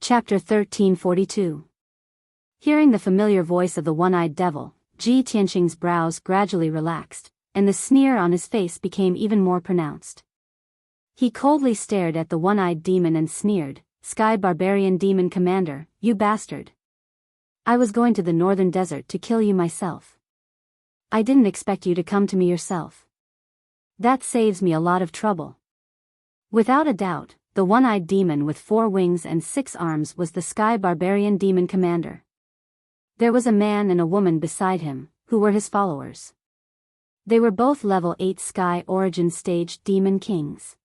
Chapter 1342. Hearing the familiar voice of the one-eyed devil, Ji Tianqing's brows gradually relaxed, and the sneer on his face became even more pronounced. He coldly stared at the one-eyed demon and sneered, "Sky Barbarian Demon Commander, you bastard. I was going to the northern desert to kill you myself. I didn't expect you to come to me yourself. That saves me a lot of trouble." Without a doubt, the one-eyed demon with 4 wings and 6 arms was the Sky Barbarian Demon Commander. There was a man and a woman beside him, who were his followers. They were both level 8 Sky Origin Stage Demon Kings.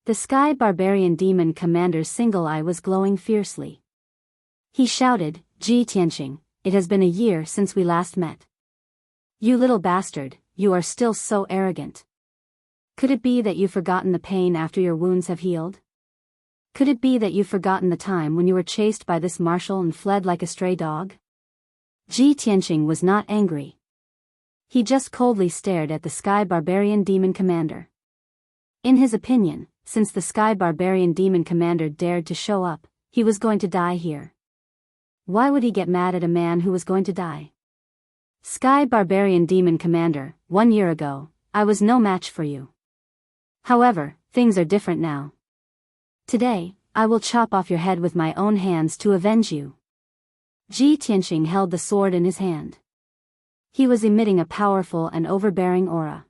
The Sky Barbarian Demon Commander's single eye was glowing fiercely. He shouted, "Ji Tianqing, it has been a year since we last met. You little bastard, you are still so arrogant. Could it be that you've forgotten the pain after your wounds have healed? Could it be that you've forgotten the time when you were chased by this marshal and fled like a stray dog?" Ji Tianqing was not angry. He just coldly stared at the Sky Barbarian Demon Commander. In his opinion, since the Sky Barbarian Demon Commander dared to show up, he was going to die here. Why would he get mad at a man who was going to die? "Sky Barbarian Demon Commander, 1 year ago, I was no match for you. However, things are different now. Today, I will chop off your head with my own hands to avenge you." Ji Tianqing held the sword in his hand. He was emitting a powerful and overbearing aura.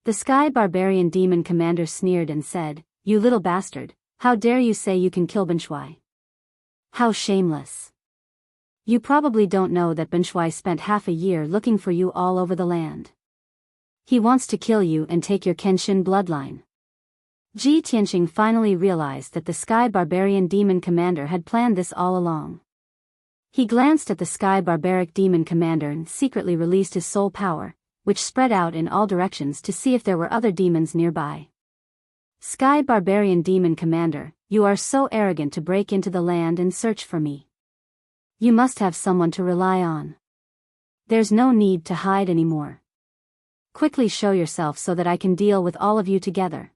The Sky Barbarian Demon Commander sneered and said, "You little bastard, how dare you say you can kill Benshui? How shameless. You probably don't know that Benshui spent half a year looking for you all over the land. He wants to kill you and take your Kenshin bloodline." Ji Tianqing finally realized that the Sky Barbarian Demon Commander had planned this all along. He glanced at the Sky Barbaric Demon Commander and secretly released his soul power, which spread out in all directions to see if there were other demons nearby. "Sky Barbarian Demon Commander, you are so arrogant to break into the land and search for me. You must have someone to rely on. There's no need to hide anymore. Quickly show yourself so that I can deal with all of you together."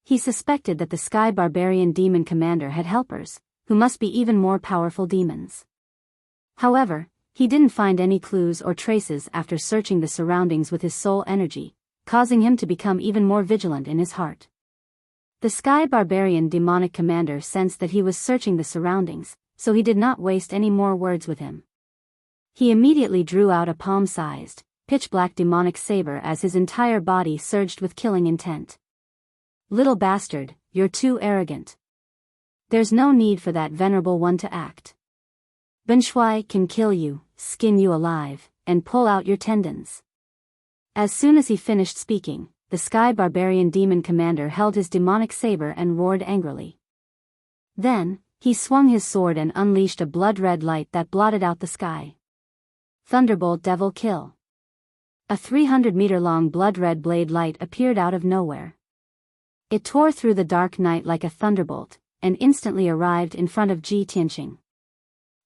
He suspected that the Sky Barbarian Demon Commander had helpers, who must be even more powerful demons. However, he didn't find any clues or traces after searching the surroundings with his soul energy, causing him to become even more vigilant in his heart. The Sky Barbarian Demonic Commander sensed that he was searching the surroundings, so he did not waste any more words with him. He immediately drew out a palm-sized, pitch-black demonic saber as his entire body surged with killing intent. "Little bastard, you're too arrogant. There's no need for that venerable one to act. Benshui can kill you, skin you alive, and pull out your tendons." As soon as he finished speaking, the Sky Barbarian Demon Commander held his demonic saber and roared angrily. Then, he swung his sword and unleashed a blood-red light that blotted out the sky. Thunderbolt Devil Kill. A 300-meter-long blood-red blade light appeared out of nowhere. It tore through the dark night like a thunderbolt, and instantly arrived in front of Ji Tianqing.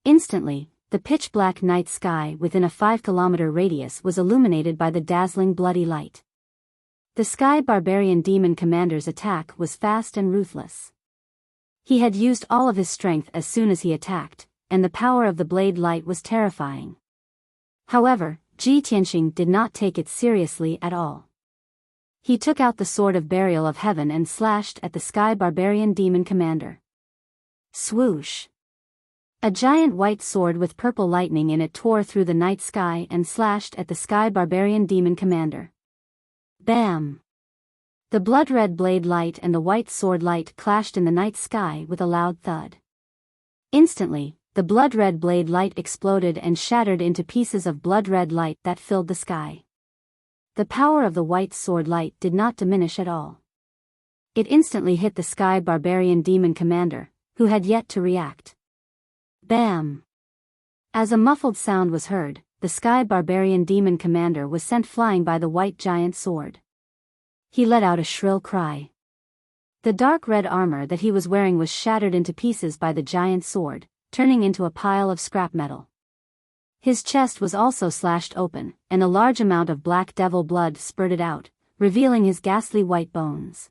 Instantly, the pitch-black night sky within a 5-kilometer radius was illuminated by the dazzling bloody light. The Sky Barbarian Demon Commander's attack was fast and ruthless. He had used all of his strength as soon as he attacked, and the power of the blade light was terrifying. However, Ji Tianqing did not take it seriously at all. He took out the Sword of Burial of Heaven and slashed at the Sky Barbarian Demon Commander. Swoosh! A giant white sword with purple lightning in it tore through the night sky and slashed at the Sky Barbarian Demon Commander. Bam! The blood-red blade light and the white sword light clashed in the night sky with a loud thud. Instantly, the blood-red blade light exploded and shattered into pieces of blood-red light that filled the sky. The power of the white sword light did not diminish at all. It instantly hit the Sky Barbarian Demon Commander, who had yet to react. Bam! As a muffled sound was heard, the Sky Barbarian Demon Commander was sent flying by the white giant sword. He let out a shrill cry. The dark red armor that he was wearing was shattered into pieces by the giant sword, turning into a pile of scrap metal. His chest was also slashed open, and a large amount of black devil blood spurted out, revealing his ghastly white bones.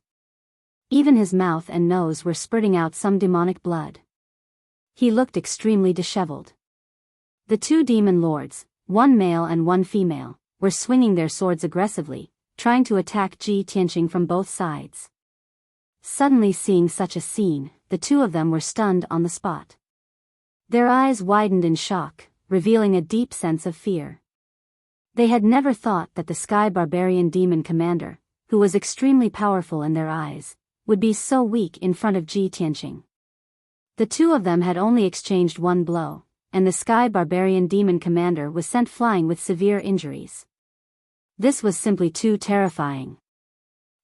Even his mouth and nose were spurting out some demonic blood. He looked extremely disheveled. The two demon lords, one male and one female, were swinging their swords aggressively, trying to attack Ji Tianqing from both sides. Suddenly seeing such a scene, the two of them were stunned on the spot. Their eyes widened in shock, revealing a deep sense of fear. They had never thought that the Sky Barbarian Demon Commander, who was extremely powerful in their eyes, would be so weak in front of Ji Tianqing. The two of them had only exchanged one blow, and the Sky Barbarian Demon Commander was sent flying with severe injuries. This was simply too terrifying.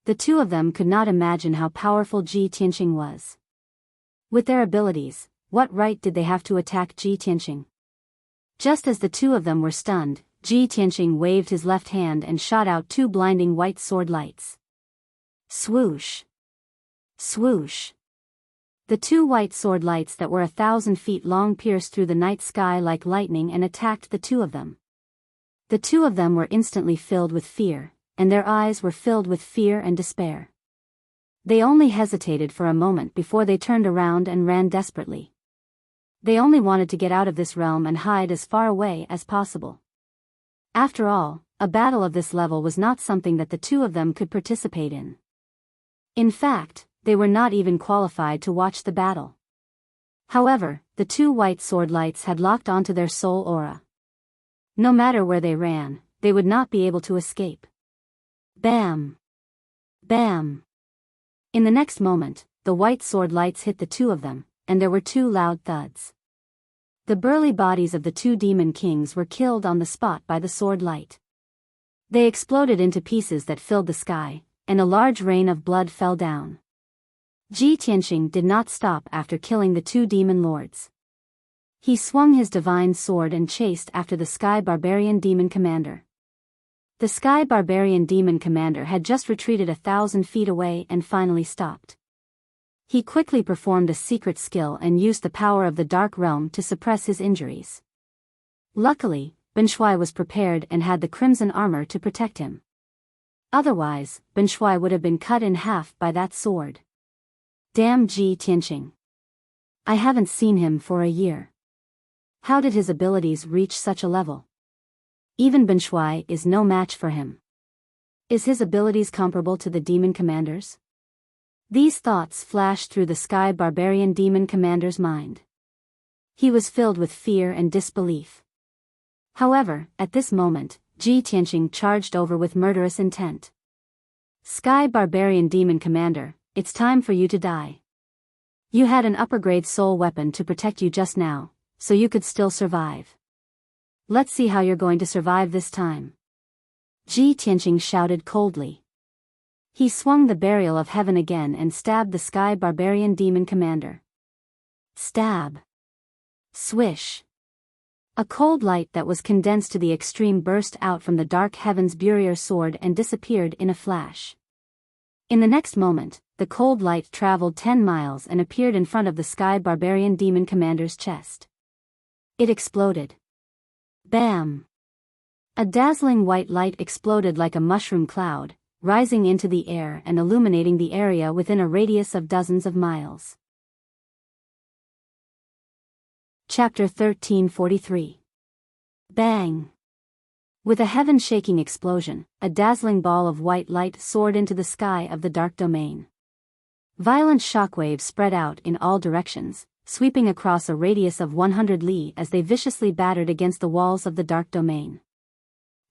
The two of them could not imagine how powerful Ji Tianqing was. With their abilities, what right did they have to attack Ji Tianqing? Just as the two of them were stunned, Ji Tianqing waved his left hand and shot out two blinding white sword lights. Swoosh! Swoosh! The two white sword lights that were 1,000 feet long pierced through the night sky like lightning and attacked the two of them. The two of them were instantly filled with fear, and their eyes were filled with fear and despair. They only hesitated for a moment before they turned around and ran desperately. They only wanted to get out of this realm and hide as far away as possible. After all, a battle of this level was not something that the two of them could participate in. In fact, they were not even qualified to watch the battle. However, the two white sword lights had locked onto their soul aura. No matter where they ran, they would not be able to escape. Bam! Bam! In the next moment, the white sword lights hit the two of them, and there were two loud thuds. The burly bodies of the two demon kings were killed on the spot by the sword light. They exploded into pieces that filled the sky, and a large rain of blood fell down. Ji Tianqing did not stop after killing the two demon lords. He swung his divine sword and chased after the Sky Barbarian Demon Commander. The Sky Barbarian Demon Commander had just retreated 1,000 feet away and finally stopped. He quickly performed a secret skill and used the power of the Dark Realm to suppress his injuries. Luckily, Ben Shuai was prepared and had the crimson armor to protect him. Otherwise, Ben Shuai would have been cut in half by that sword. Damn Ji Tianqing. I haven't seen him for a year. How did his abilities reach such a level? Even Ben Shuai is no match for him. Is his abilities comparable to the demon commanders? These thoughts flashed through the Sky Barbarian Demon Commander's mind. He was filled with fear and disbelief. However, at this moment, Ji Tianqing charged over with murderous intent. Sky Barbarian Demon Commander, it's time for you to die. You had an upper-grade soul weapon to protect you just now, so you could still survive. Let's see how you're going to survive this time. Ji Tianqing shouted coldly. He swung the Burial of Heaven again and stabbed the Sky Barbarian Demon Commander. Stab. Swish. A cold light that was condensed to the extreme burst out from the Dark Heaven's Burial sword and disappeared in a flash. In the next moment, the cold light traveled 10 miles and appeared in front of the Sky Barbarian Demon Commander's chest. It exploded. Bam! A dazzling white light exploded like a mushroom cloud, rising into the air and illuminating the area within a radius of dozens of miles. Chapter 1343. Bang! With a heaven-shaking explosion, a dazzling ball of white light soared into the sky of the dark domain. Violent shockwaves spread out in all directions, sweeping across a radius of 100 li as they viciously battered against the walls of the dark domain.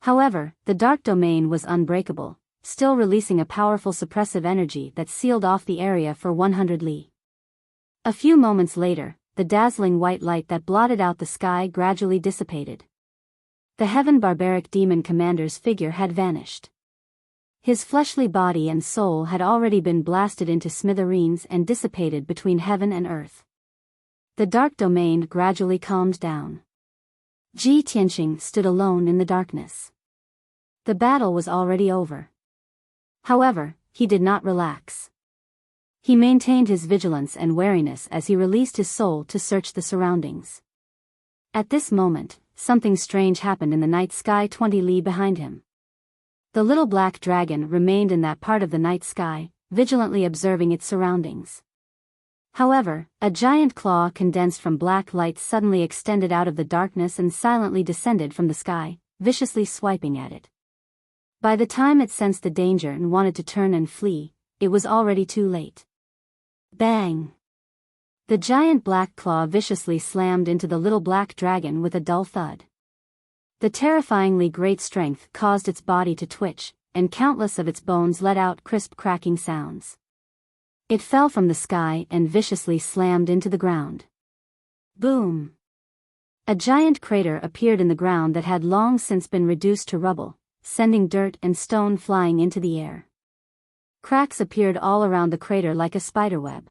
However, the dark domain was unbreakable, still releasing a powerful suppressive energy that sealed off the area for 100 li. A few moments later, the dazzling white light that blotted out the sky gradually dissipated. The Heaven Barbaric Demon Commander's figure had vanished. His fleshly body and soul had already been blasted into smithereens and dissipated between heaven and earth. The dark domain gradually calmed down. Ji Tianqing stood alone in the darkness. The battle was already over. However, he did not relax. He maintained his vigilance and wariness as he released his soul to search the surroundings. At this moment, something strange happened in the night sky 20 li behind him. The little black dragon remained in that part of the night sky, vigilantly observing its surroundings. However, a giant claw condensed from black light suddenly extended out of the darkness and silently descended from the sky, viciously swiping at it. By the time it sensed the danger and wanted to turn and flee, it was already too late. Bang! The giant black claw viciously slammed into the little black dragon with a dull thud. The terrifyingly great strength caused its body to twitch, and countless of its bones let out crisp cracking sounds. It fell from the sky and viciously slammed into the ground. Boom! A giant crater appeared in the ground that had long since been reduced to rubble, sending dirt and stone flying into the air. Cracks appeared all around the crater like a spiderweb.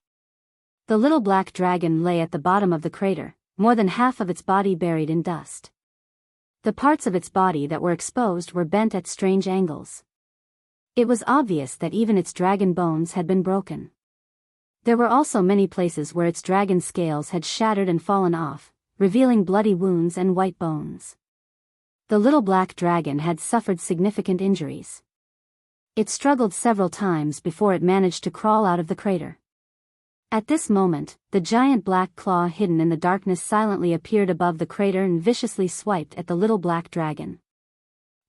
The little black dragon lay at the bottom of the crater, more than half of its body buried in dust. The parts of its body that were exposed were bent at strange angles. It was obvious that even its dragon bones had been broken. There were also many places where its dragon scales had shattered and fallen off, revealing bloody wounds and white bones. The little black dragon had suffered significant injuries. It struggled several times before it managed to crawl out of the crater. At this moment, the giant black claw hidden in the darkness silently appeared above the crater and viciously swiped at the little black dragon.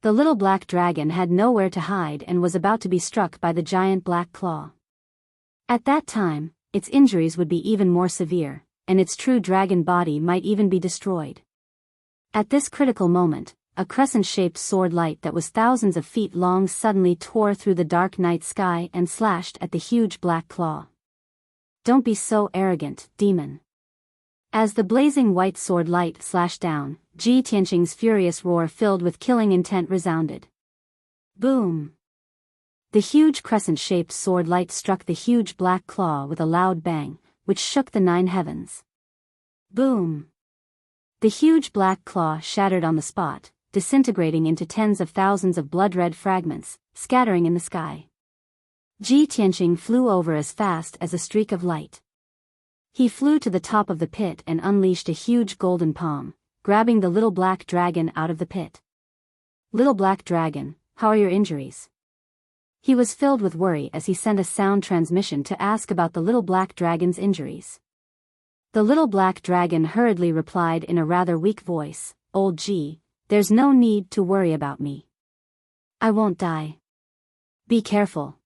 The little black dragon had nowhere to hide and was about to be struck by the giant black claw. At that time, its injuries would be even more severe, and its true dragon body might even be destroyed. At this critical moment, a crescent-shaped sword light that was thousands of feet long suddenly tore through the dark night sky and slashed at the huge black claw. "Don't be so arrogant, demon." As the blazing white sword light slashed down, Ji Tianqing's furious roar filled with killing intent resounded. Boom! The huge crescent-shaped sword light struck the huge black claw with a loud bang, which shook the 9 heavens. Boom! The huge black claw shattered on the spot, disintegrating into tens of thousands of blood-red fragments, scattering in the sky. Ji Tianqing flew over as fast as a streak of light. He flew to the top of the pit and unleashed a huge golden palm, grabbing the little black dragon out of the pit. "Little black dragon, how are your injuries?" He was filled with worry as he sent a sound transmission to ask about the little black dragon's injuries. The little black dragon hurriedly replied in a rather weak voice, "Old Ji, there's no need to worry about me. I won't die. Be careful."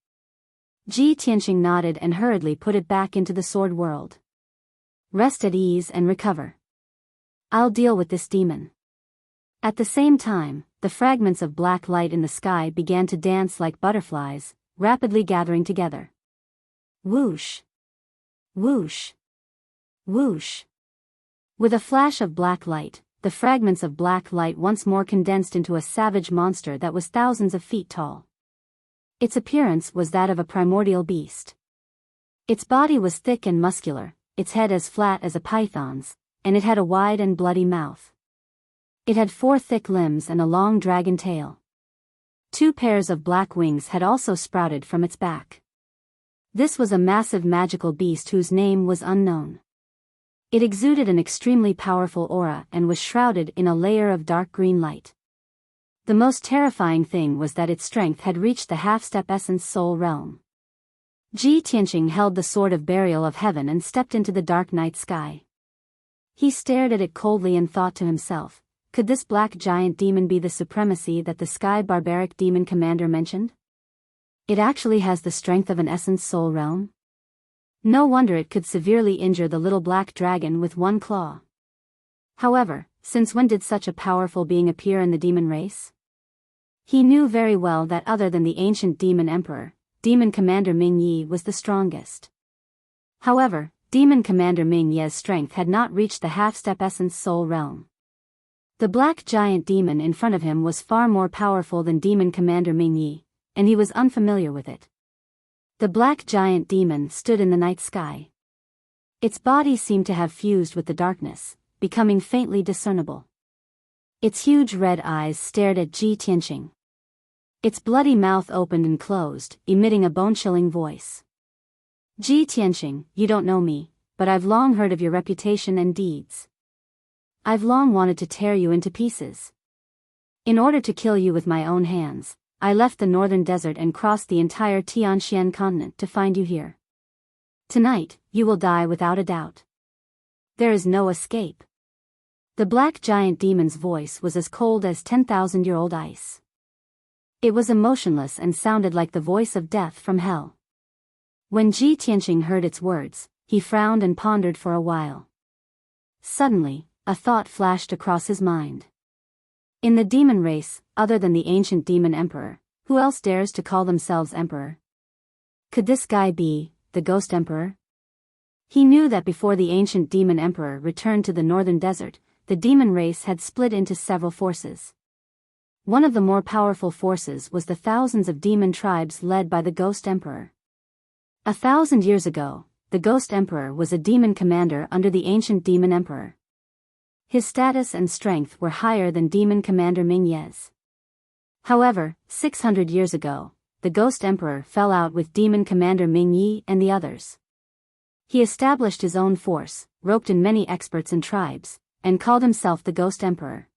Ji Tianqing nodded and hurriedly put it back into the sword world. "Rest at ease and recover. I'll deal with this demon." At the same time, the fragments of black light in the sky began to dance like butterflies, rapidly gathering together. Whoosh! Whoosh! Whoosh! With a flash of black light, the fragments of black light once more condensed into a savage monster that was thousands of feet tall. Its appearance was that of a primordial beast. Its body was thick and muscular, its head as flat as a python's, and it had a wide and bloody mouth. It had 4 thick limbs and a long dragon tail. 2 pairs of black wings had also sprouted from its back. This was a massive magical beast whose name was unknown. It exuded an extremely powerful aura and was shrouded in a layer of dark green light. The most terrifying thing was that its strength had reached the half-step essence soul realm. Ji Tianqing held the sword of burial of heaven and stepped into the dark night sky. He stared at it coldly and thought to himself, could this black giant demon be the supremacy that the sky barbaric demon commander mentioned? It actually has the strength of an essence soul realm? No wonder it could severely injure the little black dragon with 1 claw. However, since when did such a powerful being appear in the demon race? He knew very well that other than the ancient demon emperor, demon commander Ming Yi was the strongest. However, demon commander Ming Yi's strength had not reached the half-step essence soul realm. The black giant demon in front of him was far more powerful than demon commander Ming Yi, and he was unfamiliar with it. The black giant demon stood in the night sky. Its body seemed to have fused with the darkness, becoming faintly discernible. Its huge red eyes stared at Ji Tianqing. Its bloody mouth opened and closed, emitting a bone-chilling voice. "Ji Tianqing, you don't know me, but I've long heard of your reputation and deeds. I've long wanted to tear you into pieces. In order to kill you with my own hands, I left the northern desert and crossed the entire Tianxian continent to find you here. Tonight, you will die without a doubt. There is no escape. The black giant demon's voice was as cold as 10,000-year-old ice. It was emotionless and sounded like the voice of death from hell. When Ji Tianqing heard its words, he frowned and pondered for a while. Suddenly, a thought flashed across his mind. In the demon race, other than the ancient demon emperor, who else dares to call themselves emperor? Could this guy be the ghost emperor? He knew that before the ancient demon emperor returned to the northern desert, the demon race had split into several forces. One of the more powerful forces was the thousands of demon tribes led by the ghost emperor. 1,000 years ago, the ghost emperor was a demon commander under the ancient demon emperor. His status and strength were higher than demon commander Ming Ye's. However, 600 years ago, the ghost emperor fell out with demon commander Ming Yi and the others. He established his own force, roped in many experts and tribes, and called himself the ghost emperor.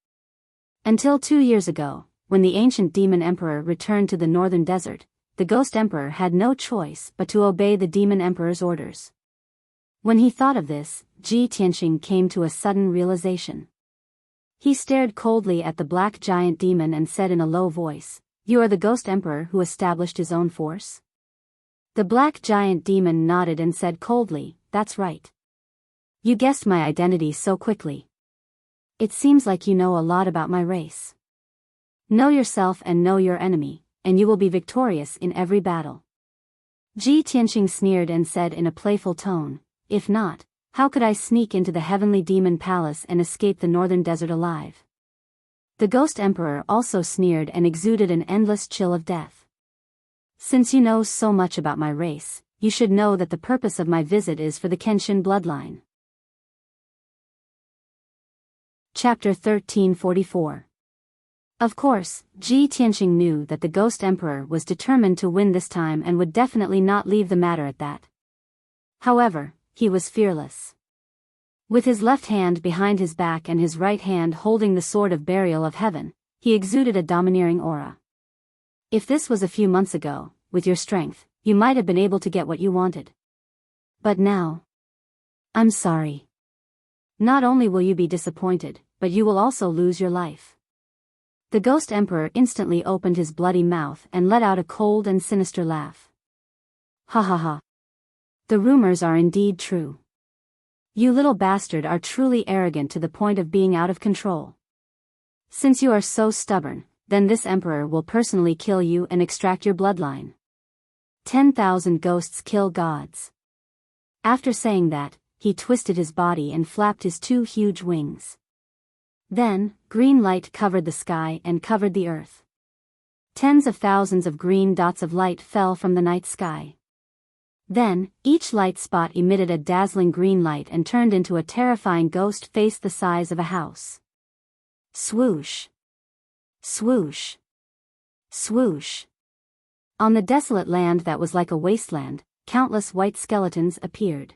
Until 2 years ago, when the ancient demon emperor returned to the northern desert, the ghost emperor had no choice but to obey the demon emperor's orders. When he thought of this, Ji Tianqing came to a sudden realization. He stared coldly at the black giant demon and said in a low voice, "You are the ghost emperor who established his own force?" The black giant demon nodded and said coldly, "That's right. You guessed my identity so quickly. It seems like you know a lot about my race. Know yourself and know your enemy, and you will be victorious in every battle." Ji Tianqing sneered and said in a playful tone, "If not, how could I sneak into the heavenly demon palace and escape the northern desert alive?" The ghost emperor also sneered and exuded an endless chill of death. "Since you know so much about my race, you should know that the purpose of my visit is for the Kenshin bloodline." Chapter 1344. Of course, Ji Tianqing knew that the ghost emperor was determined to win this time and would definitely not leave the matter at that. However, he was fearless. With his left hand behind his back and his right hand holding the sword of burial of heaven, he exuded a domineering aura. If this was a few months ago, with your strength, you might have been able to get what you wanted. But now, I'm sorry. Not only will you be disappointed, but you will also lose your life. The ghost emperor instantly opened his bloody mouth and let out a cold and sinister laugh. "Ha ha ha. The rumors are indeed true. You little bastard are truly arrogant to the point of being out of control. Since you are so stubborn, then this emperor will personally kill you and extract your bloodline. 10,000 ghosts kill gods." After saying that, he twisted his body and flapped his 2 huge wings. Then, green light covered the sky and covered the earth. Tens of thousands of green dots of light fell from the night sky. Then, each light spot emitted a dazzling green light and turned into a terrifying ghost face the size of a house. Swoosh! Swoosh! Swoosh! On the desolate land that was like a wasteland, countless white skeletons appeared.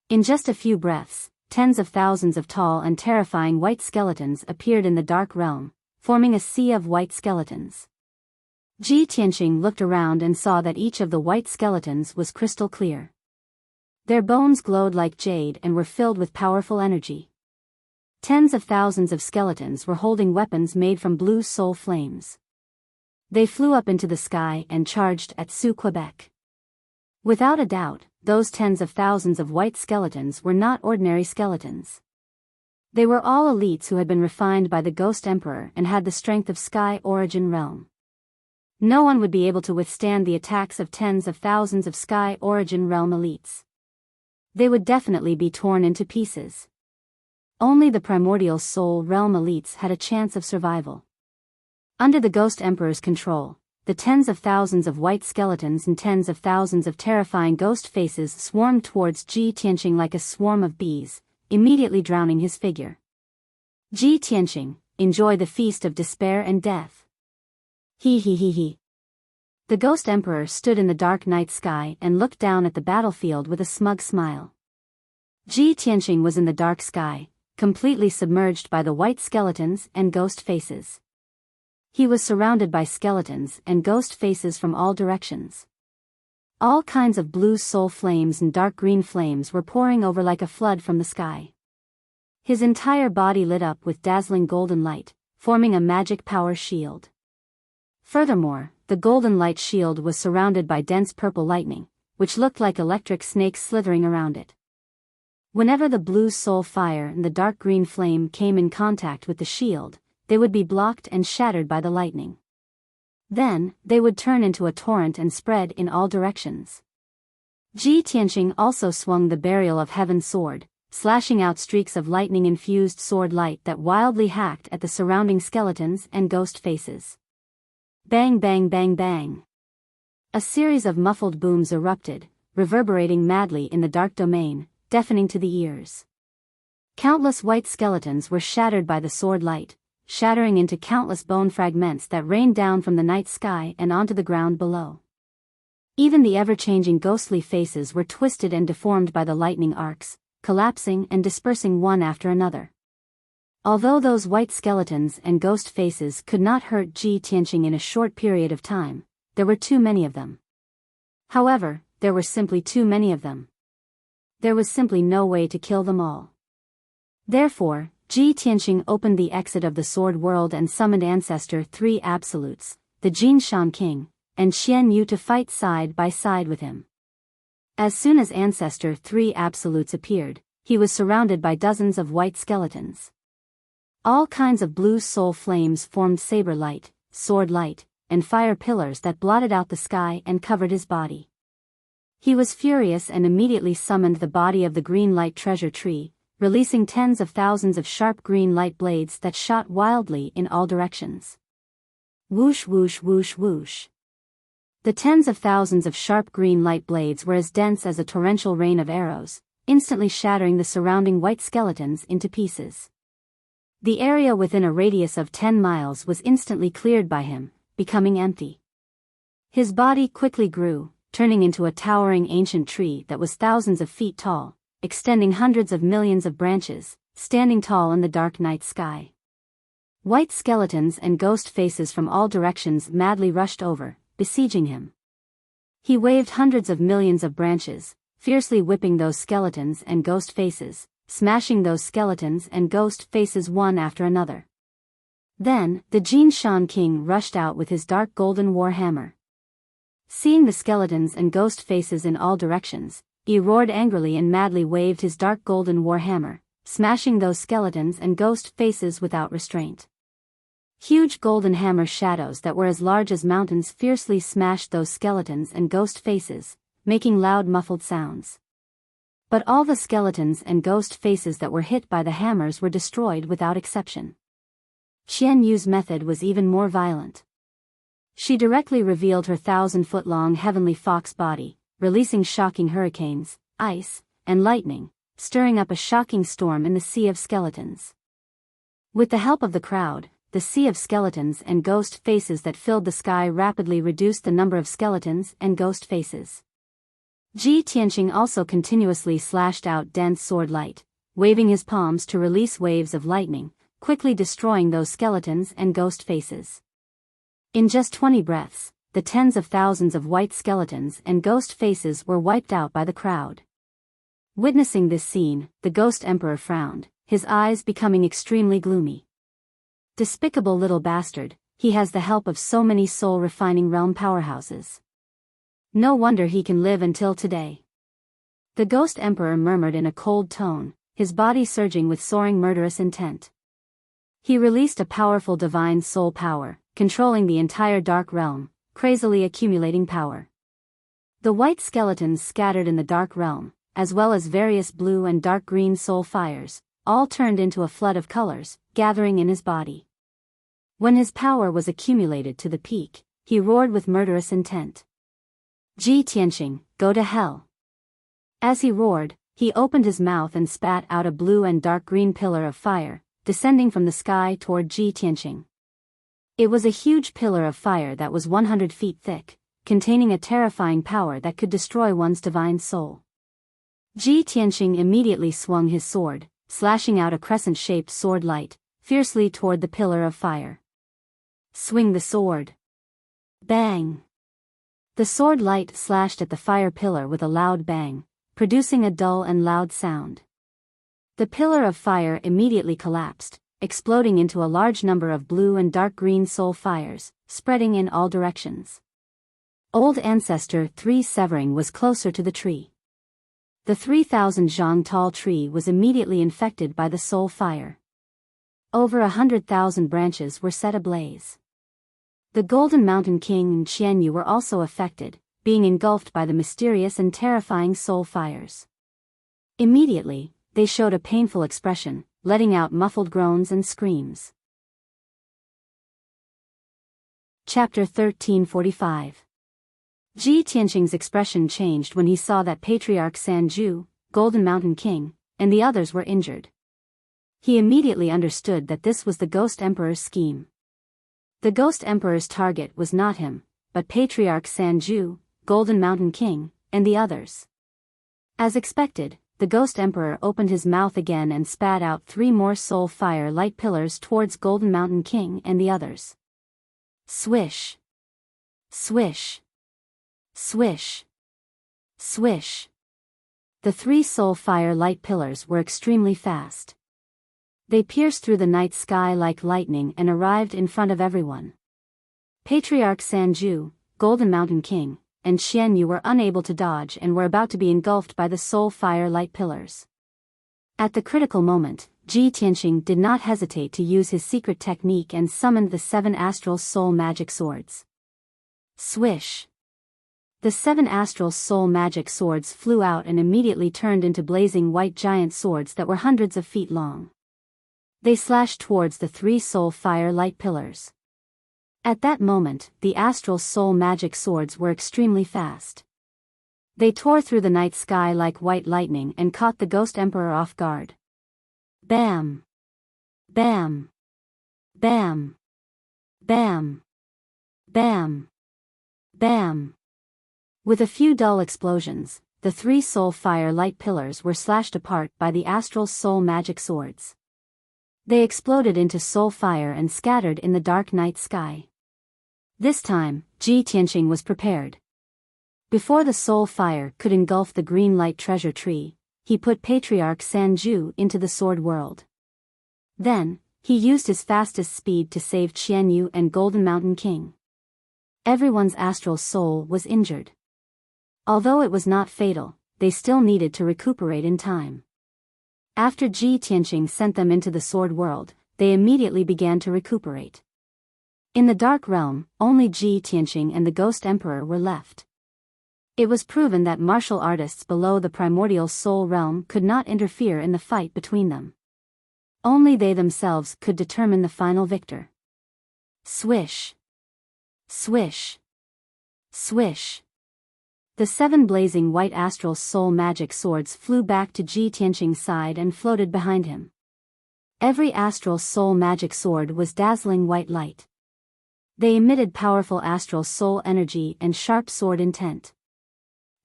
In just a few breaths, tens of thousands of tall and terrifying white skeletons appeared in the dark realm, forming a sea of white skeletons. Ji Tianqing looked around and saw that each of the white skeletons was crystal clear. Their bones glowed like jade and were filled with powerful energy. Tens of thousands of skeletons were holding weapons made from blue soul flames. They flew up into the sky and charged at Sioux, Quebec. Without a doubt, those tens of thousands of white skeletons were not ordinary skeletons. They were all elites who had been refined by the Ghost Emperor and had the strength of Sky Origin Realm. No one would be able to withstand the attacks of tens of thousands of Sky Origin Realm elites. They would definitely be torn into pieces. Only the Primordial Soul Realm elites had a chance of survival. Under the Ghost Emperor's control, the tens of thousands of white skeletons and tens of thousands of terrifying ghost faces swarmed towards Ji Tianqing like a swarm of bees, immediately drowning his figure. Ji Tianqing, enjoy the feast of despair and death. He. The Ghost Emperor stood in the dark night sky and looked down at the battlefield with a smug smile. Ji Tianqing was in the dark sky, completely submerged by the white skeletons and ghost faces. He was surrounded by skeletons and ghost faces from all directions. All kinds of blue soul flames and dark green flames were pouring over like a flood from the sky. His entire body lit up with dazzling golden light, forming a magic power shield. Furthermore, the golden light shield was surrounded by dense purple lightning, which looked like electric snakes slithering around it. Whenever the blue soul fire and the dark green flame came in contact with the shield, they would be blocked and shattered by the lightning. Then, they would turn into a torrent and spread in all directions. Ji Tianqing also swung the Burial of Heaven sword, slashing out streaks of lightning-infused sword light that wildly hacked at the surrounding skeletons and ghost faces. Bang bang bang bang. A series of muffled booms erupted, reverberating madly in the dark domain, deafening to the ears. Countless white skeletons were shattered by the sword light, shattering into countless bone fragments that rained down from the night sky and onto the ground below. Even the ever-changing ghostly faces were twisted and deformed by the lightning arcs, collapsing and dispersing one after another. Although those white skeletons and ghost faces could not hurt Ji Tianqing in a short period of time, there were too many of them. However, there were simply too many of them. There was simply no way to kill them all. Therefore, Ji Tianqing opened the exit of the Sword World and summoned Ancestor 3 Absolutes, the Jinshan King, and Xian Yu to fight side by side with him. As soon as Ancestor 3 Absolutes appeared, he was surrounded by dozens of white skeletons. All kinds of blue soul flames formed saber light, sword light, and fire pillars that blotted out the sky and covered his body. He was furious and immediately summoned the body of the green light treasure tree, releasing tens of thousands of sharp green light blades that shot wildly in all directions. Whoosh whoosh whoosh whoosh. The tens of thousands of sharp green light blades were as dense as a torrential rain of arrows, instantly shattering the surrounding white skeletons into pieces. The area within a radius of 10 miles was instantly cleared by him, becoming empty. His body quickly grew, turning into a towering ancient tree that was thousands of feet tall, extending hundreds of millions of branches, standing tall in the dark night sky. White skeletons and ghost faces from all directions madly rushed over, besieging him. He waved hundreds of millions of branches, fiercely whipping those skeletons and ghost faces, smashing those skeletons and ghost faces one after another. Then, the Jinshan King rushed out with his dark golden war hammer. Seeing the skeletons and ghost faces in all directions, he roared angrily and madly waved his dark golden war hammer, smashing those skeletons and ghost faces without restraint. Huge golden hammer shadows that were as large as mountains fiercely smashed those skeletons and ghost faces, making loud muffled sounds. But all the skeletons and ghost faces that were hit by the hammers were destroyed without exception. Xian Yu's method was even more violent. She directly revealed her 1,000-foot-long heavenly fox body, releasing shocking hurricanes, ice, and lightning, stirring up a shocking storm in the sea of skeletons. With the help of the crowd, the sea of skeletons and ghost faces that filled the sky rapidly reduced the number of skeletons and ghost faces. Ji Tianqing also continuously slashed out dense sword light, waving his palms to release waves of lightning, quickly destroying those skeletons and ghost faces. In just 20 breaths, the tens of thousands of white skeletons and ghost faces were wiped out by the crowd. Witnessing this scene, the Ghost Emperor frowned, his eyes becoming extremely gloomy. Despicable little bastard, he has the help of so many soul-refining realm powerhouses. No wonder he can live until today. The Ghost Emperor murmured in a cold tone, his body surging with soaring murderous intent. He released a powerful divine soul power, controlling the entire dark realm, crazily accumulating power. The white skeletons scattered in the dark realm, as well as various blue and dark green soul fires, all turned into a flood of colors, gathering in his body. When his power was accumulated to the peak, he roared with murderous intent. Ji Tianqing, go to hell. As he roared, he opened his mouth and spat out a blue and dark green pillar of fire, descending from the sky toward Ji Tianqing. It was a huge pillar of fire that was 100 feet thick, containing a terrifying power that could destroy one's divine soul. Ji Tianqing immediately swung his sword, slashing out a crescent-shaped sword light, fiercely toward the pillar of fire. Swing the sword. Bang! The sword light slashed at the fire pillar with a loud bang, producing a dull and loud sound. The pillar of fire immediately collapsed, exploding into a large number of blue and dark green soul fires, spreading in all directions. Old Ancestor 3 Severing was closer to the tree. The 3,000 zhang tall tree was immediately infected by the soul fire. Over 100,000 branches were set ablaze. The Golden Mountain King and Qianyu were also affected, being engulfed by the mysterious and terrifying soul fires. Immediately, they showed a painful expression, letting out muffled groans and screams. Chapter 1345. Ji Tianqing's expression changed when he saw that Patriarch Sanju, Golden Mountain King, and the others were injured. He immediately understood that this was the Ghost Emperor's scheme. The Ghost Emperor's target was not him, but Patriarch Sanju, Golden Mountain King, and the others. As expected, the Ghost Emperor opened his mouth again and spat out 3 more soul fire light pillars towards Golden Mountain King and the others. Swish. Swish. Swish. Swish. The 3 soul fire light pillars were extremely fast. They pierced through the night sky like lightning and arrived in front of everyone. Patriarch Sanju, Golden Mountain King, and Qianyu were unable to dodge and were about to be engulfed by the soul fire light pillars. At the critical moment, Ji Tianqing did not hesitate to use his secret technique and summoned the 7 astral soul magic swords. Swish! The 7 astral soul magic swords flew out and immediately turned into blazing white giant swords that were hundreds of feet long. They slashed towards the 3 soul fire light pillars. At that moment, the astral soul magic swords were extremely fast. They tore through the night sky like white lightning and caught the Ghost Emperor off guard. Bam! Bam! Bam! Bam! Bam! Bam! With a few dull explosions, the 3 soul fire light pillars were slashed apart by the astral soul magic swords. They exploded into soul fire and scattered in the dark night sky. This time, Ji Tianqing was prepared. Before the soul fire could engulf the green light treasure tree, he put Patriarch Sanju into the sword world. Then, he used his fastest speed to save Qianyu and Golden Mountain King. Everyone's astral soul was injured. Although it was not fatal, they still needed to recuperate in time. After Ji Tianqing sent them into the sword world, they immediately began to recuperate. In the Dark Realm, only Ji Tianqing and the Ghost Emperor were left. It was proven that martial artists below the primordial soul realm could not interfere in the fight between them. Only they themselves could determine the final victor. Swish! Swish! Swish! The 7 blazing white astral soul magic swords flew back to Ji Tianqing's side and floated behind him. Every astral soul magic sword was dazzling white light. They emitted powerful astral soul energy and sharp sword intent.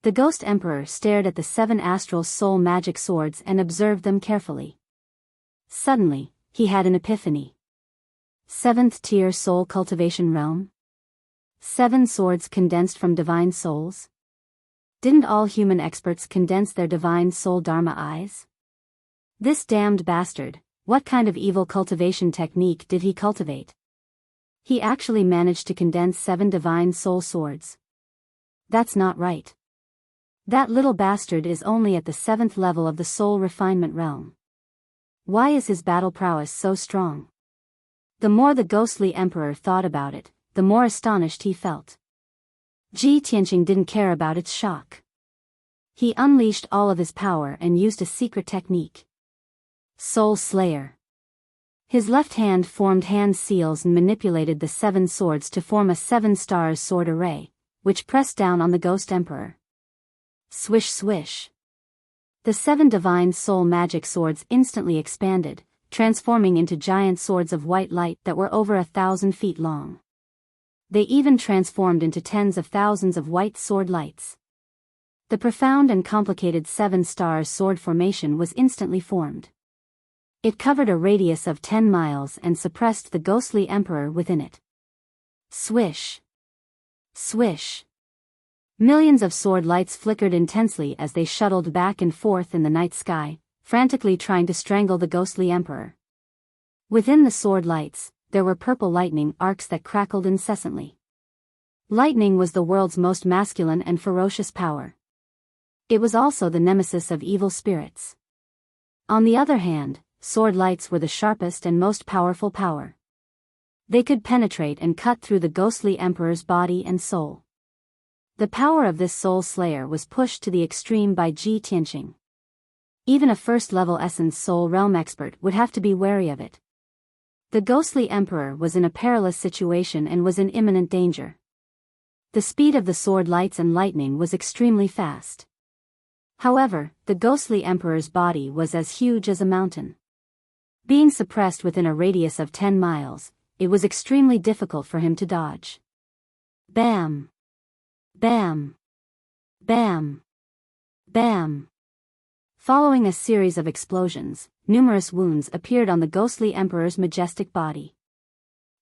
The Ghost Emperor stared at the 7 astral soul magic swords and observed them carefully. Suddenly, he had an epiphany. 7th tier soul cultivation realm? 7 swords condensed from divine souls? Didn't all human experts condense their divine soul dharma eyes? This damned bastard, what kind of evil cultivation technique did he cultivate? He actually managed to condense 7 divine soul swords. That's not right. That little bastard is only at the 7th level of the soul refinement realm. Why is his battle prowess so strong? The more the ghostly emperor thought about it, the more astonished he felt. Ji Tianqing didn't care about its shock. He unleashed all of his power and used a secret technique. Soul Slayer. His left hand formed hand seals and manipulated the 7 swords to form a 7 stars sword array, which pressed down on the Ghost Emperor. Swish swish. The 7 divine soul magic swords instantly expanded, transforming into giant swords of white light that were over 1,000 feet long. They even transformed into tens of thousands of white sword lights. The profound and complicated 7 stars sword formation was instantly formed. It covered a radius of 10 miles and suppressed the ghostly emperor within it. Swish! Swish! Millions of sword lights flickered intensely as they shuttled back and forth in the night sky, frantically trying to strangle the ghostly emperor. Within the sword lights, there were purple lightning arcs that crackled incessantly. Lightning was the world's most masculine and ferocious power. It was also the nemesis of evil spirits. On the other hand, sword lights were the sharpest and most powerful power. They could penetrate and cut through the ghostly emperor's body and soul. The power of this soul slayer was pushed to the extreme by Ji Tianqing. Even a first-level Essence Soul Realm expert would have to be wary of it. The ghostly emperor was in a perilous situation and was in imminent danger. The speed of the sword lights and lightning was extremely fast. However, the ghostly emperor's body was as huge as a mountain. Being suppressed within a radius of 10 miles, it was extremely difficult for him to dodge. Bam! Bam! Bam! Bam! Following a series of explosions, numerous wounds appeared on the ghostly emperor's majestic body.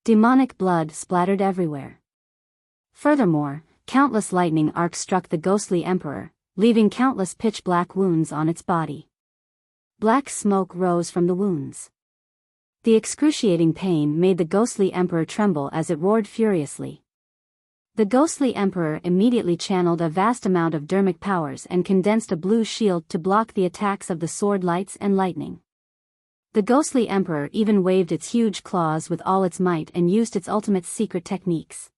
Demonic blood splattered everywhere. Furthermore, countless lightning arcs struck the ghostly emperor, leaving countless pitch-black wounds on its body. Black smoke rose from the wounds. The excruciating pain made the ghostly emperor tremble as it roared furiously. The ghostly emperor immediately channeled a vast amount of dermic powers and condensed a blue shield to block the attacks of the sword lights and lightning. The ghostly emperor even waved its huge claws with all its might and used its ultimate secret techniques.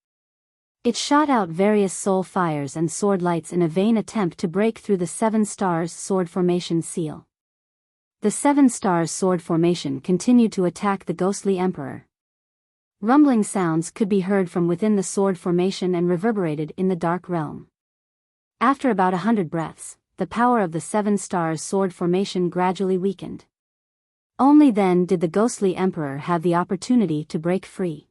It shot out various soul fires and sword lights in a vain attempt to break through the 7 stars sword formation seal. The 7 stars sword formation continued to attack the ghostly emperor. Rumbling sounds could be heard from within the sword formation and reverberated in the dark realm. After about 100 breaths, the power of the 7 stars sword formation gradually weakened. Only then did the ghostly emperor have the opportunity to break free.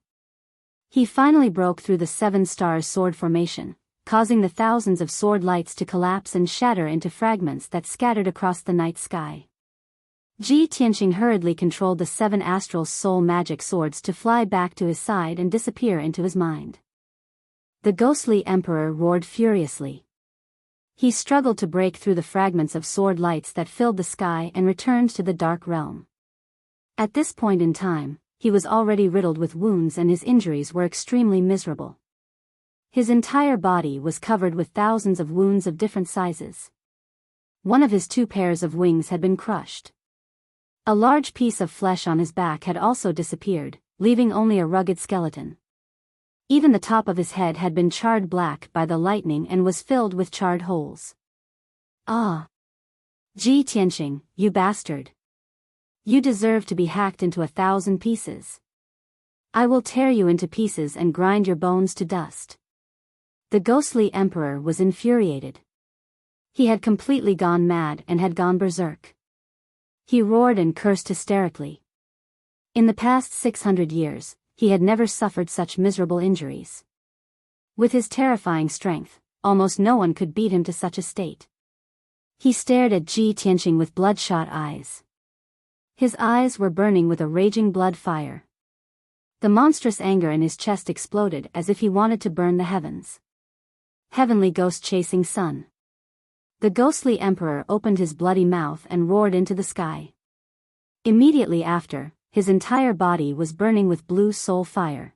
He finally broke through the 7 stars sword formation, causing the thousands of sword lights to collapse and shatter into fragments that scattered across the night sky. Ji Tianqing hurriedly controlled the 7 astral soul magic swords to fly back to his side and disappear into his mind. The ghostly emperor roared furiously. He struggled to break through the fragments of sword lights that filled the sky and returned to the dark realm. At this point in time, he was already riddled with wounds and his injuries were extremely miserable. His entire body was covered with thousands of wounds of different sizes. One of his 2 pairs of wings had been crushed. A large piece of flesh on his back had also disappeared, leaving only a rugged skeleton. Even the top of his head had been charred black by the lightning and was filled with charred holes. Ah! Ji Tianqing, you bastard! You deserve to be hacked into 1,000 pieces. I will tear you into pieces and grind your bones to dust. The ghostly emperor was infuriated. He had completely gone mad and had gone berserk. He roared and cursed hysterically. In the past 600 years, he had never suffered such miserable injuries. With his terrifying strength, almost no one could beat him to such a state. He stared at Ji Tianqing with bloodshot eyes. His eyes were burning with a raging blood fire. The monstrous anger in his chest exploded as if he wanted to burn the heavens. Heavenly ghost chasing sun. The ghostly emperor opened his bloody mouth and roared into the sky. Immediately after, his entire body was burning with blue soul fire.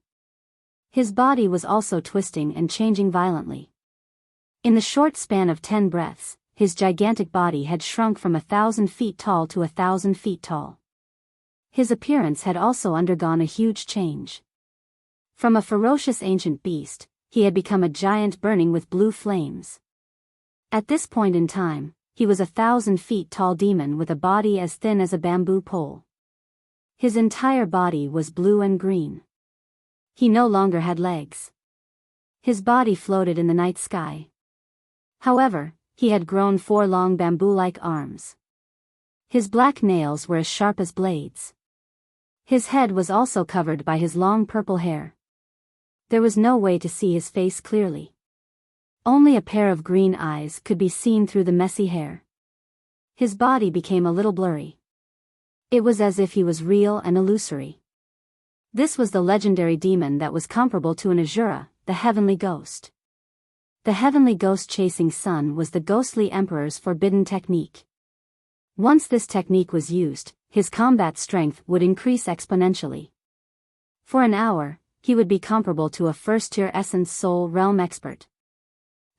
His body was also twisting and changing violently. In the short span of 10 breaths, his gigantic body had shrunk from 1,000 feet tall to 1,000 feet tall. His appearance had also undergone a huge change. From a ferocious ancient beast, he had become a giant burning with blue flames. At this point in time, he was 1,000 feet tall demon with a body as thin as a bamboo pole. His entire body was blue and green. He no longer had legs. His body floated in the night sky. However, he had grown 4 long bamboo-like arms. His black nails were as sharp as blades. His head was also covered by his long purple hair. There was no way to see his face clearly. Only a pair of green eyes could be seen through the messy hair. His body became a little blurry. It was as if he was real and illusory. This was the legendary demon that was comparable to an Asura, the heavenly ghost. The heavenly ghost-chasing sun was the ghostly emperor's forbidden technique. Once this technique was used, his combat strength would increase exponentially. For an hour, he would be comparable to a first-tier essence soul realm expert.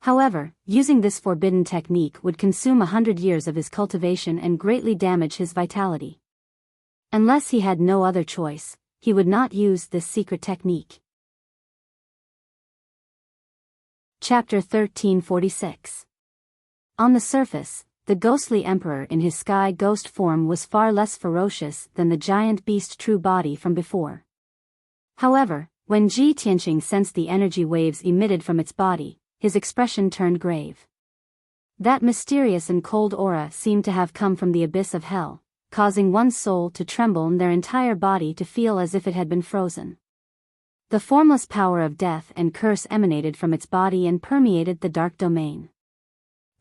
However, using this forbidden technique would consume 100 years of his cultivation and greatly damage his vitality. Unless he had no other choice, he would not use this secret technique. Chapter 1346. On the surface, the ghostly emperor in his sky ghost form was far less ferocious than the giant beast true body from before. However, when Ji Tianqing sensed the energy waves emitted from its body, his expression turned grave. That mysterious and cold aura seemed to have come from the abyss of hell, causing one's soul to tremble and their entire body to feel as if it had been frozen. The formless power of death and curse emanated from its body and permeated the dark domain.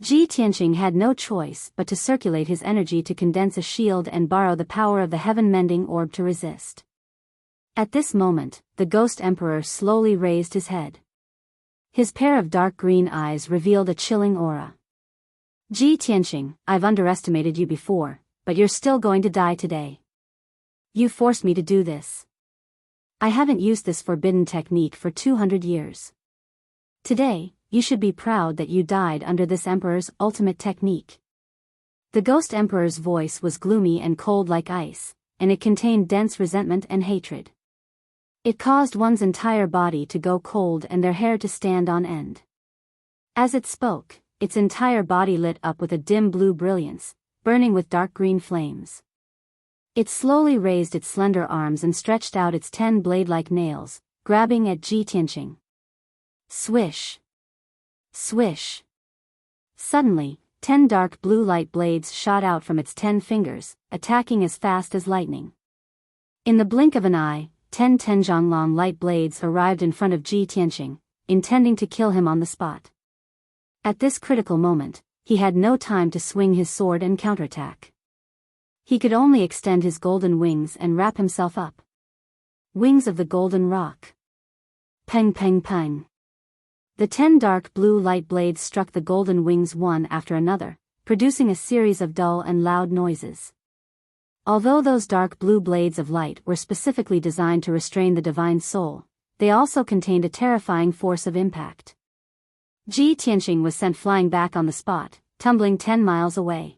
Ji Tianqing had no choice but to circulate his energy to condense a shield and borrow the power of the heaven-mending orb to resist. At this moment, the ghost emperor slowly raised his head. His pair of dark green eyes revealed a chilling aura. Ji Tianqing, I've underestimated you before, but you're still going to die today. You forced me to do this. I haven't used this forbidden technique for 200 years. Today, you should be proud that you died under this emperor's ultimate technique. The ghost emperor's voice was gloomy and cold like ice, and it contained dense resentment and hatred. It caused one's entire body to go cold and their hair to stand on end. As it spoke, its entire body lit up with a dim blue brilliance, burning with dark green flames. It slowly raised its slender arms and stretched out its 10 blade-like nails, grabbing at Ji Tianqing. Swish! Swish! Suddenly, 10 dark blue light blades shot out from its 10 fingers, attacking as fast as lightning. In the blink of an eye, 10 Zhonglong light blades arrived in front of Ji Tianqing, intending to kill him on the spot. At this critical moment, he had no time to swing his sword and counterattack. He could only extend his golden wings and wrap himself up. Wings of the golden rock. Peng peng peng. The 10 dark blue light blades struck the golden wings one after another, producing a series of dull and loud noises. Although those dark blue blades of light were specifically designed to restrain the divine soul, they also contained a terrifying force of impact. Ji Tianqing was sent flying back on the spot, tumbling 10 miles away.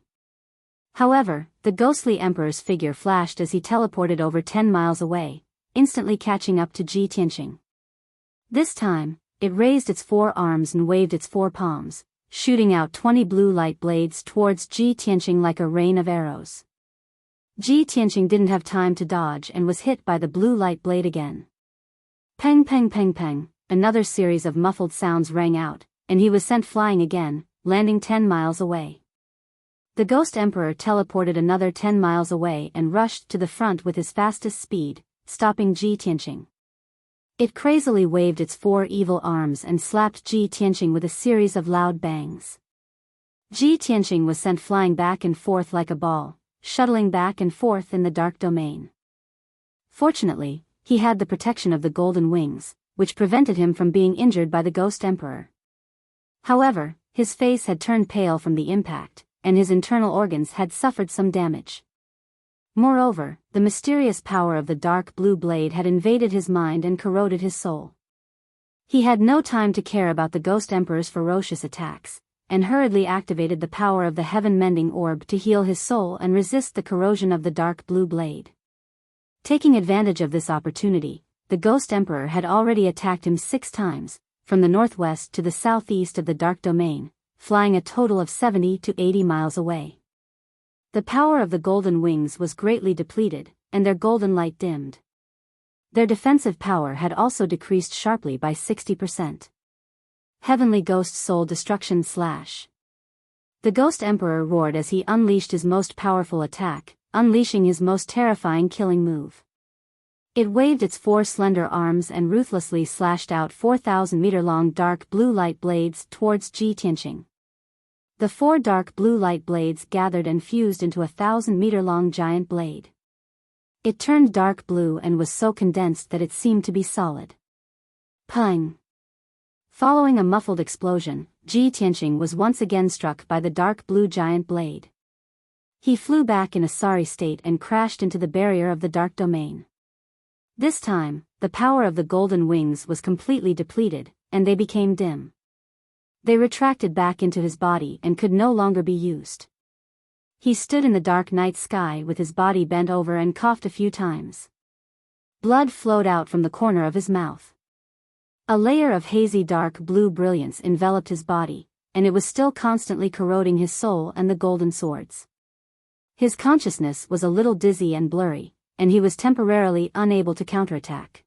However, the ghostly emperor's figure flashed as he teleported over 10 miles away, instantly catching up to Ji Tianqing. This time, it raised its 4 arms and waved its 4 palms, shooting out 20 blue light blades towards Ji Tianqing like a rain of arrows. Ji Tianqing didn't have time to dodge and was hit by the blue light blade again. Peng peng peng peng, another series of muffled sounds rang out, and he was sent flying again, landing 10 miles away. The ghost emperor teleported another 10 miles away and rushed to the front with his fastest speed, stopping Ji Tianqing. It crazily waved its 4 evil arms and slapped Ji Tianqing with a series of loud bangs. Ji Tianqing was sent flying back and forth like a ball, shuttling back and forth in the dark domain. Fortunately, he had the protection of the golden wings, which prevented him from being injured by the ghost emperor. However, his face had turned pale from the impact, and his internal organs had suffered some damage. Moreover, the mysterious power of the dark blue blade had invaded his mind and corroded his soul. He had no time to care about the ghost emperor's ferocious attacks, and hurriedly activated the power of the heaven-mending orb to heal his soul and resist the corrosion of the dark blue blade. Taking advantage of this opportunity, the ghost emperor had already attacked him 6 times, from the northwest to the southeast of the dark domain, flying a total of 70 to 80 miles away. The power of the golden wings was greatly depleted, and their golden light dimmed. Their defensive power had also decreased sharply by 60%. Heavenly Ghost Soul Destruction /. The Ghost Emperor roared as he unleashed his most powerful attack, unleashing his most terrifying killing move. It waved its 4 slender arms and ruthlessly slashed out 4,000-meter-long dark blue light blades towards Ji Tianqing. The 4 dark blue light blades gathered and fused into a 1,000-meter-long giant blade. It turned dark blue and was so condensed that it seemed to be solid. Pung! Following a muffled explosion, Ji Tianqing was once again struck by the dark blue giant blade. He flew back in a sorry state and crashed into the barrier of the dark domain. This time, the power of the golden wings was completely depleted, and they became dim. They retracted back into his body and could no longer be used. He stood in the dark night sky with his body bent over and coughed a few times. Blood flowed out from the corner of his mouth. A layer of hazy dark blue brilliance enveloped his body, and it was still constantly corroding his soul and the golden swords. His consciousness was a little dizzy and blurry, and he was temporarily unable to counterattack.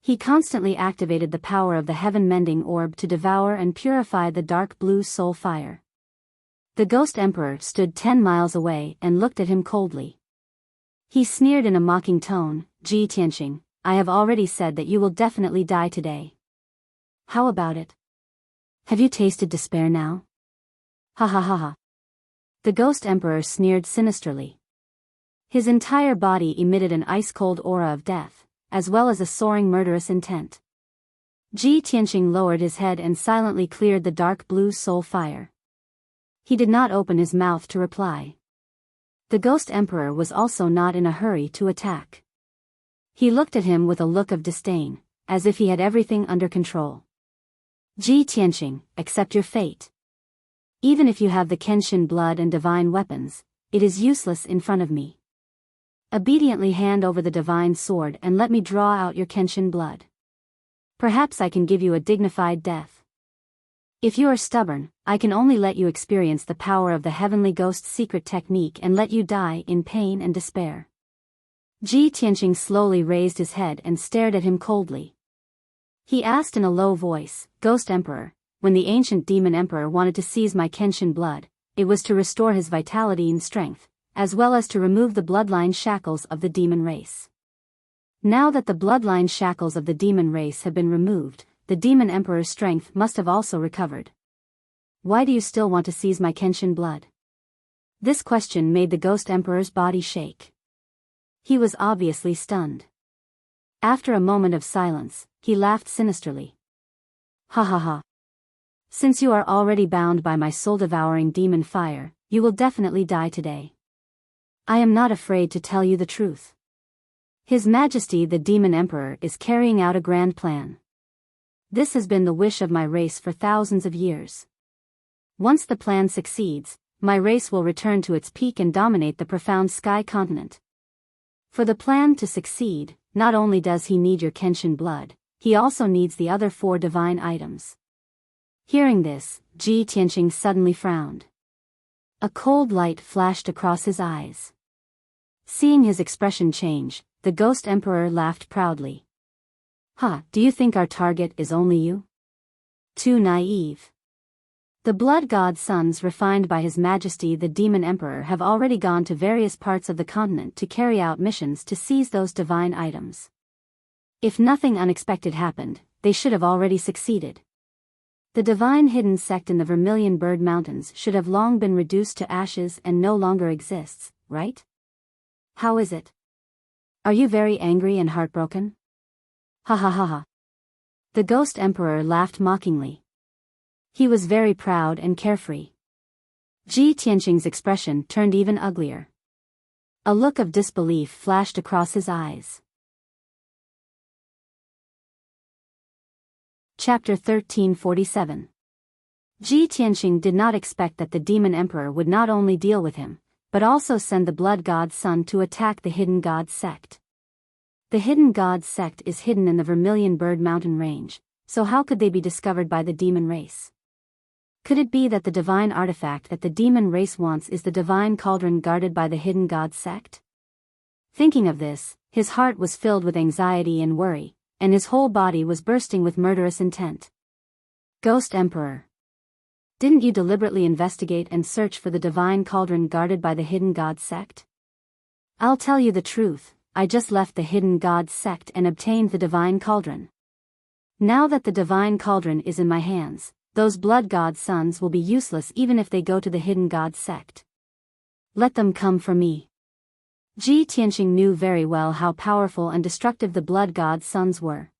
He constantly activated the power of the heaven-mending orb to devour and purify the dark blue soul fire. The Ghost Emperor stood 10 miles away and looked at him coldly. He sneered in a mocking tone, "Ji Tianqing, I have already said that you will definitely die today. How about it? Have you tasted despair now?" Ha ha ha ha. The Ghost Emperor sneered sinisterly. His entire body emitted an ice-cold aura of death, as well as a soaring murderous intent. Ji Tianqing lowered his head and silently cleared the dark blue soul fire. He did not open his mouth to reply. The Ghost Emperor was also not in a hurry to attack. He looked at him with a look of disdain, as if he had everything under control. "Ji Tianqing, accept your fate. Even if you have the Kenshin blood and divine weapons, it is useless in front of me. Obediently hand over the divine sword and let me draw out your Kenshin blood. Perhaps I can give you a dignified death. If you are stubborn, I can only let you experience the power of the Heavenly Ghost's secret technique and let you die in pain and despair." Ji Tianqing slowly raised his head and stared at him coldly. He asked in a low voice, "Ghost Emperor, when the ancient demon emperor wanted to seize my Kenshin blood, it was to restore his vitality and strength, as well as to remove the bloodline shackles of the demon race. Now that the bloodline shackles of the demon race have been removed, the demon emperor's strength must have also recovered. Why do you still want to seize my Kenshin blood?" This question made the Ghost Emperor's body shake. He was obviously stunned. After a moment of silence, he laughed sinisterly. "Ha ha ha. Since you are already bound by my soul-devouring demon fire, you will definitely die today. I am not afraid to tell you the truth. His Majesty the Demon Emperor is carrying out a grand plan. This has been the wish of my race for thousands of years. Once the plan succeeds, my race will return to its peak and dominate the profound sky continent. For the plan to succeed, not only does he need your Kenshin blood, he also needs the other 4 divine items." Hearing this, Ji Tianqing suddenly frowned. A cold light flashed across his eyes. Seeing his expression change, the Ghost Emperor laughed proudly. "Ha, do you think our target is only you? Too naive. The blood god sons refined by His Majesty the Demon Emperor have already gone to various parts of the continent to carry out missions to seize those divine items. If nothing unexpected happened, they should have already succeeded. The divine hidden sect in the Vermilion Bird Mountains should have long been reduced to ashes and no longer exists, right? How is it? Are you very angry and heartbroken?" Ha ha ha ha. The Ghost Emperor laughed mockingly. He was very proud and carefree. Ji Tianqing's expression turned even uglier. A look of disbelief flashed across his eyes. Chapter 1347. Ji Tianqing did not expect that the Demon Emperor would not only deal with him, but also send the Blood God's son to attack the Hidden God sect. The Hidden God sect is hidden in the Vermilion Bird Mountain range, so how could they be discovered by the demon race? Could it be that the divine artifact that the demon race wants is the divine cauldron guarded by the Hidden God sect? Thinking of this, his heart was filled with anxiety and worry, and his whole body was bursting with murderous intent. "Ghost Emperor, didn't you deliberately investigate and search for the divine cauldron guarded by the Hidden God sect? I'll tell you the truth, I just left the Hidden God sect and obtained the divine cauldron. Now that the divine cauldron is in my hands, those blood god sons will be useless even if they go to the Hidden God sect. Let them come for me." Ji Tianqing knew very well how powerful and destructive the blood god sons were.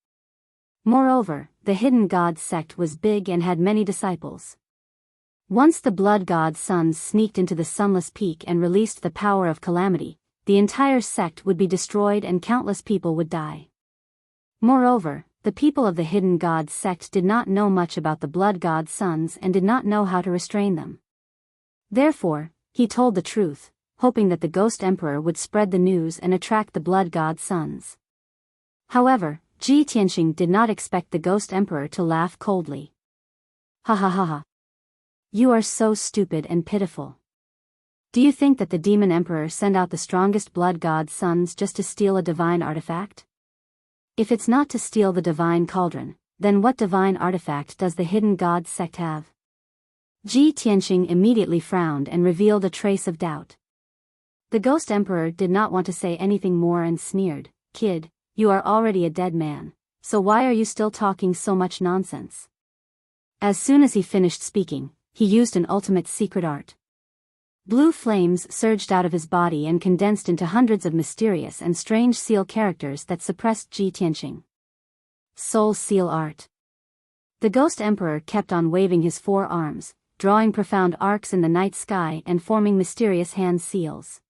Moreover, the Hidden God sect was big and had many disciples. Once the blood god sons sneaked into the sunless peak and released the power of calamity, the entire sect would be destroyed and countless people would die. Moreover, the people of the Hidden God sect did not know much about the blood god sons and did not know how to restrain them. Therefore, he told the truth, hoping that the Ghost Emperor would spread the news and attract the blood god sons. However, Ji Tianxing did not expect the Ghost Emperor to laugh coldly. Ha ha ha ha. You are so stupid and pitiful. Do you think that the Demon Emperor sent out the strongest blood god sons just to steal a divine artifact? If it's not to steal the divine cauldron, then what divine artifact does the Hidden God sect have? Ji Tianxing immediately frowned and revealed a trace of doubt. The Ghost Emperor did not want to say anything more and sneered, "Kid, you are already a dead man, so why are you still talking so much nonsense?" As soon as he finished speaking, he used an ultimate secret art. Blue flames surged out of his body and condensed into hundreds of mysterious and strange seal characters that suppressed Ji Tianxing. Soul Seal Art. The Ghost Emperor kept on waving his 4 arms, drawing profound arcs in the night sky and forming mysterious hand seals.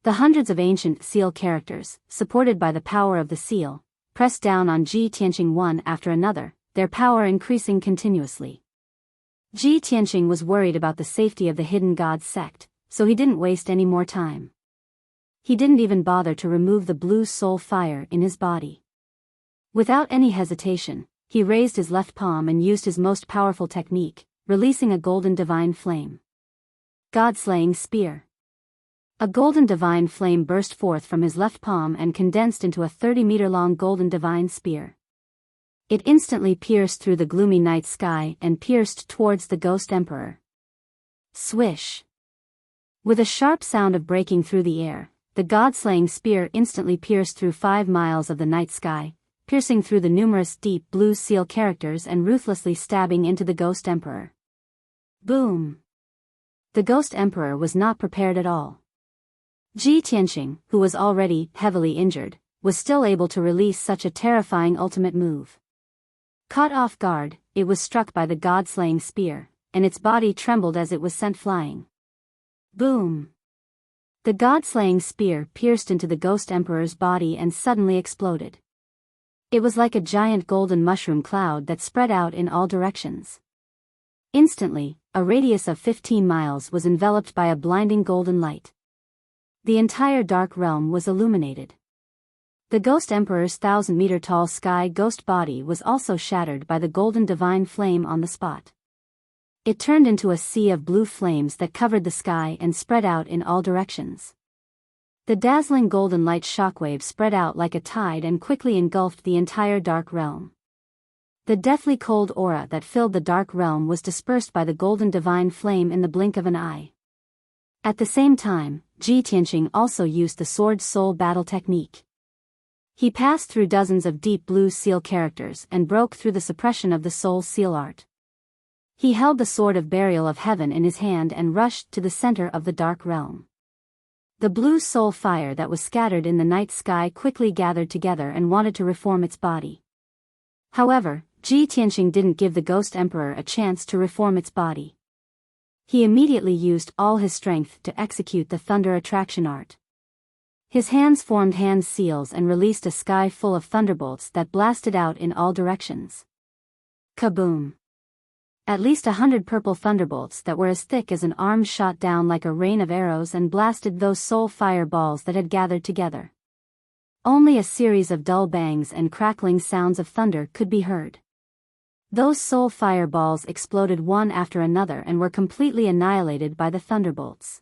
The hundreds of ancient seal characters, supported by the power of the seal, pressed down on Ji Tianxing one after another, their power increasing continuously. Ji Tianxing was worried about the safety of the Hidden God sect, so he didn't waste any more time. He didn't even bother to remove the blue soul fire in his body. Without any hesitation, he raised his left palm and used his most powerful technique, releasing a golden divine flame. God-slaying spear. A golden divine flame burst forth from his left palm and condensed into a 30-meter-long golden divine spear. It instantly pierced through the gloomy night sky and pierced towards the Ghost Emperor. Swish! With a sharp sound of breaking through the air, the god-slaying spear instantly pierced through 5 miles of the night sky, piercing through the numerous deep blue seal characters and ruthlessly stabbing into the Ghost Emperor. Boom! The Ghost Emperor was not prepared at all. Ji Tianxing, who was already heavily injured, was still able to release such a terrifying ultimate move. Caught off guard, it was struck by the god-slaying spear, and its body trembled as it was sent flying. Boom! The god-slaying spear pierced into the Ghost Emperor's body and suddenly exploded. It was like a giant golden mushroom cloud that spread out in all directions. Instantly, a radius of 15 miles was enveloped by a blinding golden light. The entire dark realm was illuminated. The Ghost Emperor's 1,000-meter-tall sky ghost body was also shattered by the golden divine flame on the spot. It turned into a sea of blue flames that covered the sky and spread out in all directions. The dazzling golden light shockwave spread out like a tide and quickly engulfed the entire dark realm. The deathly cold aura that filled the dark realm was dispersed by the golden divine flame in the blink of an eye. At the same time, Ji Tianxing also used the sword soul battle technique. He passed through dozens of deep blue seal characters and broke through the suppression of the soul seal art. He held the sword of burial of heaven in his hand and rushed to the center of the dark realm. The blue soul fire that was scattered in the night sky quickly gathered together and wanted to reform its body. However, Ji Tianxing didn't give the Ghost Emperor a chance to reform its body. He immediately used all his strength to execute the thunder attraction art. His hands formed hand seals and released a sky full of thunderbolts that blasted out in all directions. Kaboom! At least 100 purple thunderbolts that were as thick as an arm shot down like a rain of arrows and blasted those soul fireballs that had gathered together. Only a series of dull bangs and crackling sounds of thunder could be heard. Those soul fireballs exploded one after another and were completely annihilated by the thunderbolts.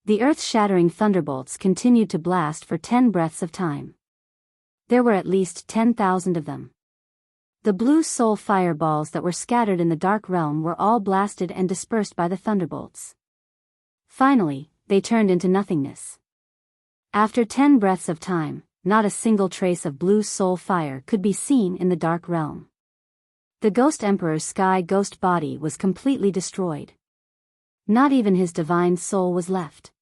The earth-shattering thunderbolts continued to blast for 10 breaths of time. There were at least 10,000 of them. The blue soul fireballs that were scattered in the dark realm were all blasted and dispersed by the thunderbolts. Finally, they turned into nothingness. After 10 breaths of time, not a single trace of blue soul fire could be seen in the dark realm. The Ghost Emperor's sky ghost body was completely destroyed. Not even his divine soul was left.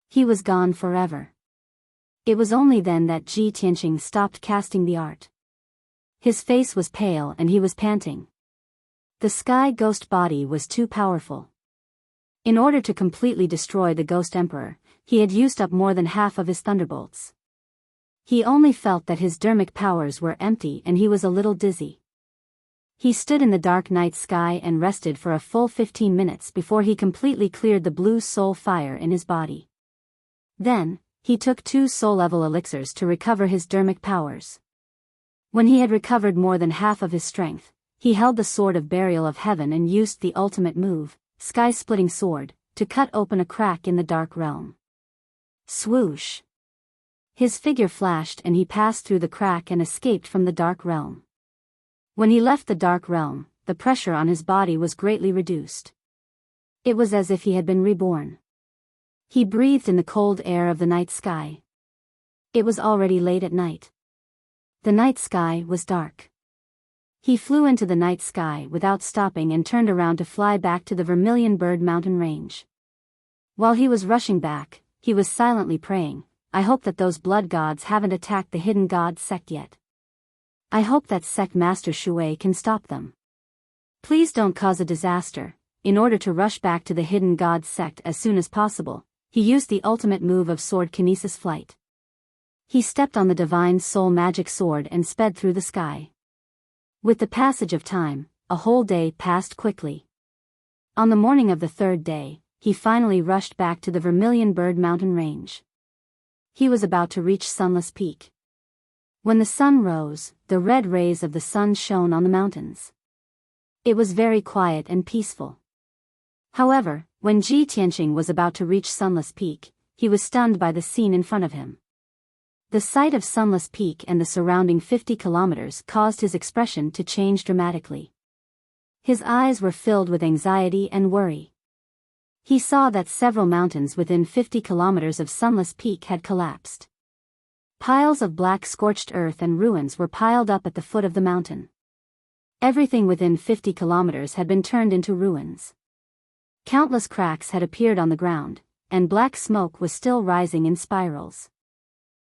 He was gone forever. It was only then that Ji Tianxing stopped casting the art. His face was pale and he was panting. The sky ghost body was too powerful. In order to completely destroy the Ghost Emperor, he had used up more than half of his thunderbolts. He only felt that his dermic powers were empty and he was a little dizzy. He stood in the dark night sky and rested for a full 15 minutes before he completely cleared the blue soul fire in his body. Then, he took 2 soul-level elixirs to recover his dermic powers. When he had recovered more than half of his strength, he held the Sword of Burial of Heaven and used the ultimate move, Sky-Splitting Sword, to cut open a crack in the Dark Realm. Swoosh! His figure flashed and he passed through the crack and escaped from the Dark Realm. When he left the Dark Realm, the pressure on his body was greatly reduced. It was as if he had been reborn. He breathed in the cold air of the night sky. It was already late at night. The night sky was dark. He flew into the night sky without stopping and turned around to fly back to the Vermilion Bird Mountain Range. While he was rushing back, he was silently praying, "I hope that those blood gods haven't attacked the Hidden God sect yet. I hope that sect Master Shui can stop them. Please don't cause a disaster." In order to rush back to the Hidden God sect as soon as possible, he used the ultimate move of Sword Kinesis Flight. He stepped on the Divine Soul Magic Sword and sped through the sky. With the passage of time, a whole day passed quickly. On the morning of the 3rd day, he finally rushed back to the Vermilion Bird Mountain Range. He was about to reach Sunless Peak. When the sun rose, the red rays of the sun shone on the mountains. It was very quiet and peaceful. However, when Ji Tianqing was about to reach Sunless Peak, he was stunned by the scene in front of him. The sight of Sunless Peak and the surrounding 50 kilometers caused his expression to change dramatically. His eyes were filled with anxiety and worry. He saw that several mountains within 50 kilometers of Sunless Peak had collapsed. Piles of black scorched earth and ruins were piled up at the foot of the mountain. Everything within 50 kilometers had been turned into ruins. Countless cracks had appeared on the ground, and black smoke was still rising in spirals.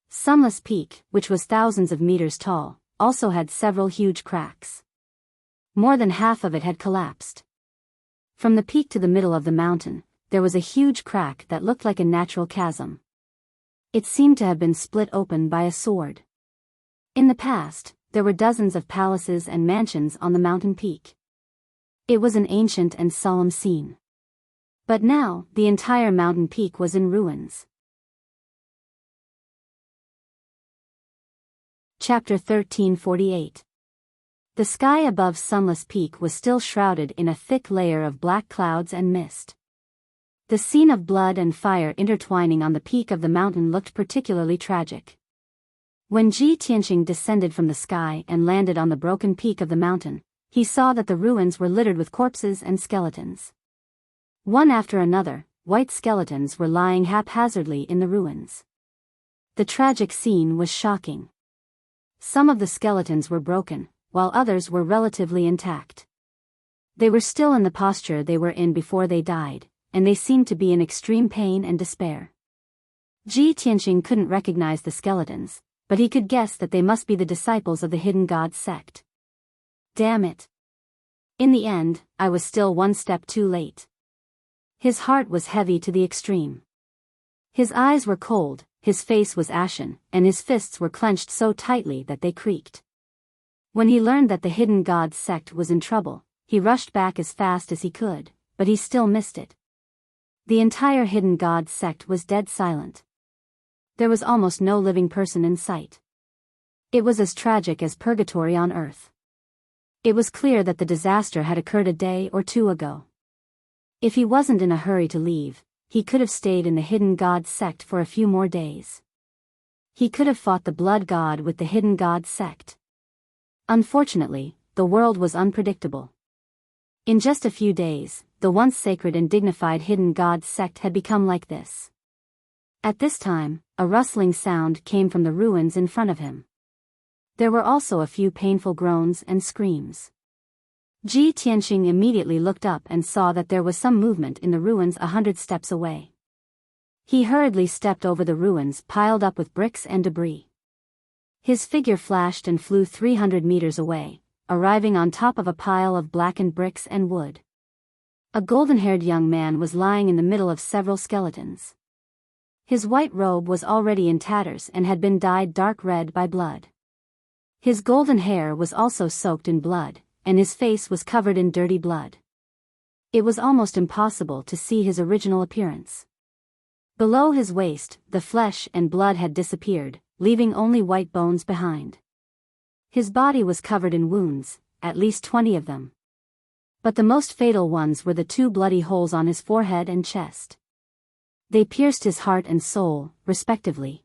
Sunless Peak, which was thousands of meters tall, also had several huge cracks. More than half of it had collapsed. From the peak to the middle of the mountain, there was a huge crack that looked like a natural chasm. It seemed to have been split open by a sword. In the past, there were dozens of palaces and mansions on the mountain peak. It was an ancient and solemn scene. But now, the entire mountain peak was in ruins. Chapter 1348. The sky above Sunless Peak was still shrouded in a thick layer of black clouds and mist. The scene of blood and fire intertwining on the peak of the mountain looked particularly tragic. When Ji Tianqing descended from the sky and landed on the broken peak of the mountain, he saw that the ruins were littered with corpses and skeletons. One after another, white skeletons were lying haphazardly in the ruins. The tragic scene was shocking. Some of the skeletons were broken, while others were relatively intact. They were still in the posture they were in before they died, and they seemed to be in extreme pain and despair. Ji Tianqing couldn't recognize the skeletons, but he could guess that they must be the disciples of the Hidden God sect. Damn it. In the end, I was still one step too late. His heart was heavy to the extreme. His eyes were cold, his face was ashen, and his fists were clenched so tightly that they creaked. When he learned that the Hidden God sect was in trouble, he rushed back as fast as he could, but he still missed it. The entire Hidden God sect was dead silent. There was almost no living person in sight. It was as tragic as purgatory on earth. It was clear that the disaster had occurred a day or two ago. If he wasn't in a hurry to leave, he could have stayed in the Hidden God sect for a few more days. He could have fought the Blood God with the Hidden God sect. Unfortunately, the world was unpredictable. In just a few days, the once sacred and dignified Hidden God sect had become like this. At this time, a rustling sound came from the ruins in front of him. There were also a few painful groans and screams. Ji Tianqing immediately looked up and saw that there was some movement in the ruins 100 steps away. He hurriedly stepped over the ruins piled up with bricks and debris. His figure flashed and flew 300 meters away, arriving on top of a pile of blackened bricks and wood. A golden-haired young man was lying in the middle of several skeletons. His white robe was already in tatters and had been dyed dark red by blood. His golden hair was also soaked in blood, and his face was covered in dirty blood. It was almost impossible to see his original appearance. Below his waist, the flesh and blood had disappeared, leaving only white bones behind. His body was covered in wounds, at least 20 of them. But the most fatal ones were the 2 bloody holes on his forehead and chest. They pierced his heart and soul, respectively.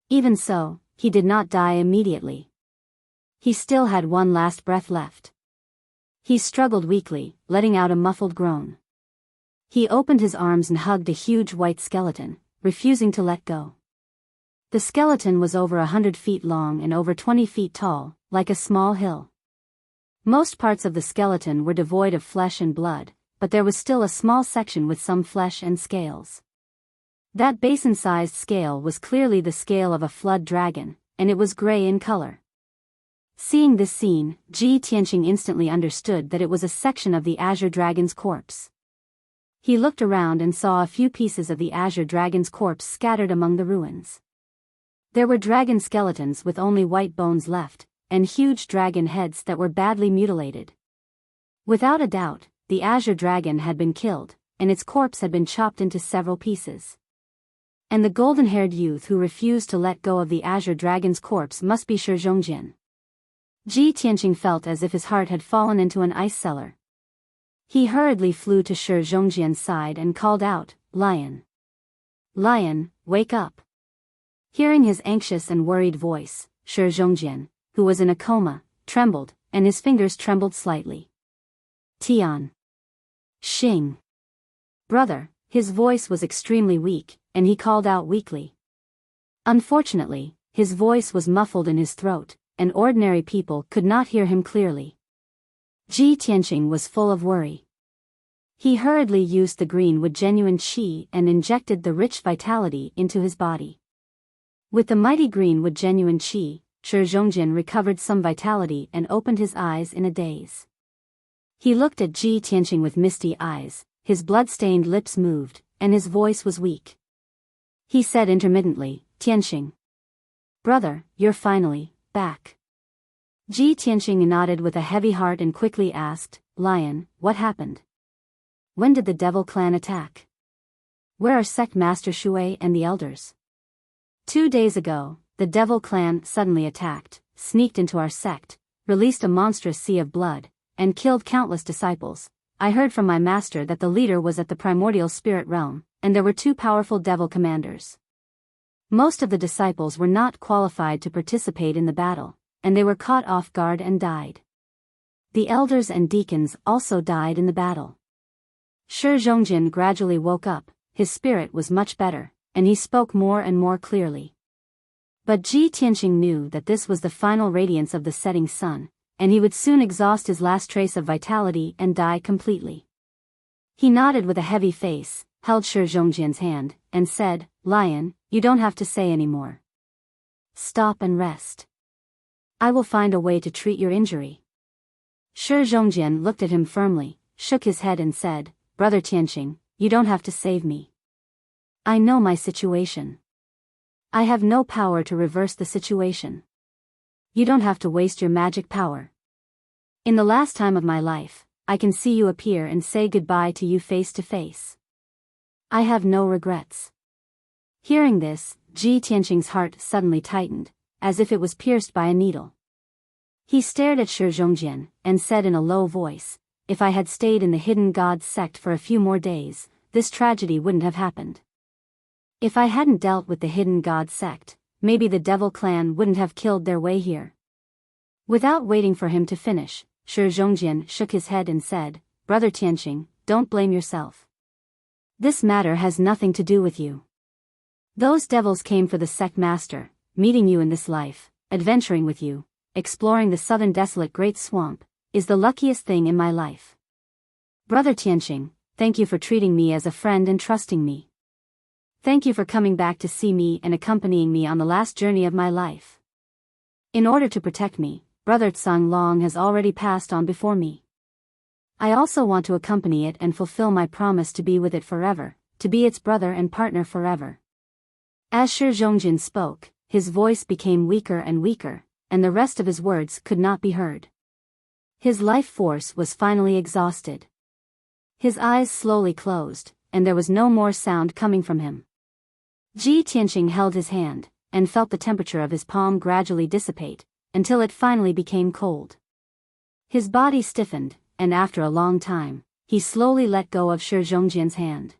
Even so, he did not die immediately. He still had one last breath left. He struggled weakly, letting out a muffled groan. He opened his arms and hugged a huge white skeleton, refusing to let go. The skeleton was over 100 feet long and over 20 feet tall, like a small hill. Most parts of the skeleton were devoid of flesh and blood, but there was still a small section with some flesh and scales. That basin-sized scale was clearly the scale of a flood dragon, and it was gray in color. Seeing this scene, Ji Tianqing instantly understood that it was a section of the Azure Dragon's corpse. He looked around and saw a few pieces of the Azure Dragon's corpse scattered among the ruins. There were dragon skeletons with only white bones left, and huge dragon heads that were badly mutilated. Without a doubt, the Azure Dragon had been killed, and its corpse had been chopped into several pieces. And the golden-haired youth who refused to let go of the Azure Dragon's corpse must be Shi Zhongjian. Ji Tianqing felt as if his heart had fallen into an ice cellar. He hurriedly flew to Shi Zhongjian's side and called out, "Lion! Lion, wake up!" Hearing his anxious and worried voice, Shi Zhongjian, who was in a coma, trembled, and his fingers trembled slightly. "Tian! Xing! Brother!" His voice was extremely weak, and he called out weakly. Unfortunately, his voice was muffled in his throat, and ordinary people could not hear him clearly. Ji Tianqing was full of worry. He hurriedly used the green wood genuine qi and injected the rich vitality into his body. With the mighty green wood genuine qi, Shi Zhongjian recovered some vitality and opened his eyes in a daze. He looked at Ji Tianqing with misty eyes, his blood-stained lips moved, and his voice was weak. He said intermittently, "Tianqing. Brother, you're finally back." Ji Tianqing nodded with a heavy heart and quickly asked, "Lion, what happened? When did the Devil Clan attack? Where are Sect Master Shui and the elders?" 2 days ago, the Devil Clan suddenly attacked, sneaked into our sect, released a monstrous sea of blood, and killed countless disciples. I heard from my master that the leader was at the primordial spirit realm, and there were 2 powerful devil commanders. Most of the disciples were not qualified to participate in the battle, and they were caught off guard and died. The elders and deacons also died in the battle. Shi Zhongjian gradually woke up, his spirit was much better, and he spoke more and more clearly. But Ji Tianqing knew that this was the final radiance of the setting sun, and he would soon exhaust his last trace of vitality and die completely. He nodded with a heavy face, held Shi Zhongjian's hand, and said, "Lion, you don't have to say any more. Stop and rest. I will find a way to treat your injury." Shi Zhongjian looked at him firmly, shook his head and said, "Brother Tianqing, you don't have to save me. I know my situation. I have no power to reverse the situation. You don't have to waste your magic power. In the last time of my life, I can see you appear and say goodbye to you face to face. I have no regrets." Hearing this, Ji Tianqing's heart suddenly tightened, as if it was pierced by a needle. He stared at Shi Zhongjian, and said in a low voice, "If I had stayed in the Hidden Gods sect for a few more days, this tragedy wouldn't have happened. If I hadn't dealt with the Hidden Gods sect, maybe the Devil Clan wouldn't have killed their way here." Without waiting for him to finish, Shi Zhongjian shook his head and said, "Brother Tianqing, don't blame yourself. This matter has nothing to do with you. Those devils came for the sect master, meeting you in this life, adventuring with you, exploring the southern desolate great swamp, is the luckiest thing in my life. Brother Tianqing, thank you for treating me as a friend and trusting me. Thank you for coming back to see me and accompanying me on the last journey of my life. In order to protect me, Brother Tsang Long has already passed on before me. I also want to accompany it and fulfill my promise to be with it forever, to be its brother and partner forever. As Shi Zhongjin spoke, his voice became weaker and weaker, and the rest of his words could not be heard. His life force was finally exhausted. His eyes slowly closed, and there was no more sound coming from him. Ji Tianqing held his hand, and felt the temperature of his palm gradually dissipate, until it finally became cold. His body stiffened, and after a long time, he slowly let go of Shi Zhongjin's hand.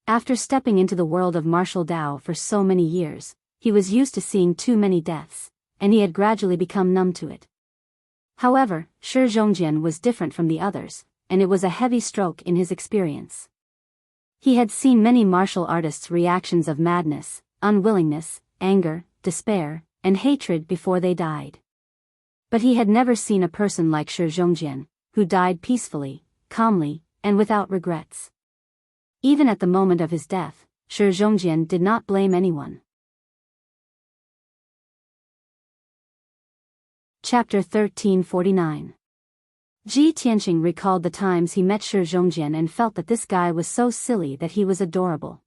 After stepping into the world of martial Tao for so many years, he was used to seeing too many deaths, and he had gradually become numb to it. However, Shi Zhongjin was different from the others, and it was a heavy stroke in his experience. He had seen many martial artists' reactions of madness, unwillingness, anger, despair, and hatred before they died. But he had never seen a person like Shi Zhongjin, who died peacefully, calmly, and without regrets. Even at the moment of his death, Shi Zhongjin did not blame anyone. Chapter 1349. Ji Tianqing recalled the times he met Shi Zhongjin and felt that this guy was so silly that he was adorable.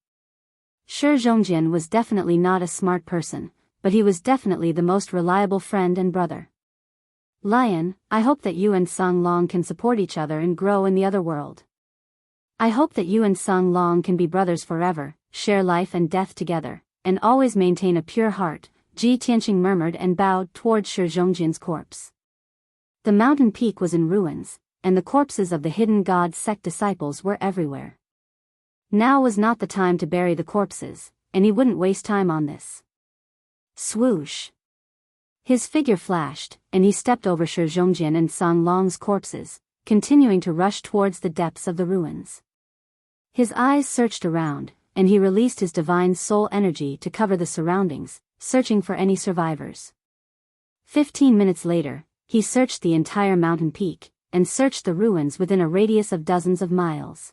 Shi Zhongjin was definitely not a smart person, but he was definitely the most reliable friend and brother. Lion, I hope that you and Tsang Long can support each other and grow in the other world. I hope that you and Tsang Long can be brothers forever, share life and death together, and always maintain a pure heart, Ji Tianqing murmured and bowed toward Shi Zhongjin's corpse. The mountain peak was in ruins, and the corpses of the hidden god sect disciples were everywhere. Now was not the time to bury the corpses, and he wouldn't waste time on this. Swoosh! His figure flashed, and he stepped over Shi Zhongjin and Tsang Long's corpses, continuing to rush towards the depths of the ruins. His eyes searched around, and he released his divine soul energy to cover the surroundings, searching for any survivors. 15 minutes later, he searched the entire mountain peak, and searched the ruins within a radius of dozens of miles.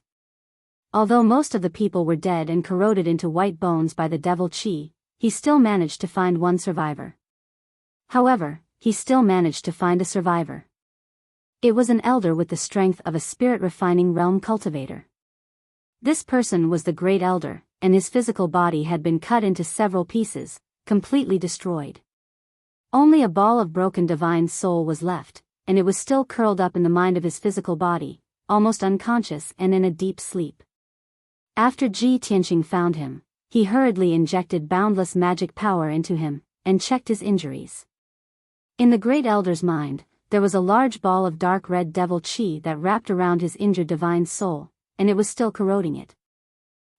Although most of the people were dead and corroded into white bones by the devil Qi, he still managed to find one survivor. However, he still managed to find a survivor. It was an elder with the strength of a spirit-refining realm cultivator. This person was the Great Elder, and his physical body had been cut into several pieces, completely destroyed. Only a ball of broken divine soul was left, and it was still curled up in the mind of his physical body, almost unconscious and in a deep sleep. After Ji Tianqing found him, he hurriedly injected boundless magic power into him, and checked his injuries. In the Great Elder's mind, there was a large ball of dark red devil Qi that wrapped around his injured divine soul, and it was still corroding it.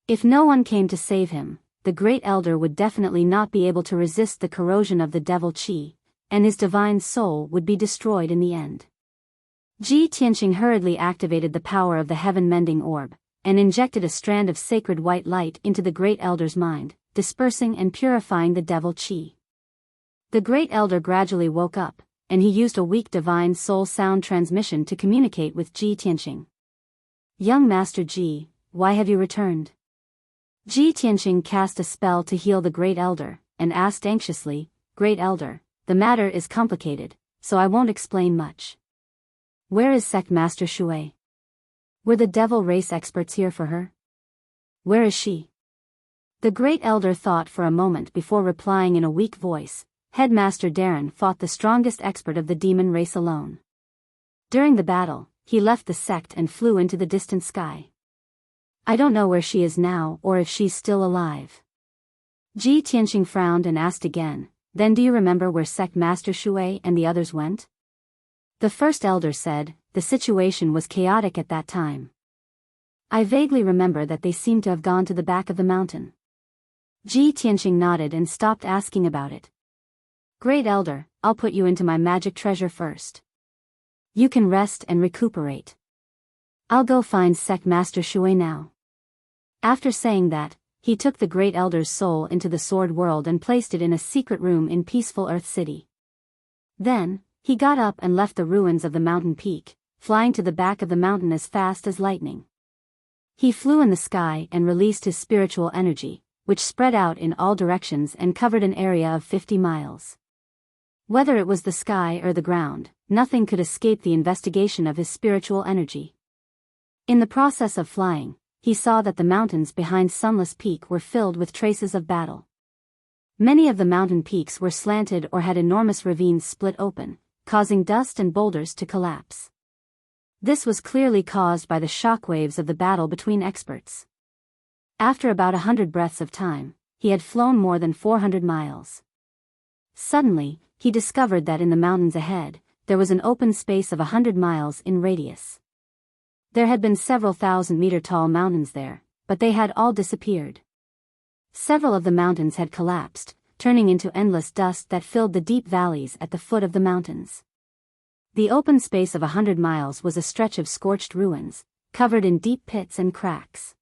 If no one came to save him, the Great Elder would definitely not be able to resist the corrosion of the devil Qi, and his divine soul would be destroyed in the end. Ji Tianqing hurriedly activated the power of the heaven-mending orb, and injected a strand of sacred white light into the Great Elder's mind, dispersing and purifying the devil Qi. The Great Elder gradually woke up, and he used a weak divine soul sound transmission to communicate with Ji Tianqing. Young Master Ji, why have you returned? Ji Tianqing cast a spell to heal the Great Elder, and asked anxiously, Great Elder, the matter is complicated, so I won't explain much. Where is Sect Master Shui? Were the devil race experts here for her? Where is she? The Great Elder thought for a moment before replying in a weak voice, Headmaster Darren fought the strongest expert of the demon race alone. During the battle, he left the sect and flew into the distant sky. I don't know where she is now or if she's still alive. Ji Tianqing frowned and asked again, then do you remember where Sect Master Shui and the others went? The first elder said, the situation was chaotic at that time. I vaguely remember that they seemed to have gone to the back of the mountain. Ji Tianqing nodded and stopped asking about it. Great Elder, I'll put you into my magic treasure first. You can rest and recuperate. I'll go find Sect Master Shui now. After saying that, he took the Great Elder's soul into the Sword World and placed it in a secret room in peaceful Earth City. Then, he got up and left the ruins of the mountain peak, flying to the back of the mountain as fast as lightning. He flew in the sky and released his spiritual energy, which spread out in all directions and covered an area of 50 miles. Whether it was the sky or the ground, nothing could escape the investigation of his spiritual energy. In the process of flying, he saw that the mountains behind Sunless Peak were filled with traces of battle. Many of the mountain peaks were slanted or had enormous ravines split open, causing dust and boulders to collapse. This was clearly caused by the shockwaves of the battle between experts. After about 100 breaths of time, he had flown more than 400 miles. Suddenly, he discovered that in the mountains ahead, there was an open space of 100 miles in radius. There had been several thousand-meter-tall mountains there, but they had all disappeared. Several of the mountains had collapsed, turning into endless dust that filled the deep valleys at the foot of the mountains. The open space of 100 miles was a stretch of scorched ruins, covered in deep pits and cracks.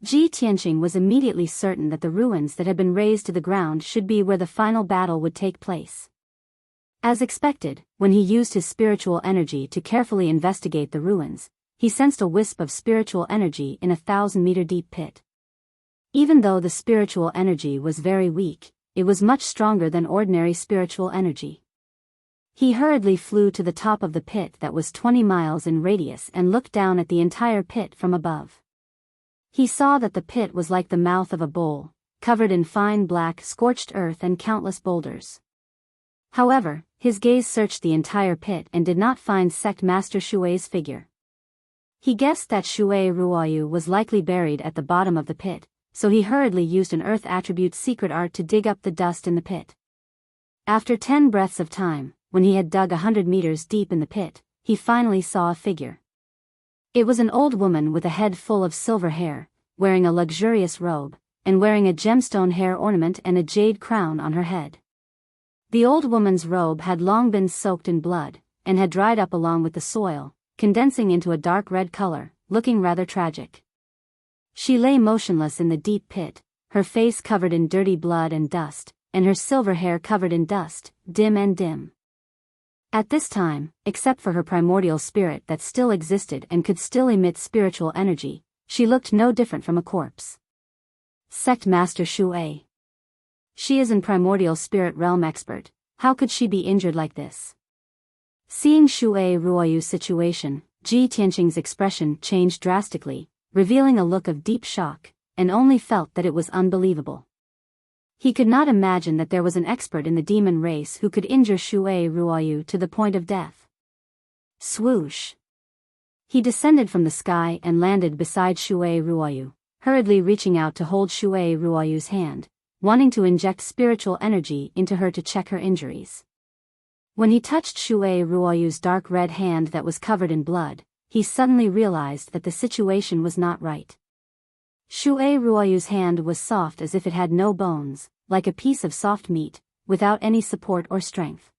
Ji Tianqing was immediately certain that the ruins that had been razed to the ground should be where the final battle would take place. As expected, when he used his spiritual energy to carefully investigate the ruins, he sensed a wisp of spiritual energy in a 1,000-meter deep pit. Even though the spiritual energy was very weak, it was much stronger than ordinary spiritual energy. He hurriedly flew to the top of the pit that was 20 miles in radius and looked down at the entire pit from above. He saw that the pit was like the mouth of a bowl, covered in fine black scorched earth and countless boulders. However, his gaze searched the entire pit and did not find Sect Master Shui's figure. He guessed that Shui Ruoyu was likely buried at the bottom of the pit, so he hurriedly used an earth attribute secret art to dig up the dust in the pit. After 10 breaths of time, when he had dug 100 meters deep in the pit, he finally saw a figure. It was an old woman with a head full of silver hair, wearing a luxurious robe, and wearing a gemstone hair ornament and a jade crown on her head. The old woman's robe had long been soaked in blood, and had dried up along with the soil, condensing into a dark red color, looking rather tragic. She lay motionless in the deep pit, her face covered in dirty blood and dust, and her silver hair covered in dust, dim and dim. At this time, except for her primordial spirit that still existed and could still emit spiritual energy, she looked no different from a corpse. Sect Master Shui. She is an primordial spirit realm expert, how could she be injured like this? Seeing Shui Ruoyu's situation, Ji Tianqing's expression changed drastically, revealing a look of deep shock, and only felt that it was unbelievable. He could not imagine that there was an expert in the demon race who could injure Shui Ruoyu to the point of death. Swoosh! He descended from the sky and landed beside Shui Ruoyu, hurriedly reaching out to hold Shui Ruoyu's hand, wanting to inject spiritual energy into her to check her injuries. When he touched Shui Ruoyu's dark red hand that was covered in blood, he suddenly realized that the situation was not right. Shui Ruoyu's hand was soft as if it had no bones, like a piece of soft meat, without any support or strength.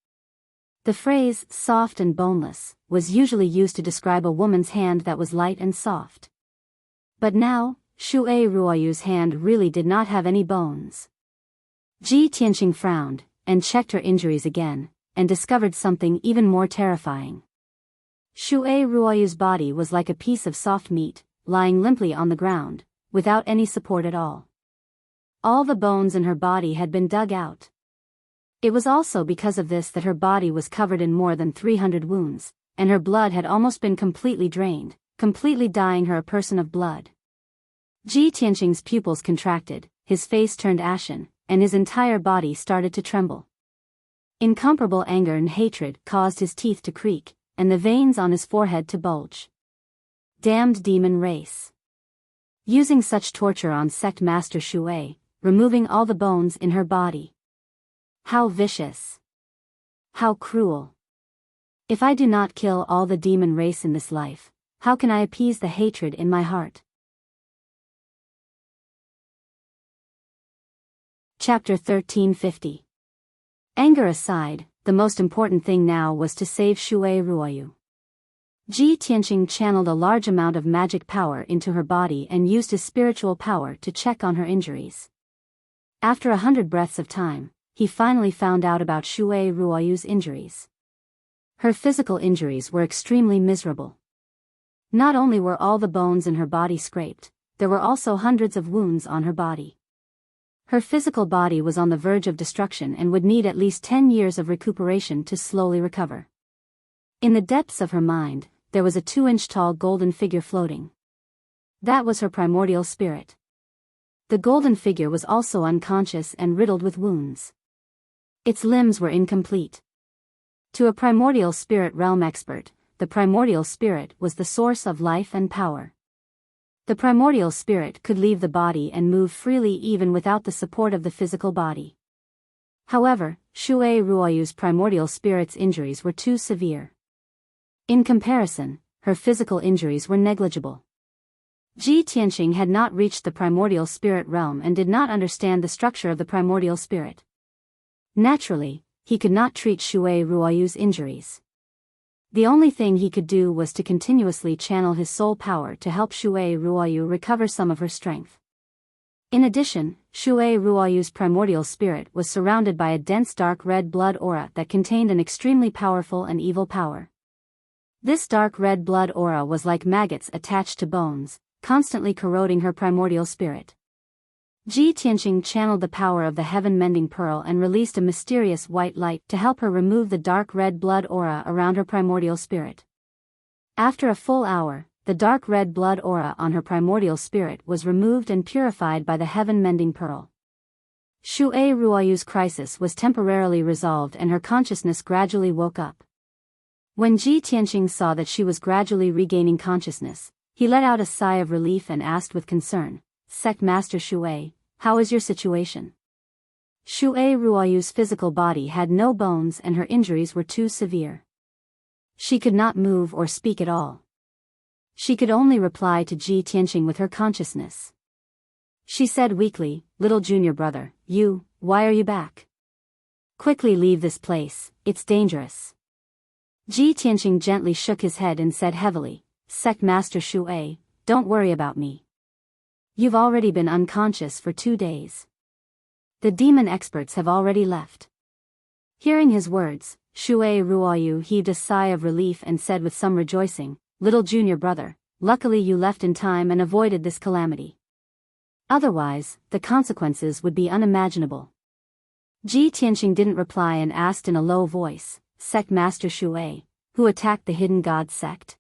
The phrase, soft and boneless, was usually used to describe a woman's hand that was light and soft. But now, Shui Ruoyu's hand really did not have any bones. Ji Tianqing frowned, and checked her injuries again, and discovered something even more terrifying. Shui Ruoyu's body was like a piece of soft meat, lying limply on the ground, without any support at all. All the bones in her body had been dug out. It was also because of this that her body was covered in more than 300 wounds, and her blood had almost been completely drained, completely dyeing her a person of blood. Ji Tianqing's pupils contracted, his face turned ashen, and his entire body started to tremble. Incomparable anger and hatred caused his teeth to creak, and the veins on his forehead to bulge. Damned demon race. Using such torture on Sect Master Shui, removing all the bones in her body. How vicious. How cruel. If I do not kill all the demon race in this life, how can I appease the hatred in my heart? Chapter 1350. Anger aside, the most important thing now was to save Shui Ruoyu. Ji Tianqing channeled a large amount of magic power into her body and used his spiritual power to check on her injuries. After 100 breaths of time, he finally found out about Shui Ruoyu's injuries. Her physical injuries were extremely miserable. Not only were all the bones in her body scraped, there were also hundreds of wounds on her body. Her physical body was on the verge of destruction and would need at least 10 years of recuperation to slowly recover. In the depths of her mind, there was a 2-inch tall golden figure floating. That was her primordial spirit. The golden figure was also unconscious and riddled with wounds. Its limbs were incomplete. To a primordial spirit realm expert, the primordial spirit was the source of life and power. The primordial spirit could leave the body and move freely even without the support of the physical body. However, Shui Ruoyu's primordial spirit's injuries were too severe. In comparison, her physical injuries were negligible. Ji Tianqing had not reached the primordial spirit realm and did not understand the structure of the primordial spirit. Naturally, he could not treat Shui Ruoyu's injuries. The only thing he could do was to continuously channel his soul power to help Shui Ruoyu recover some of her strength. In addition, Shui Ruoyu's primordial spirit was surrounded by a dense dark red blood aura that contained an extremely powerful and evil power. This dark red blood aura was like maggots attached to bones, constantly corroding her primordial spirit. Ji Tianqing channeled the power of the heaven-mending pearl and released a mysterious white light to help her remove the dark red blood aura around her primordial spirit. After a full hour, the dark red blood aura on her primordial spirit was removed and purified by the heaven-mending pearl. Shui Ruoyu's crisis was temporarily resolved and her consciousness gradually woke up. When Ji Tianqing saw that she was gradually regaining consciousness, he let out a sigh of relief and asked with concern, "Sect Master Shui, how is your situation?" Shui Ruoyu's physical body had no bones and her injuries were too severe. She could not move or speak at all. She could only reply to Ji Tianqing with her consciousness. She said weakly, "Little junior brother, why are you back? Quickly leave this place, it's dangerous." Ji Tianqing gently shook his head and said heavily, "Sect Master Shui, don't worry about me. You've already been unconscious for 2 days. The demon experts have already left." Hearing his words, Shui Ruoyu heaved a sigh of relief and said with some rejoicing, "Little junior brother, luckily you left in time and avoided this calamity. Otherwise, the consequences would be unimaginable." Ji Tianqing didn't reply and asked in a low voice, "Sect Master Shui, who attacked the hidden god sect?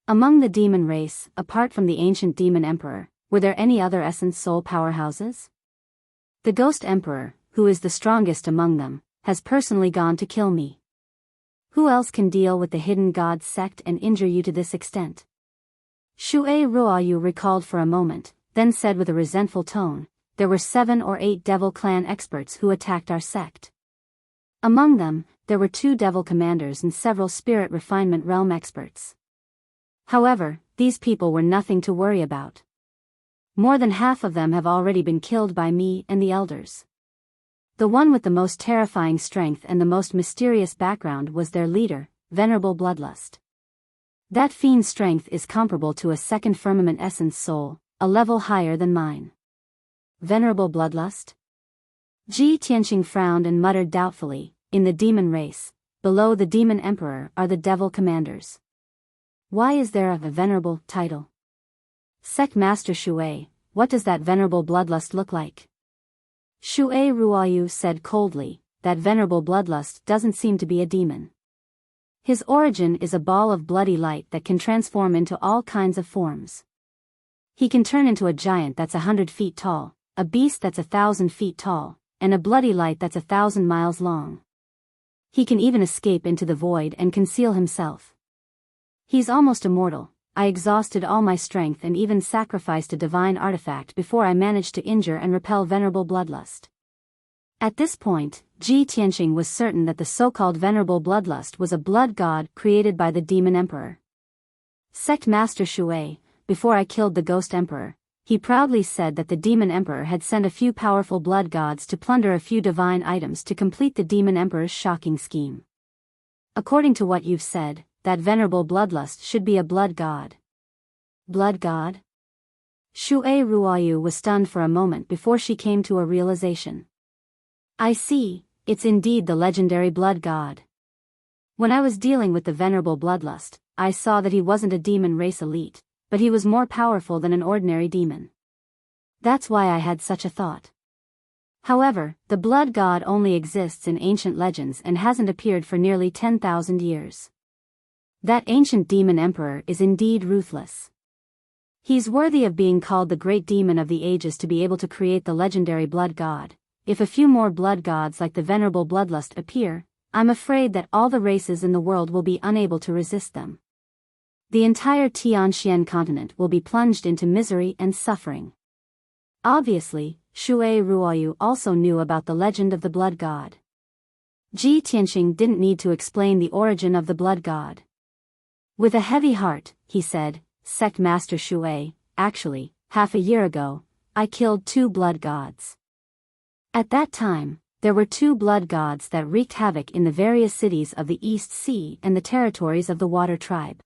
Among the demon race, apart from the ancient demon emperor, were there any other essence soul powerhouses? The ghost emperor, who is the strongest among them, has personally gone to kill me. Who else can deal with the hidden god sect and injure you to this extent?" Shui Ruoyu recalled for a moment, then said with a resentful tone, "There were 7 or 8 devil clan experts who attacked our sect. Among them, there were 2 devil commanders and several spirit refinement realm experts. However, these people were nothing to worry about. More than half of them have already been killed by me and the elders. The one with the most terrifying strength and the most mysterious background was their leader, Venerable Bloodlust. That fiend's strength is comparable to a second firmament essence soul, a level higher than mine." Venerable Bloodlust? Ji Tianqing frowned and muttered doubtfully, "In the demon race, below the demon emperor are the devil commanders. Why is there a venerable title? Sect Master Shui, what does that venerable bloodlust look like?" Shui Ruoyu said coldly, "That venerable bloodlust doesn't seem to be a demon. His origin is a ball of bloody light that can transform into all kinds of forms. He can turn into a giant that's 100 feet tall, a beast that's 1,000 feet tall, and a bloody light that's 1,000 miles long. He can even escape into the void and conceal himself. He's almost immortal. I exhausted all my strength and even sacrificed a divine artifact before I managed to injure and repel venerable bloodlust." At this point, Ji Tianqing was certain that the so-called venerable bloodlust was a blood god created by the demon emperor. "Sect Master Shui, before I killed the ghost emperor, he proudly said that the demon emperor had sent a few powerful blood gods to plunder a few divine items to complete the demon emperor's shocking scheme. According to what you've said, that venerable bloodlust should be a blood god." "Blood god?" Shui Ruoyu was stunned for a moment before she came to a realization. "I see, it's indeed the legendary blood god. When I was dealing with the venerable bloodlust, I saw that he wasn't a demon race elite, but he was more powerful than an ordinary demon. That's why I had such a thought. However, the blood god only exists in ancient legends and hasn't appeared for nearly 10,000 years. That ancient demon emperor is indeed ruthless. He's worthy of being called the great demon of the ages to be able to create the legendary blood god. If a few more blood gods like the venerable bloodlust appear, I'm afraid that all the races in the world will be unable to resist them. The entire Tianxian continent will be plunged into misery and suffering. Obviously, Shui Ruoyu also knew about the legend of the blood god. Ji Tianxing didn't need to explain the origin of the blood god. With a heavy heart, he said, "Sect Master Shui, actually, half a year ago, I killed 2 blood gods." At that time, there were 2 blood gods that wreaked havoc in the various cities of the East Sea and the territories of the Water Tribe.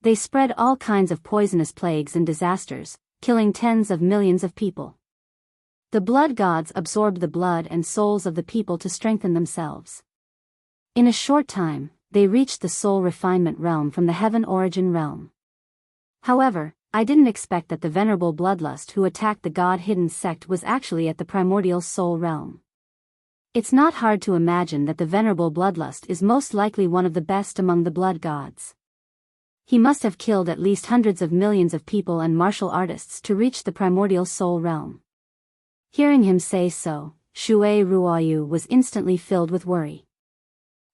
They spread all kinds of poisonous plagues and disasters, killing tens of millions of people. The blood gods absorbed the blood and souls of the people to strengthen themselves. In a short time, they reached the soul refinement realm from the heaven origin realm. However, I didn't expect that the venerable bloodlust who attacked the god-hidden sect was actually at the primordial soul realm. It's not hard to imagine that the venerable bloodlust is most likely one of the best among the blood gods. He must have killed at least hundreds of millions of people and martial artists to reach the primordial soul realm. Hearing him say so, Shui Ruoyu was instantly filled with worry.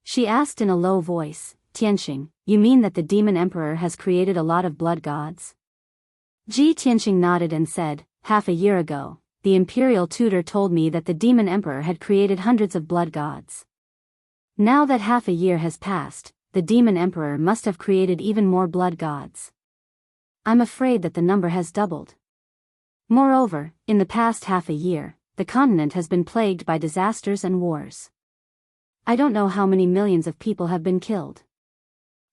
She asked in a low voice, "Tianxing, you mean that the demon emperor has created a lot of blood gods?" Ji Tianxing nodded and said, "Half a year ago, the imperial tutor told me that the demon emperor had created hundreds of blood gods. Now that half a year has passed, the demon emperor must have created even more blood gods. I'm afraid that the number has doubled. Moreover, in the past half a year, the continent has been plagued by disasters and wars. I don't know how many millions of people have been killed.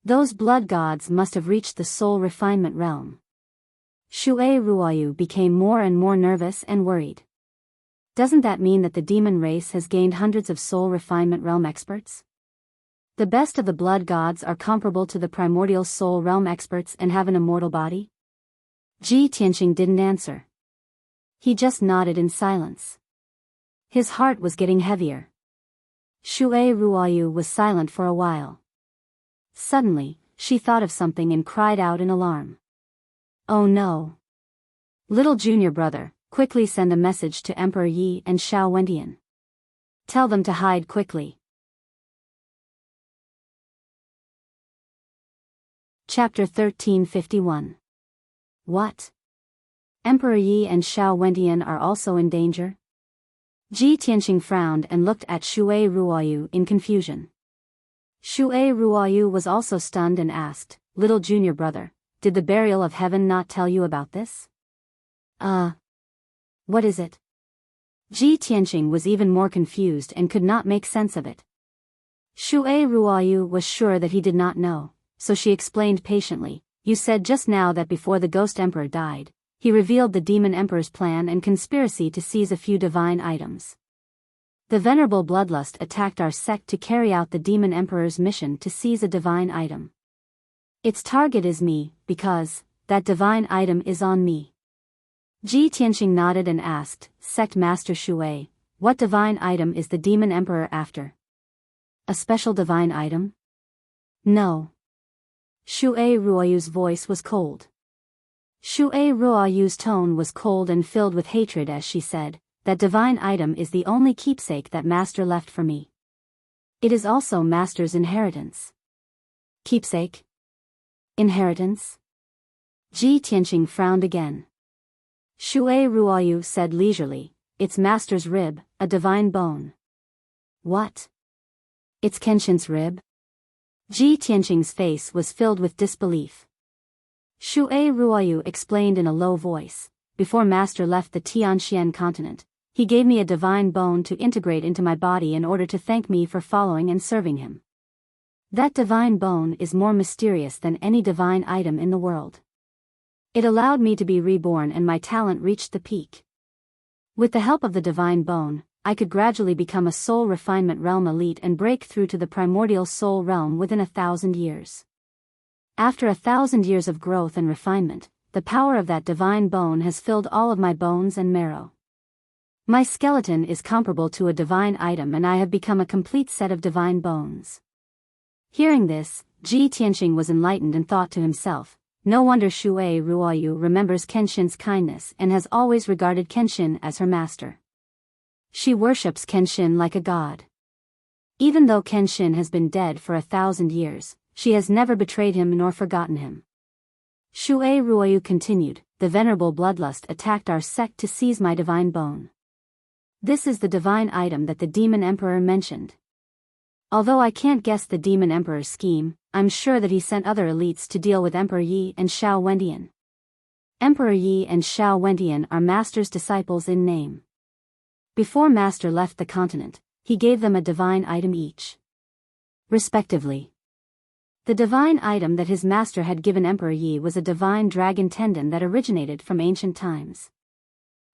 Those blood gods must have reached the soul refinement realm." Shui Ruoyu became more and more nervous and worried. Doesn't that mean that the demon race has gained hundreds of soul refinement realm experts? The best of the blood gods are comparable to the primordial soul realm experts and have an immortal body? Ji Tianxing didn't answer. He just nodded in silence. His heart was getting heavier. Shui Ruoyu was silent for a while. Suddenly, she thought of something and cried out in alarm. "Oh no! Little junior brother, quickly send a message to Emperor Yi and Xiao Wendian. Tell them to hide quickly." Chapter 1351. What? Emperor Yi and Xiao Wendian are also in danger? Ji Tianxing frowned and looked at Shui Ruoyu in confusion. Shui Ruoyu was also stunned and asked, "Little junior brother, did the burial of heaven not tell you about this?" What is it?" Ji Tianxing was even more confused and could not make sense of it. Shui Ruoyu was sure that he did not know, so she explained patiently, "You said just now that before the ghost emperor died, he revealed the demon emperor's plan and conspiracy to seize a few divine items. The venerable bloodlust attacked our sect to carry out the demon emperor's mission to seize a divine item. Its target is me, because that divine item is on me." Ji Tianxing nodded and asked, "Sect Master Shui, what divine item is the demon emperor after? A special divine item?" "No." Shui Ruoyu's voice was cold. Shui Ruoyu's tone was cold and filled with hatred as she said, "That divine item is the only keepsake that Master left for me. It is also Master's inheritance." "Keepsake? Inheritance?" Ji Tianxing frowned again. Shui Ruoyu said leisurely, "It's Master's rib, a divine bone." "What? It's Kenshin's rib?" Ji Tianxing's face was filled with disbelief. Shui Ruoyu explained in a low voice, "Before Master left the Tianxian continent, he gave me a divine bone to integrate into my body in order to thank me for following and serving him. That divine bone is more mysterious than any divine item in the world. It allowed me to be reborn and my talent reached the peak. With the help of the divine bone, I could gradually become a soul refinement realm elite and break through to the primordial soul realm within 1,000 years. After 1,000 years of growth and refinement, the power of that divine bone has filled all of my bones and marrow. My skeleton is comparable to a divine item and I have become a complete set of divine bones. Hearing this, Ji Tianqing was enlightened and thought to himself, no wonder Shui Ruoyu remembers Kenshin's kindness and has always regarded Kenshin as her master. She worships Kenshin like a god. Even though Kenshin has been dead for 1,000 years, she has never betrayed him nor forgotten him. Shui Ruoyu continued, the venerable bloodlust attacked our sect to seize my divine bone. This is the divine item that the Demon Emperor mentioned. Although I can't guess the Demon Emperor's scheme, I'm sure that he sent other elites to deal with Emperor Yi and Xiao Wendian. Emperor Yi and Xiao Wendian are Master's disciples in name. Before Master left the continent, he gave them a divine item each, respectively. The divine item that his master had given Emperor Yi was a divine dragon tendon that originated from ancient times.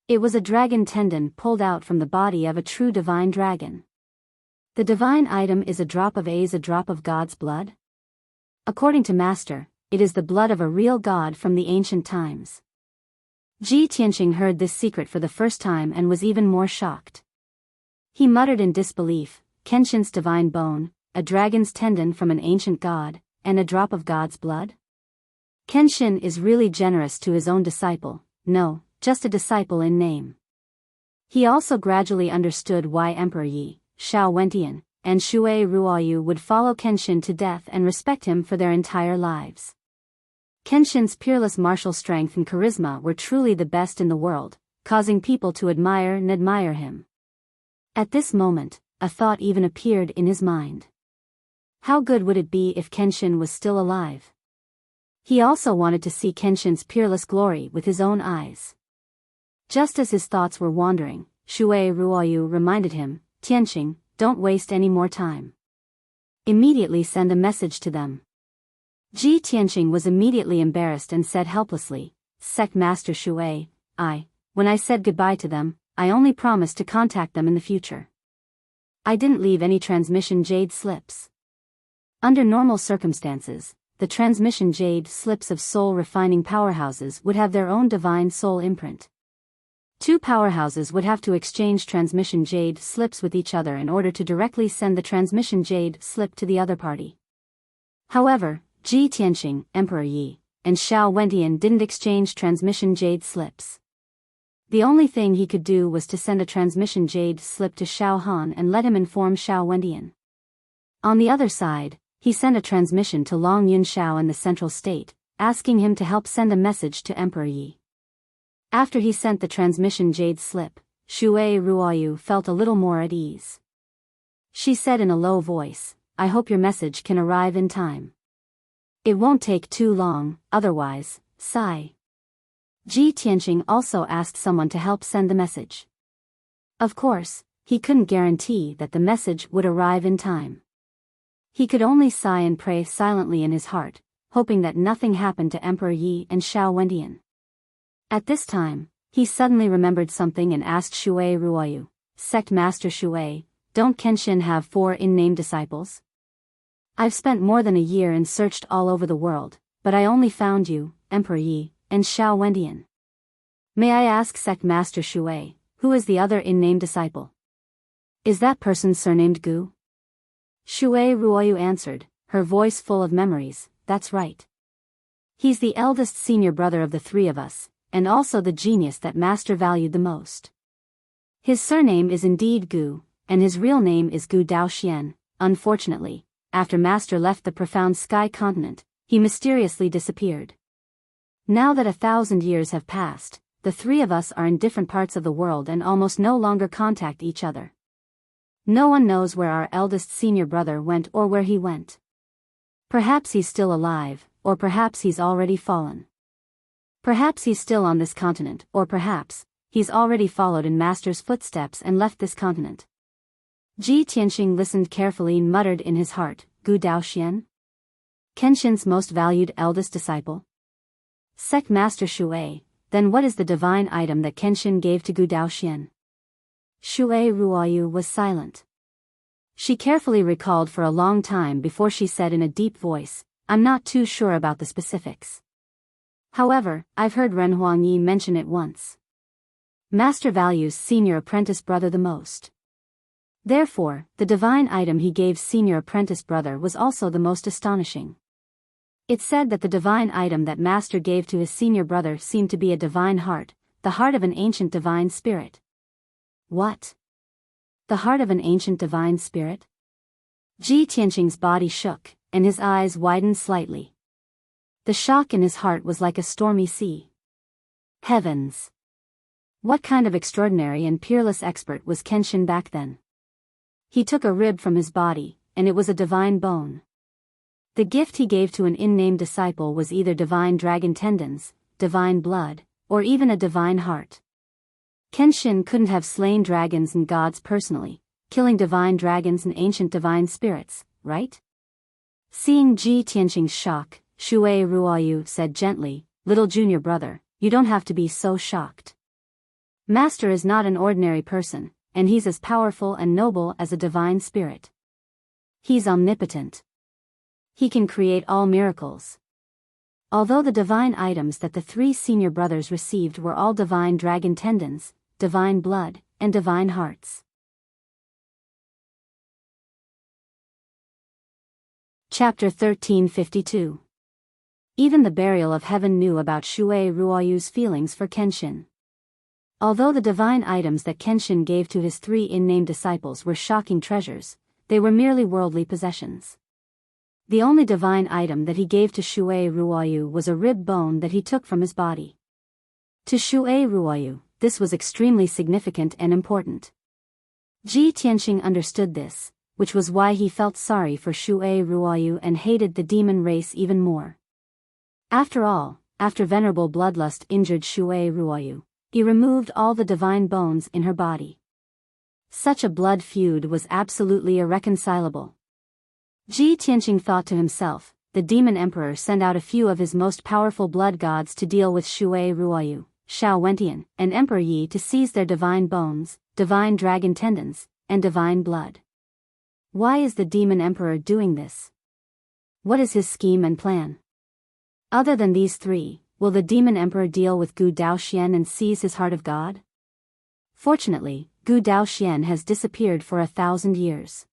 It was a dragon tendon pulled out from the body of a true divine dragon. The divine item is a drop of God's blood? According to Master, it is the blood of a real god from the ancient times. Ji Tianqing heard this secret for the first time and was even more shocked. He muttered in disbelief, Kenshin's divine bone, a dragon's tendon from an ancient god, and a drop of God's blood? Kenshin is really generous to his own disciple, no, just a disciple in name. He also gradually understood why Emperor Yi, Xiao Wendian, and Shui Ruoyu would follow Kenshin to death and respect him for their entire lives. Kenshin's peerless martial strength and charisma were truly the best in the world, causing people to admire him. At this moment, a thought even appeared in his mind. How good would it be if Kenshin was still alive? He also wanted to see Kenshin's peerless glory with his own eyes. Just as his thoughts were wandering, Shui Ruoyu reminded him, Tianqing, don't waste any more time. Immediately send a message to them. Ji Tianqing was immediately embarrassed and said helplessly, Sect Master Shui, when I said goodbye to them, I only promised to contact them in the future. I didn't leave any transmission jade slips. Under normal circumstances, the transmission jade slips of soul refining powerhouses would have their own divine soul imprint. Two powerhouses would have to exchange transmission jade slips with each other in order to directly send the transmission jade slip to the other party. However, Ji Tianqing, Emperor Yi, and Xiao Wendian didn't exchange transmission jade slips. The only thing he could do was to send a transmission jade slip to Xiao Han and let him inform Xiao Wendian. On the other side, he sent a transmission to Long Yun Xiao in the central state, asking him to help send a message to Emperor Yi. After he sent the transmission jade slip, Shui Ruoyu felt a little more at ease. She said in a low voice, I hope your message can arrive in time. It won't take too long, otherwise, sigh. Ji Tianqing also asked someone to help send the message. Of course, he couldn't guarantee that the message would arrive in time. He could only sigh and pray silently in his heart, hoping that nothing happened to Emperor Yi and Xiao Wendian. At this time, he suddenly remembered something and asked Shui Ruoyu, Sect Master Shui, don't Kenshin have 4 in-name disciples? I've spent more than a year and searched all over the world, but I only found you, Emperor Yi, and Xiao Wendian. May I ask Sect Master Shui, who is the other in-name disciple? Is that person surnamed Gu? Shui Ruoyu answered, her voice full of memories, that's right. He's the eldest senior brother of the 3 of us, and also the genius that Master valued the most. His surname is indeed Gu, and his real name is Gu Daoxian. Unfortunately, after Master left the profound sky continent, he mysteriously disappeared. Now that 1,000 years have passed, the 3 of us are in different parts of the world and almost no longer contact each other. No one knows where our eldest senior brother went or where he went. Perhaps he's still alive, or perhaps he's already fallen. Perhaps he's still on this continent, or perhaps he's already followed in Master's footsteps and left this continent. Ji Tianqing listened carefully and muttered in his heart, Gu Daoxian? Kenshin's most valued eldest disciple? Sect Master Shui, then what is the divine item that Kenshin gave to Gu Daoxian? Shui Ruoyu was silent. She carefully recalled for a long time before she said in a deep voice, I'm not too sure about the specifics. However, I've heard Ren Huangyi mention it once. Master values senior apprentice brother the most. Therefore, the divine item he gave senior apprentice brother was also the most astonishing. It said that the divine item that Master gave to his senior brother seemed to be a divine heart, the heart of an ancient divine spirit. What? The heart of an ancient divine spirit? Ji Tianqing's body shook, and his eyes widened slightly. The shock in his heart was like a stormy sea. Heavens! What kind of extraordinary and peerless expert was Kenshin back then? He took a rib from his body, and it was a divine bone. The gift he gave to an unnamed disciple was either divine dragon tendons, divine blood, or even a divine heart. Kenshin couldn't have slain dragons and gods personally, killing divine dragons and ancient divine spirits, right? Seeing Ji Tianqing's shock, Shui Ruoyu said gently, "Little junior brother, you don't have to be so shocked. Master is not an ordinary person, and he's as powerful and noble as a divine spirit. He's omnipotent. He can create all miracles." Although the divine items that the three senior brothers received were all divine dragon tendons, divine blood, and divine hearts. Chapter 1352. Even the burial of heaven knew about Shui Ruoyu's feelings for Kenshin. Although the divine items that Kenshin gave to his three unnamed disciples were shocking treasures, they were merely worldly possessions. The only divine item that he gave to Shui Ruoyu was a rib bone that he took from his body. To Shui Ruoyu, this was extremely significant and important. Ji Tianqing understood this, which was why he felt sorry for Shui Ruoyu and hated the demon race even more. After all, after Venerable Bloodlust injured Shui Ruoyu, he removed all the divine bones in her body. Such a blood feud was absolutely irreconcilable. Ji Tianqing thought to himself, the demon emperor sent out a few of his most powerful blood gods to deal with Shui Ruoyu, Xiao Wentian, and Emperor Yi to seize their divine bones, divine dragon tendons, and divine blood. Why is the demon emperor doing this? What is his scheme and plan? Other than these three, will the demon emperor deal with Gu Daoxian and seize his heart of God? Fortunately, Gu Daoxian has disappeared for 1,000 years.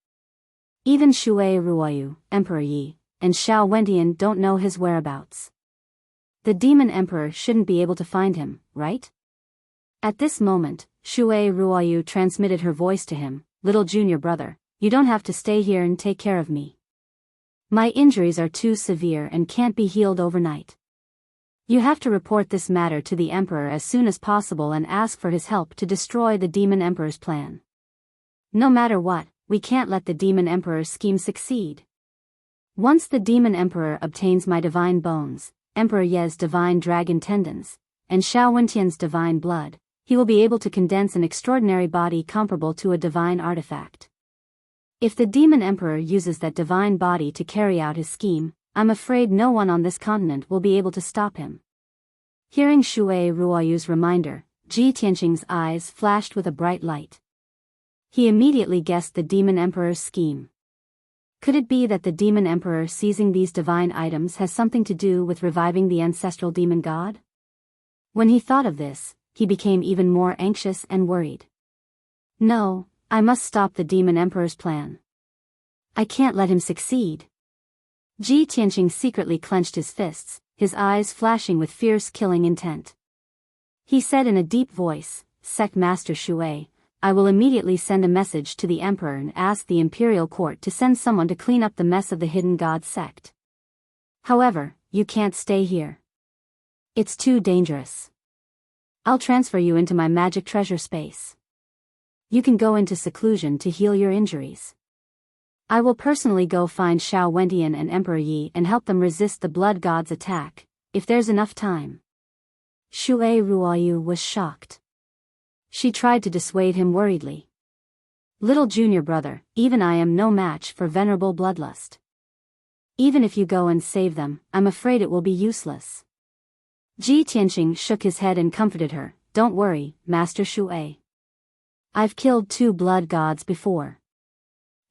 Even Shui Ruoyu, Emperor Yi, and Xiao Wentian don't know his whereabouts. The demon emperor shouldn't be able to find him, right? At this moment, Shui Ruoyu transmitted her voice to him, "Little junior brother, you don't have to stay here and take care of me. My injuries are too severe and can't be healed overnight. You have to report this matter to the emperor as soon as possible and ask for his help to destroy the demon emperor's plan. No matter what, we can't let the demon emperor's scheme succeed. Once the demon emperor obtains my divine bones, Emperor Ye's divine dragon tendons, and Xiao Wentian's divine blood, he will be able to condense an extraordinary body comparable to a divine artifact. If the demon emperor uses that divine body to carry out his scheme, I'm afraid no one on this continent will be able to stop him." Hearing Shui Ruoyu's reminder, Ji Tianqing's eyes flashed with a bright light. He immediately guessed the demon emperor's scheme. Could it be that the demon emperor seizing these divine items has something to do with reviving the ancestral demon god? When he thought of this, he became even more anxious and worried. No, I must stop the demon emperor's plan. I can't let him succeed. Ji Tianqing secretly clenched his fists, his eyes flashing with fierce killing intent. He said in a deep voice, "Sect Master Shui, I will immediately send a message to the emperor and ask the imperial court to send someone to clean up the mess of the hidden god sect. However, you can't stay here. It's too dangerous. I'll transfer you into my magic treasure space. You can go into seclusion to heal your injuries. I will personally go find Xiao Wentian and Emperor Yi and help them resist the blood god's attack, if there's enough time." Shui Ruoyu was shocked. She tried to dissuade him worriedly. "Little junior brother, even I am no match for Venerable Bloodlust. Even if you go and save them, I'm afraid it will be useless." Ji Tianqing shook his head and comforted her, "Don't worry, Master Shui. I've killed 2 blood gods before.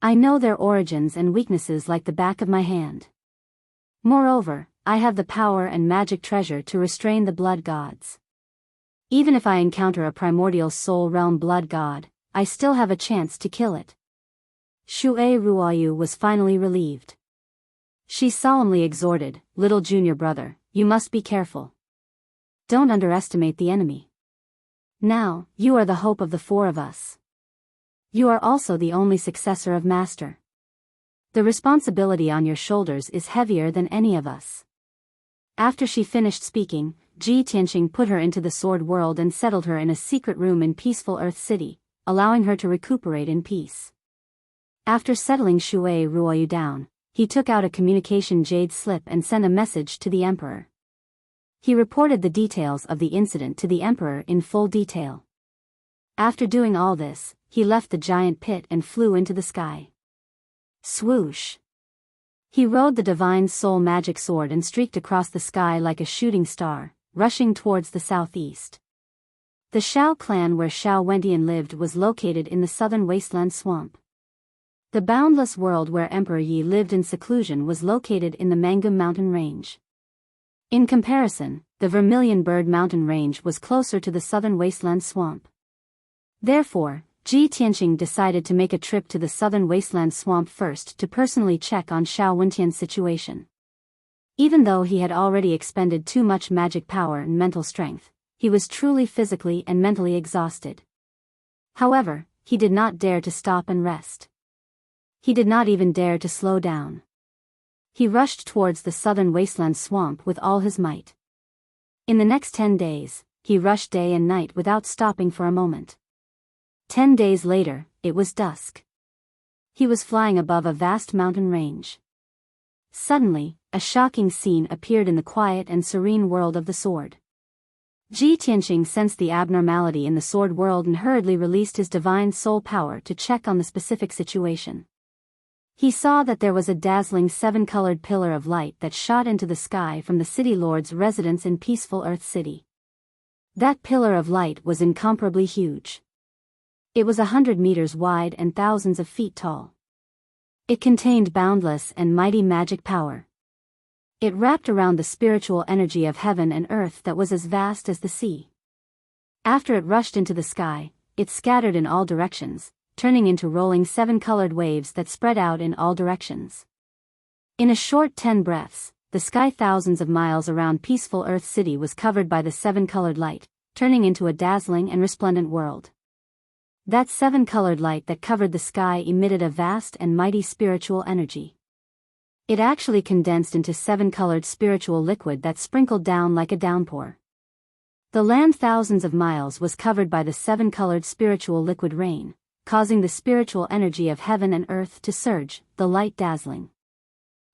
I know their origins and weaknesses like the back of my hand. Moreover, I have the power and magic treasure to restrain the blood gods. Even if I encounter a primordial soul realm blood god, I still have a chance to kill it. Shui Ruoyu was finally relieved. She solemnly exhorted, "Little junior brother, you must be careful. Don't underestimate the enemy. Now, you are the hope of the four of us. You are also the only successor of Master. The responsibility on your shoulders is heavier than any of us." After she finished speaking, Ji Tianqing put her into the sword world and settled her in a secret room in peaceful Earth City, allowing her to recuperate in peace. After settling Shui Ruoyu down, he took out a communication jade slip and sent a message to the Emperor. He reported the details of the incident to the Emperor in full detail. After doing all this, he left the giant pit and flew into the sky. Swoosh! He rode the divine soul magic sword and streaked across the sky like a shooting star, rushing towards the southeast. The Shao clan where Shao Wentian lived was located in the southern wasteland swamp. The boundless world where Emperor Yi lived in seclusion was located in the Mangum mountain range. In comparison, the Vermilion Bird mountain range was closer to the southern wasteland swamp. Therefore, Ji Tianqing decided to make a trip to the southern wasteland swamp first to personally check on Shao Wentian's situation. Even though he had already expended too much magic power and mental strength, he was truly physically and mentally exhausted. However, he did not dare to stop and rest. He did not even dare to slow down. He rushed towards the southern wasteland swamp with all his might. In the next 10 days, he rushed day and night without stopping for a moment. 10 days later, it was dusk. He was flying above a vast mountain range. Suddenly, a shocking scene appeared in the quiet and serene world of the sword. Ji Tianqing sensed the abnormality in the sword world and hurriedly released his divine soul power to check on the specific situation. He saw that there was a dazzling 7-colored pillar of light that shot into the sky from the city lord's residence in peaceful Earth City. That pillar of light was incomparably huge. It was 100 meters wide and thousands of feet tall. It contained boundless and mighty magic power. It wrapped around the spiritual energy of heaven and earth that was as vast as the sea. After it rushed into the sky, it scattered in all directions, turning into rolling 7-colored waves that spread out in all directions. In a short 10 breaths, the sky thousands of miles around peaceful Earth City was covered by the 7-colored light, turning into a dazzling and resplendent world. That 7-colored light that covered the sky emitted a vast and mighty spiritual energy. It actually condensed into 7-colored spiritual liquid that sprinkled down like a downpour. The land thousands of miles was covered by the 7-colored spiritual liquid rain, causing the spiritual energy of heaven and earth to surge, the light dazzling.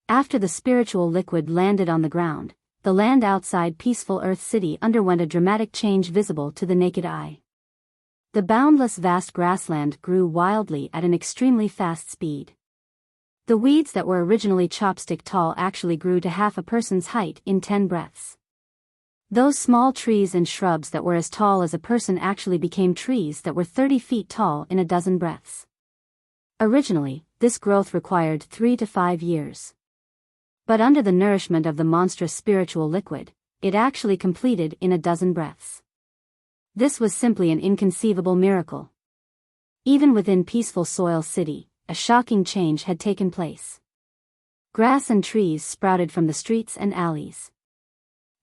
After the spiritual liquid landed on the ground, the land outside peaceful Earth City underwent a dramatic change visible to the naked eye. The boundless vast grassland grew wildly at an extremely fast speed. The weeds that were originally chopstick tall actually grew to half a person's height in 10 breaths. Those small trees and shrubs that were as tall as a person actually became trees that were 30 feet tall in a dozen breaths. Originally, this growth required 3 to 5 years. But under the nourishment of the monstrous spiritual liquid, it actually completed in a dozen breaths. This was simply an inconceivable miracle. Even within peaceful Soil City, a shocking change had taken place. Grass and trees sprouted from the streets and alleys.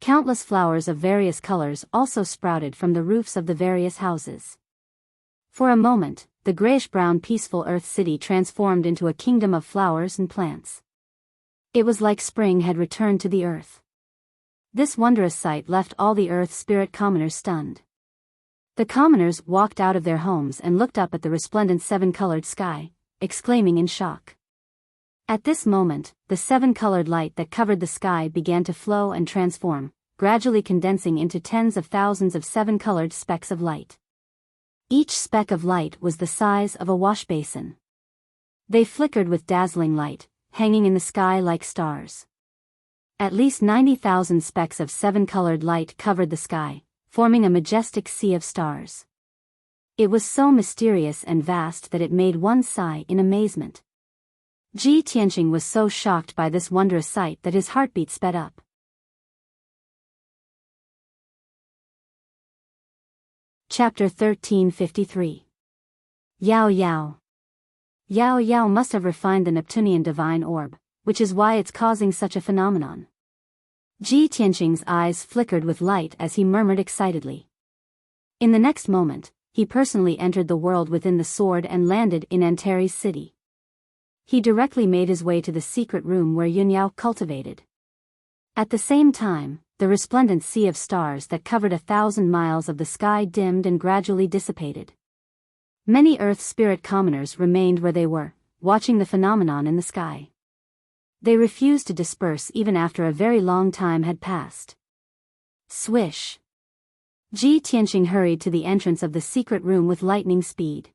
Countless flowers of various colors also sprouted from the roofs of the various houses. For a moment, the grayish-brown peaceful Earth City transformed into a kingdom of flowers and plants. It was like spring had returned to the earth. This wondrous sight left all the Earth Spirit commoners stunned. The commoners walked out of their homes and looked up at the resplendent 7-colored sky, exclaiming in shock. At this moment, the 7-colored light that covered the sky began to flow and transform, gradually condensing into tens of thousands of 7-colored specks of light. Each speck of light was the size of a wash basin. They flickered with dazzling light, hanging in the sky like stars. At least 90,000 specks of 7-colored light covered the sky, forming a majestic sea of stars. It was so mysterious and vast that it made one sigh in amazement. Ji Tianqing was so shocked by this wondrous sight that his heartbeat sped up. Chapter 1353. Yao Yao. Yao Yao must have refined the Neptunian divine orb, which is why it's causing such a phenomenon. Ji Tianqing's eyes flickered with light as he murmured excitedly. In the next moment, he personally entered the world within the sword and landed in Antares city. He directly made his way to the secret room where Yunyao cultivated. At the same time, the resplendent sea of stars that covered 1,000 miles of the sky dimmed and gradually dissipated. Many Earth spirit commoners remained where they were, watching the phenomenon in the sky. They refused to disperse even after a very long time had passed. Swish! Ji Tianqing hurried to the entrance of the secret room with lightning speed.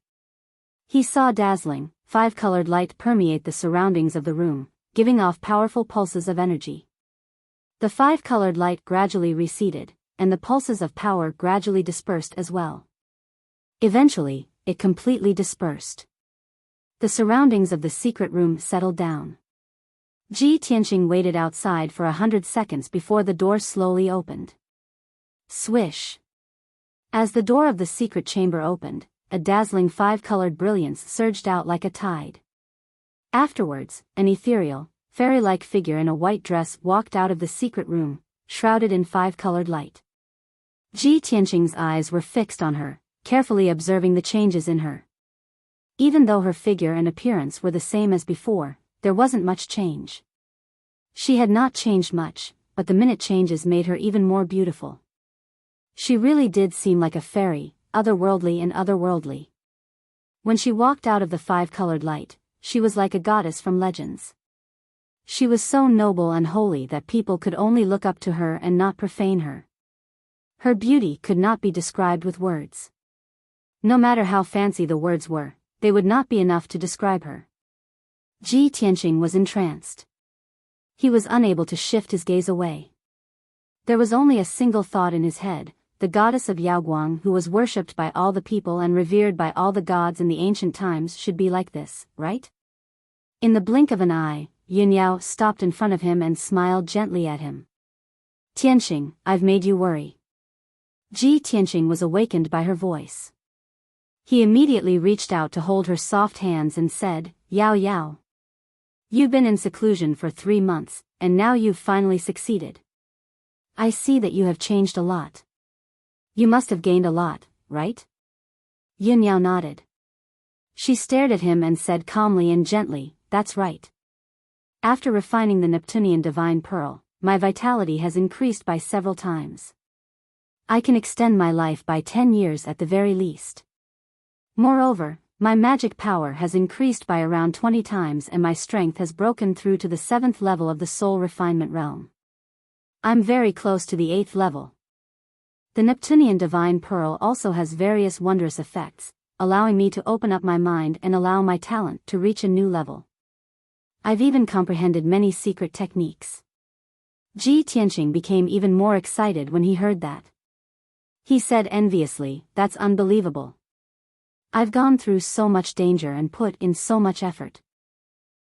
He saw dazzling, five-colored light permeate the surroundings of the room, giving off powerful pulses of energy. The five-colored light gradually receded, and the pulses of power gradually dispersed as well. Eventually, it completely dispersed. The surroundings of the secret room settled down. Ji Tianqing waited outside for 100 seconds before the door slowly opened. Swish! As the door of the secret chamber opened, a dazzling five-colored brilliance surged out like a tide. Afterwards, an ethereal, fairy-like figure in a white dress walked out of the secret room, shrouded in five-colored light. Ji Tianqing's eyes were fixed on her, carefully observing the changes in her. Even though her figure and appearance were the same as before, there wasn't much change. She had not changed much, but the minute changes made her even more beautiful. She really did seem like a fairy, otherworldly and otherworldly. When she walked out of the five-colored light, she was like a goddess from legends. She was so noble and holy that people could only look up to her and not profane her. Her beauty could not be described with words. No matter how fancy the words were, they would not be enough to describe her. Ji Tianqing was entranced. He was unable to shift his gaze away. There was only a single thought in his head: the goddess of Yaoguang, who was worshipped by all the people and revered by all the gods in the ancient times, should be like this, right? In the blink of an eye, Yunyao stopped in front of him and smiled gently at him. Tianqing, I've made you worry. Ji Tianqing was awakened by her voice. He immediately reached out to hold her soft hands and said, Yao Yao. You've been in seclusion for 3 months, and now you've finally succeeded. I see that you have changed a lot. You must have gained a lot, right? Yunyao nodded. She stared at him and said calmly and gently, that's right. After refining the Neptunian divine pearl, my vitality has increased by several times. I can extend my life by 10 years at the very least. Moreover, my magic power has increased by around 20 times and my strength has broken through to the 7th level of the soul refinement realm. I'm very close to the 8th level. The Neptunian divine pearl also has various wondrous effects, allowing me to open up my mind and allow my talent to reach a new level. I've even comprehended many secret techniques. Ji Tianqing became even more excited when he heard that. He said enviously, that's unbelievable. I've gone through so much danger and put in so much effort.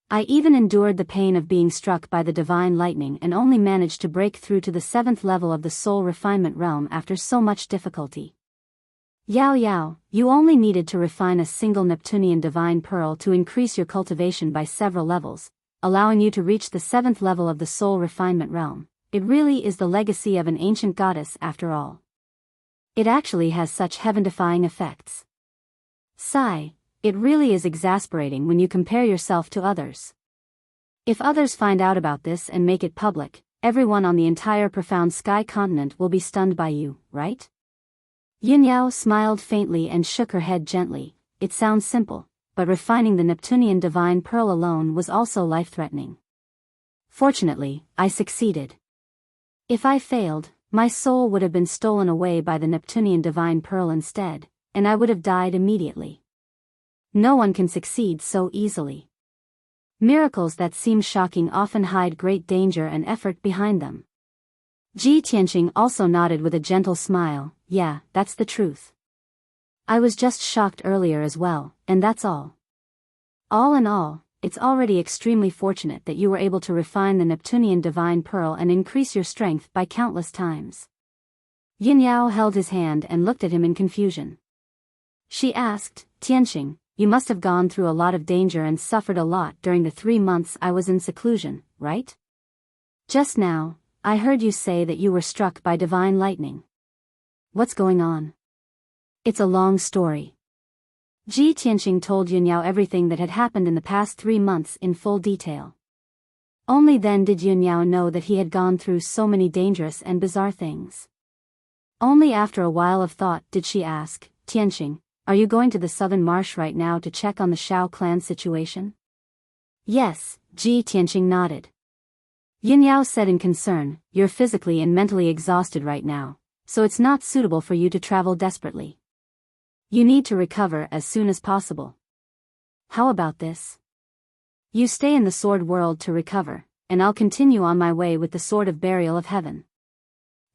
I even endured the pain of being struck by the divine lightning and only managed to break through to the 7th level of the soul refinement realm after so much difficulty. Yao Yao, you only needed to refine a single Neptunian divine pearl to increase your cultivation by several levels, allowing you to reach the 7th level of the soul refinement realm. It really is the legacy of an ancient goddess after all. It actually has such heaven-defying effects. Sigh, it really is exasperating when you compare yourself to others. If others find out about this and make it public, everyone on the entire profound sky continent will be stunned by you, right? Yunyao smiled faintly and shook her head gently. It sounds simple, but refining the Neptunian divine pearl alone was also life-threatening. Fortunately, I succeeded. If I failed, my soul would have been stolen away by the Neptunian divine pearl instead, and I would have died immediately. No one can succeed so easily. Miracles that seem shocking often hide great danger and effort behind them. Ji Tianqing also nodded with a gentle smile. Yeah, that's the truth. I was just shocked earlier as well, and that's all. All in all, it's already extremely fortunate that you were able to refine the Neptunian divine pearl and increase your strength by countless times. Yin Yao held his hand and looked at him in confusion. She asked, Tianxing, you must have gone through a lot of danger and suffered a lot during the 3 months I was in seclusion, right? Just now, I heard you say that you were struck by divine lightning. What's going on? It's a long story. Ji Tianxing told Yin Yao everything that had happened in the past 3 months in full detail. Only then did Yin Yao know that he had gone through so many dangerous and bizarre things. Only after a while of thought did she ask, Tianxing, are you going to the southern marsh right now to check on the Shao clan situation? Yes, Ji Tianxing nodded. Yin Yao said in concern, you're physically and mentally exhausted right now, so it's not suitable for you to travel desperately. You need to recover as soon as possible. How about this? You stay in the sword world to recover, and I'll continue on my way with the sword of burial of heaven.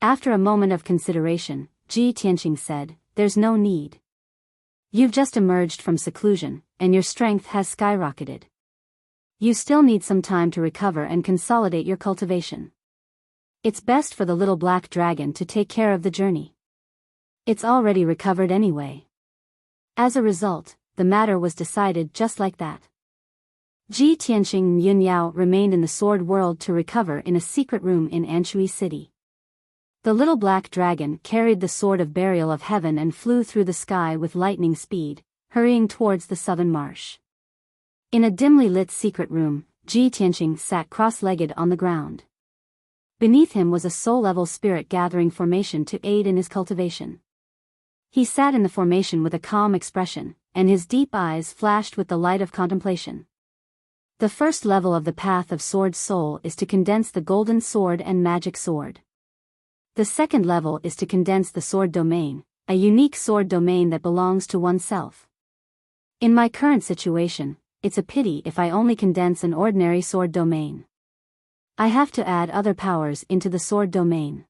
After a moment of consideration, Ji Tianxing said, there's no need. You've just emerged from seclusion, and your strength has skyrocketed. You still need some time to recover and consolidate your cultivation. It's best for the little black dragon to take care of the journey. It's already recovered anyway. As a result, the matter was decided just like that. Ji Tianxing and Yin Yao remained in the sword world to recover in a secret room in Anshui City. The little black dragon carried the sword of burial of heaven and flew through the sky with lightning speed, hurrying towards the southern marsh. In a dimly lit secret room, Ji Tianxing sat cross-legged on the ground. Beneath him was a soul-level spirit gathering formation to aid in his cultivation. He sat in the formation with a calm expression, and his deep eyes flashed with the light of contemplation. The first level of the path of Sword Soul is to condense the golden sword and magic sword. The second level is to condense the sword domain, a unique sword domain that belongs to oneself. In my current situation, it's a pity if I only condense an ordinary sword domain. I have to add other powers into the sword domain.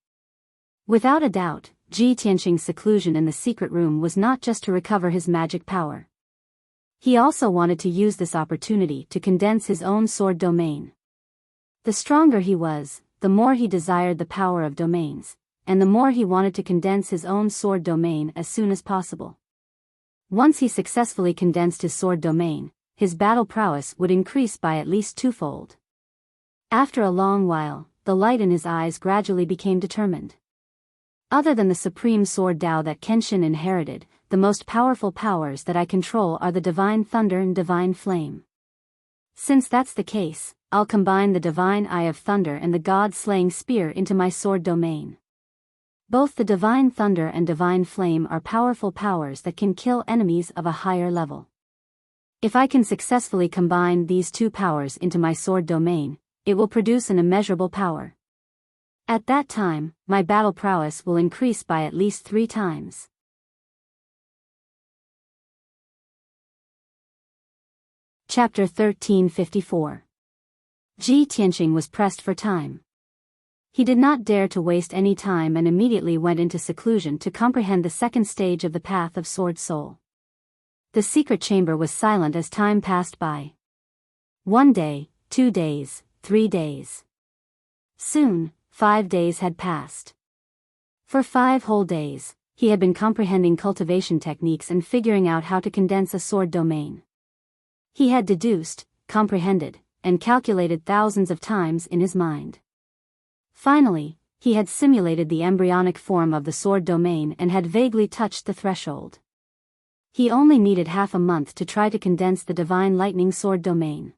Without a doubt, Ji Tianxing's seclusion in the secret room was not just to recover his magic power. He also wanted to use this opportunity to condense his own sword domain. The stronger he was, the more he desired the power of domains, and the more he wanted to condense his own sword domain as soon as possible. Once he successfully condensed his sword domain, his battle prowess would increase by at least 2-fold. After a long while, the light in his eyes gradually became determined. Other than the supreme sword Dao that Kenshin inherited, the most powerful powers that I control are the divine thunder and divine flame. Since that's the case, I'll combine the divine eye of thunder and the god-slaying spear into my sword domain. Both the divine thunder and divine flame are powerful powers that can kill enemies of a higher level. If I can successfully combine these two powers into my sword domain, it will produce an immeasurable power. At that time, my battle prowess will increase by at least 3 times. Chapter 1354. Ji Tianxing was pressed for time. He did not dare to waste any time and immediately went into seclusion to comprehend the second stage of the path of Sword Soul. The secret chamber was silent as time passed by. 1 day, 2 days, 3 days. Soon, 5 days had passed. For 5 whole days, he had been comprehending cultivation techniques and figuring out how to condense a sword domain. He had deduced, comprehended, and calculated thousands of times in his mind. Finally, he had simulated the embryonic form of the sword domain and had vaguely touched the threshold. He only needed half a month to try to condense the divine lightning sword domain.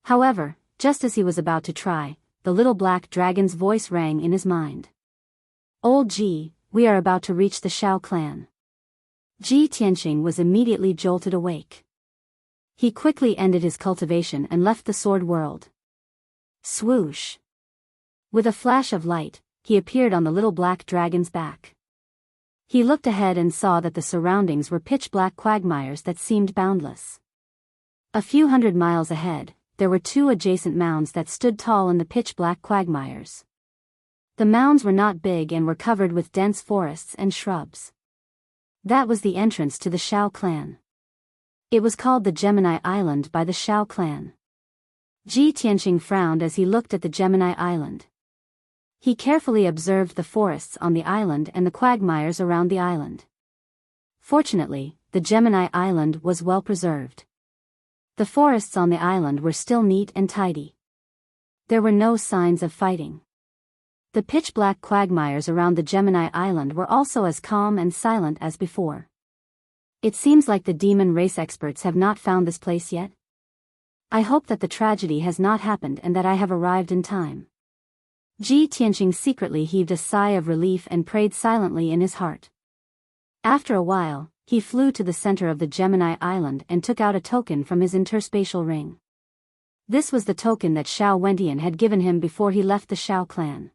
However, just as he was about to try, the little black dragon's voice rang in his mind. Old Ji, we are about to reach the Shao clan. Ji Tianxing was immediately jolted awake. He quickly ended his cultivation and left the sword world. Swoosh! With a flash of light, he appeared on the little black dragon's back. He looked ahead and saw that the surroundings were pitch-black quagmires that seemed boundless. A few hundred miles ahead, there were 2 adjacent mounds that stood tall in the pitch-black quagmires. The mounds were not big and were covered with dense forests and shrubs. That was the entrance to the Shao clan. It was called the Gemini Island by the Shao clan. Ji Tianxing frowned as he looked at the Gemini Island. He carefully observed the forests on the island and the quagmires around the island. Fortunately, the Gemini Island was well preserved. The forests on the island were still neat and tidy. There were no signs of fighting. The pitch-black quagmires around the Gemini Island were also as calm and silent as before. It seems like the demon race experts have not found this place yet. I hope that the tragedy has not happened and that I have arrived in time. Ji Tianqing secretly heaved a sigh of relief and prayed silently in his heart. After a while, he flew to the center of the Gemini Island and took out a token from his interspatial ring. This was the token that Xiao Wentian had given him before he left the Xiao clan.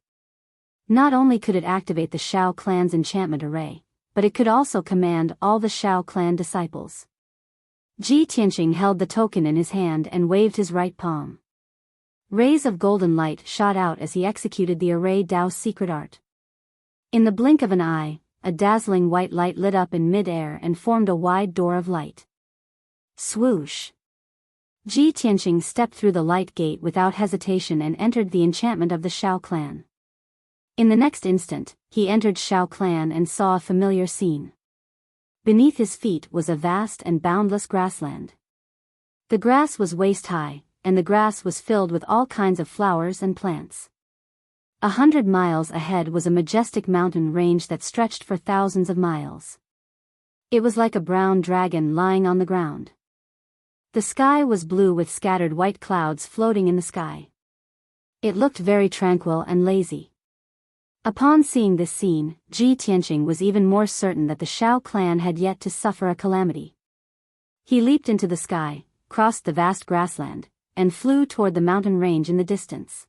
Not only could it activate the Xiao clan's enchantment array, but it could also command all the Xiao clan disciples. Ji Tianqing held the token in his hand and waved his right palm. Rays of golden light shot out as he executed the array Dao's secret art. In the blink of an eye, a dazzling white light lit up in mid-air and formed a wide door of light. Swoosh! Ji Tianqing stepped through the light gate without hesitation and entered the enchantment of the Xiao clan. In the next instant, he entered Xiao clan and saw a familiar scene. Beneath his feet was a vast and boundless grassland. The grass was waist-high, and the grass was filled with all kinds of flowers and plants. 100 miles ahead was a majestic mountain range that stretched for thousands of miles. It was like a brown dragon lying on the ground. The sky was blue with scattered white clouds floating in the sky. It looked very tranquil and lazy. Upon seeing this scene, Ji Tianqing was even more certain that the Xiao clan had yet to suffer a calamity. He leaped into the sky, crossed the vast grassland, and flew toward the mountain range in the distance.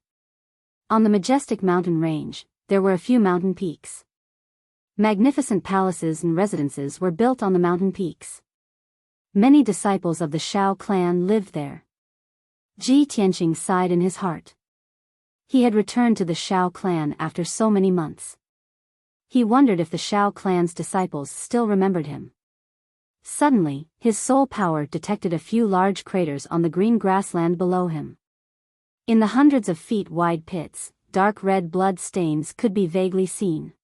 On the majestic mountain range, there were a few mountain peaks. Magnificent palaces and residences were built on the mountain peaks. Many disciples of the Xiao clan lived there. Ji Tianqing sighed in his heart. He had returned to the Xiao clan after so many months. He wondered if the Xiao clan's disciples still remembered him. Suddenly, his soul power detected a few large craters on the green grassland below him. In the hundreds of feet wide pits, dark red blood stains could be vaguely seen.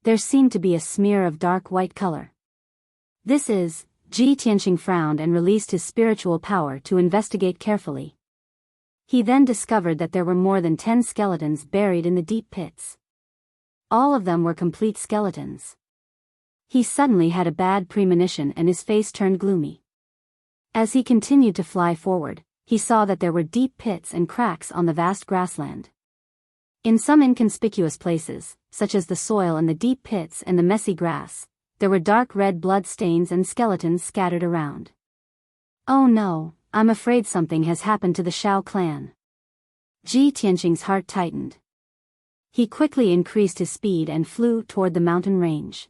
There seemed to be a smear of dark white color. This is, Ji Tianqing frowned and released his spiritual power to investigate carefully. He then discovered that there were more than 10 skeletons buried in the deep pits. All of them were complete skeletons. He suddenly had a bad premonition and his face turned gloomy. As he continued to fly forward, he saw that there were deep pits and cracks on the vast grassland. In some inconspicuous places, such as the soil and the deep pits and the messy grass, there were dark red blood stains and skeletons scattered around. Oh no, I'm afraid something has happened to the Xiao clan. Ji Tianqing's heart tightened. He quickly increased his speed and flew toward the mountain range.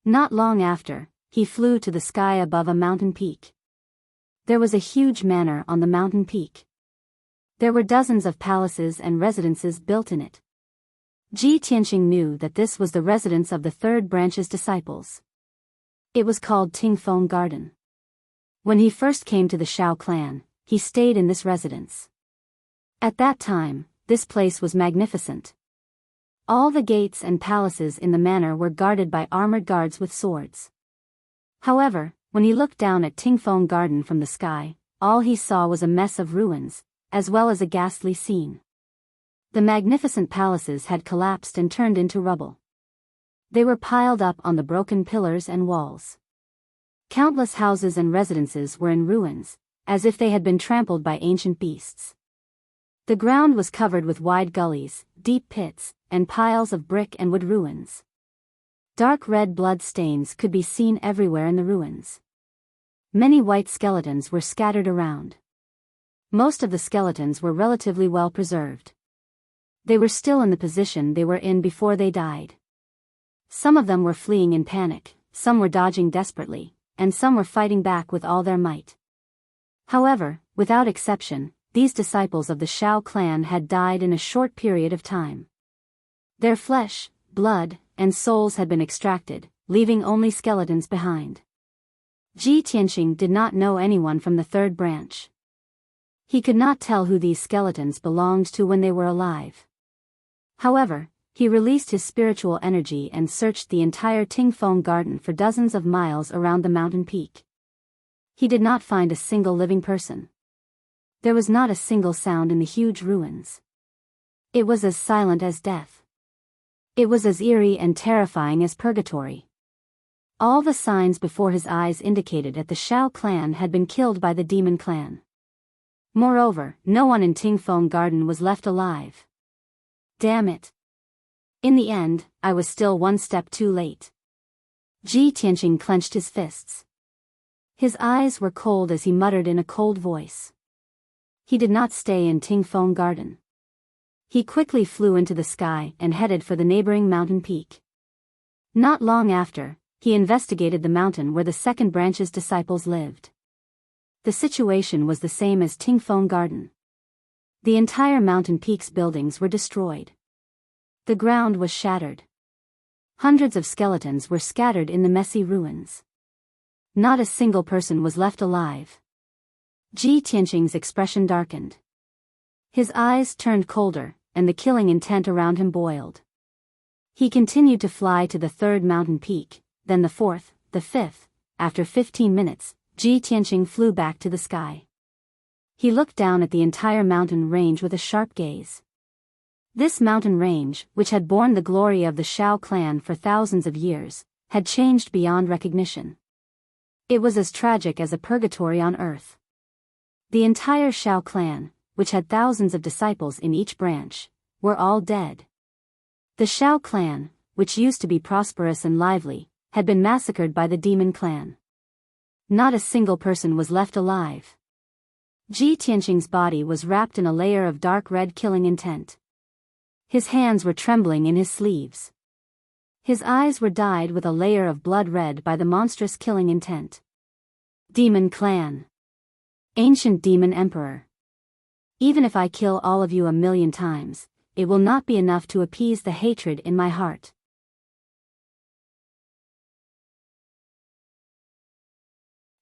Not long after, he flew to the sky above a mountain peak. There was a huge manor on the mountain peak. There were dozens of palaces and residences built in it. Ji Tianqing knew that this was the residence of the third branch's disciples. It was called Tingfeng Garden. When he first came to the Xiao clan, he stayed in this residence. At that time, this place was magnificent. All the gates and palaces in the manor were guarded by armored guards with swords. However, when he looked down at Tingfeng Garden from the sky, all he saw was a mess of ruins, as well as a ghastly scene. The magnificent palaces had collapsed and turned into rubble. They were piled up on the broken pillars and walls. Countless houses and residences were in ruins, as if they had been trampled by ancient beasts. The ground was covered with wide gullies, deep pits, and piles of brick and wood ruins. Dark red blood stains could be seen everywhere in the ruins. Many white skeletons were scattered around. Most of the skeletons were relatively well preserved. They were still in the position they were in before they died. Some of them were fleeing in panic, some were dodging desperately, and some were fighting back with all their might. However, without exception, these disciples of the Xiao clan had died in a short period of time. Their flesh, blood, and souls had been extracted, leaving only skeletons behind. Ji Tianqing did not know anyone from the third branch. He could not tell who these skeletons belonged to when they were alive. However, he released his spiritual energy and searched the entire Tingfeng garden for dozens of miles around the mountain peak. He did not find a single living person. There was not a single sound in the huge ruins. It was as silent as death. It was as eerie and terrifying as purgatory. All the signs before his eyes indicated that the Shao clan had been killed by the demon clan. Moreover, no one in Tingfeng Garden was left alive. Damn it. In the end, I was still one step too late. Ji Tianqing clenched his fists. His eyes were cold as he muttered in a cold voice. He did not stay in Tingfeng Garden. He quickly flew into the sky and headed for the neighboring mountain peak. Not long after, he investigated the mountain where the second branch's disciples lived. The situation was the same as Tingfeng Garden. The entire mountain peak's buildings were destroyed. The ground was shattered. Hundreds of skeletons were scattered in the messy ruins. Not a single person was left alive. Ji Tianqing's expression darkened. His eyes turned colder, and the killing intent around him boiled. He continued to fly to the third mountain peak, then the fourth, the fifth. After 15 minutes, Ji Tianqing flew back to the sky. He looked down at the entire mountain range with a sharp gaze. This mountain range, which had borne the glory of the Shao clan for thousands of years, had changed beyond recognition. It was as tragic as a purgatory on earth. The entire Shao clan, which had thousands of disciples in each branch, were all dead. The Shao clan, which used to be prosperous and lively, had been massacred by the demon clan. Not a single person was left alive. Ji Tianqing's body was wrapped in a layer of dark red killing intent. His hands were trembling in his sleeves. His eyes were dyed with a layer of blood red by the monstrous killing intent. Demon clan. Ancient demon emperor. Even if I kill all of you 1,000,000 times, it will not be enough to appease the hatred in my heart.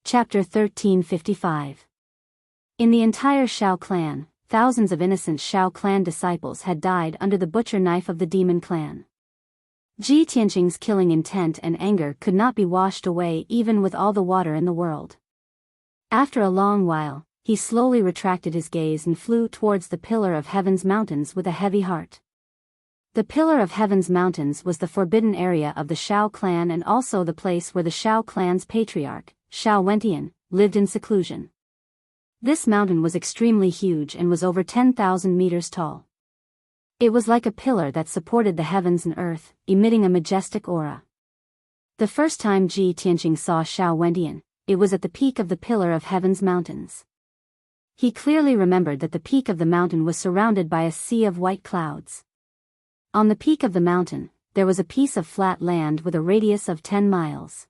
Chapter 1355. In the entire Shao clan, thousands of innocent Shao clan disciples had died under the butcher knife of the demon clan. Ji Tianqing's killing intent and anger could not be washed away even with all the water in the world. After a long while, he slowly retracted his gaze and flew towards the Pillar of Heaven's mountains with a heavy heart. The Pillar of Heaven's mountains was the forbidden area of the Shao clan and also the place where the Shao clan's patriarch, Shao Wentian, lived in seclusion. This mountain was extremely huge and was over 10,000 meters tall. It was like a pillar that supported the heavens and earth, emitting a majestic aura. The first time Ji Tianqing saw Shao Wentian, it was at the peak of the Pillar of Heaven's mountains. He clearly remembered that the peak of the mountain was surrounded by a sea of white clouds. On the peak of the mountain, there was a piece of flat land with a radius of 10 miles.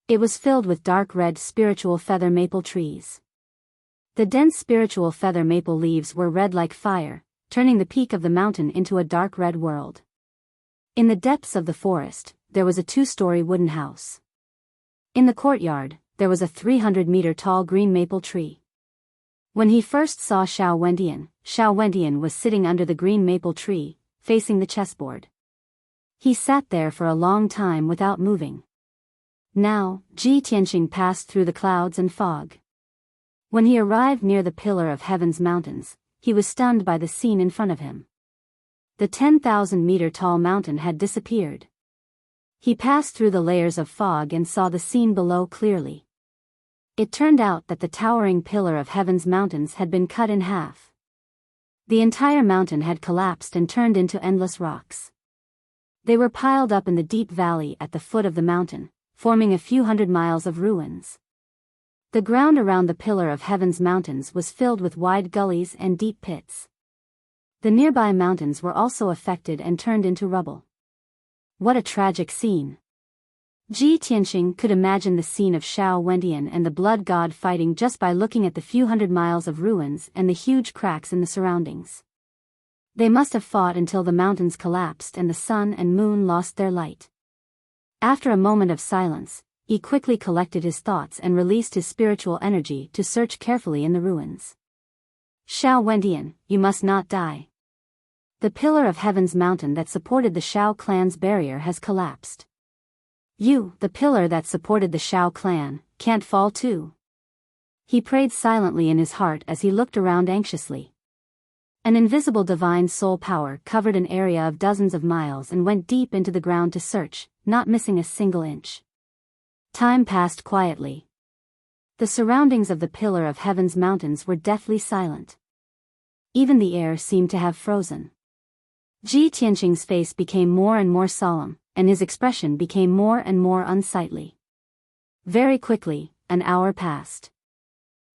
It was filled with dark red spiritual feather maple trees. The dense spiritual feather maple leaves were red like fire, turning the peak of the mountain into a dark red world. In the depths of the forest, there was a 2-story wooden house. In the courtyard, there was a 300-meter-tall green maple tree. When he first saw Shao Wentian was sitting under the green maple tree, facing the chessboard. He sat there for a long time without moving. Now, Ji Tianqing passed through the clouds and fog. When he arrived near the Pillar of Heaven's mountains, he was stunned by the scene in front of him. The 10,000-meter-tall mountain had disappeared. He passed through the layers of fog and saw the scene below clearly. It turned out that the towering Pillar of Heaven's mountains had been cut in half. The entire mountain had collapsed and turned into endless rocks. They were piled up in the deep valley at the foot of the mountain, forming a few hundred miles of ruins. The ground around the Pillar of Heaven's mountains was filled with wide gullies and deep pits. The nearby mountains were also affected and turned into rubble. What a tragic scene! Ji Tianqing could imagine the scene of Shao Wentian and the blood god fighting just by looking at the few hundred miles of ruins and the huge cracks in the surroundings. They must have fought until the mountains collapsed and the sun and moon lost their light. After a moment of silence, he quickly collected his thoughts and released his spiritual energy to search carefully in the ruins. Shao Wentian, you must not die. The pillar of heaven's mountain that supported the Shao clan's barrier has collapsed. You, the pillar that supported the Shao clan, can't fall too. He prayed silently in his heart as he looked around anxiously. An invisible divine soul power covered an area of dozens of miles and went deep into the ground to search, not missing a single inch. Time passed quietly. The surroundings of the pillar of heaven's mountains were deathly silent. Even the air seemed to have frozen. Ji Tianqing's face became more and more solemn, and his expression became more and more unsightly. Very quickly, an hour passed.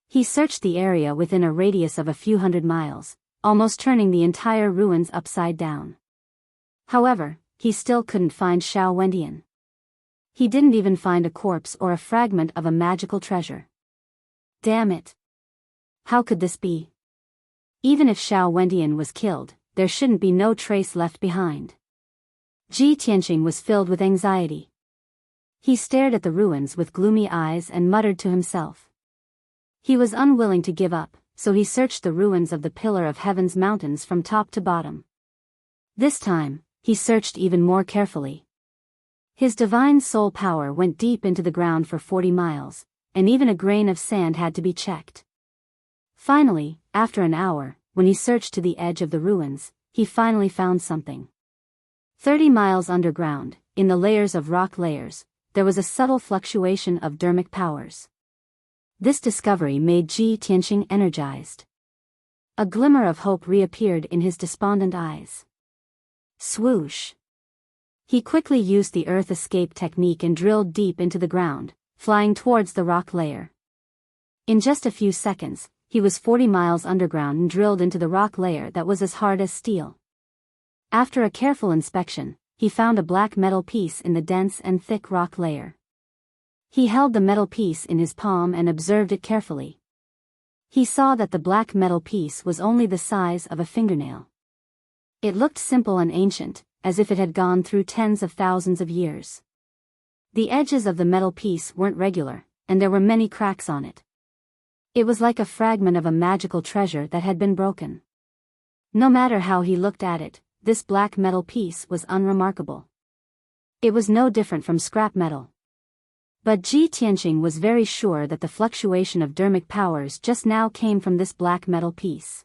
He searched the area within a radius of a few hundred miles, almost turning the entire ruins upside down. However, he still couldn't find Shao Wendian. He didn't even find a corpse or a fragment of a magical treasure. Damn it! How could this be? Even if Shao Wendian was killed, there shouldn't be no trace left behind. Ji Tianqing was filled with anxiety. He stared at the ruins with gloomy eyes and muttered to himself. He was unwilling to give up, so he searched the ruins of the Pillar of Heaven's mountains from top to bottom. This time, he searched even more carefully. His divine soul power went deep into the ground for 40 miles, and even a grain of sand had to be checked. Finally, after an hour, when he searched to the edge of the ruins, he finally found something. 30 miles underground, in the layers of rock layers, there was a subtle fluctuation of dermic powers. This discovery made Ji Tianqing energized. A glimmer of hope reappeared in his despondent eyes. Swoosh! He quickly used the earth escape technique and drilled deep into the ground, flying towards the rock layer. In just a few seconds, he was 40 miles underground and drilled into the rock layer that was as hard as steel. After a careful inspection, he found a black metal piece in the dense and thick rock layer. He held the metal piece in his palm and observed it carefully. He saw that the black metal piece was only the size of a fingernail. It looked simple and ancient, as if it had gone through tens of thousands of years. The edges of the metal piece weren't regular, and there were many cracks on it. It was like a fragment of a magical treasure that had been broken. No matter how he looked at it, this black metal piece was unremarkable. It was no different from scrap metal. But Ji Tianqing was very sure that the fluctuation of dermic powers just now came from this black metal piece.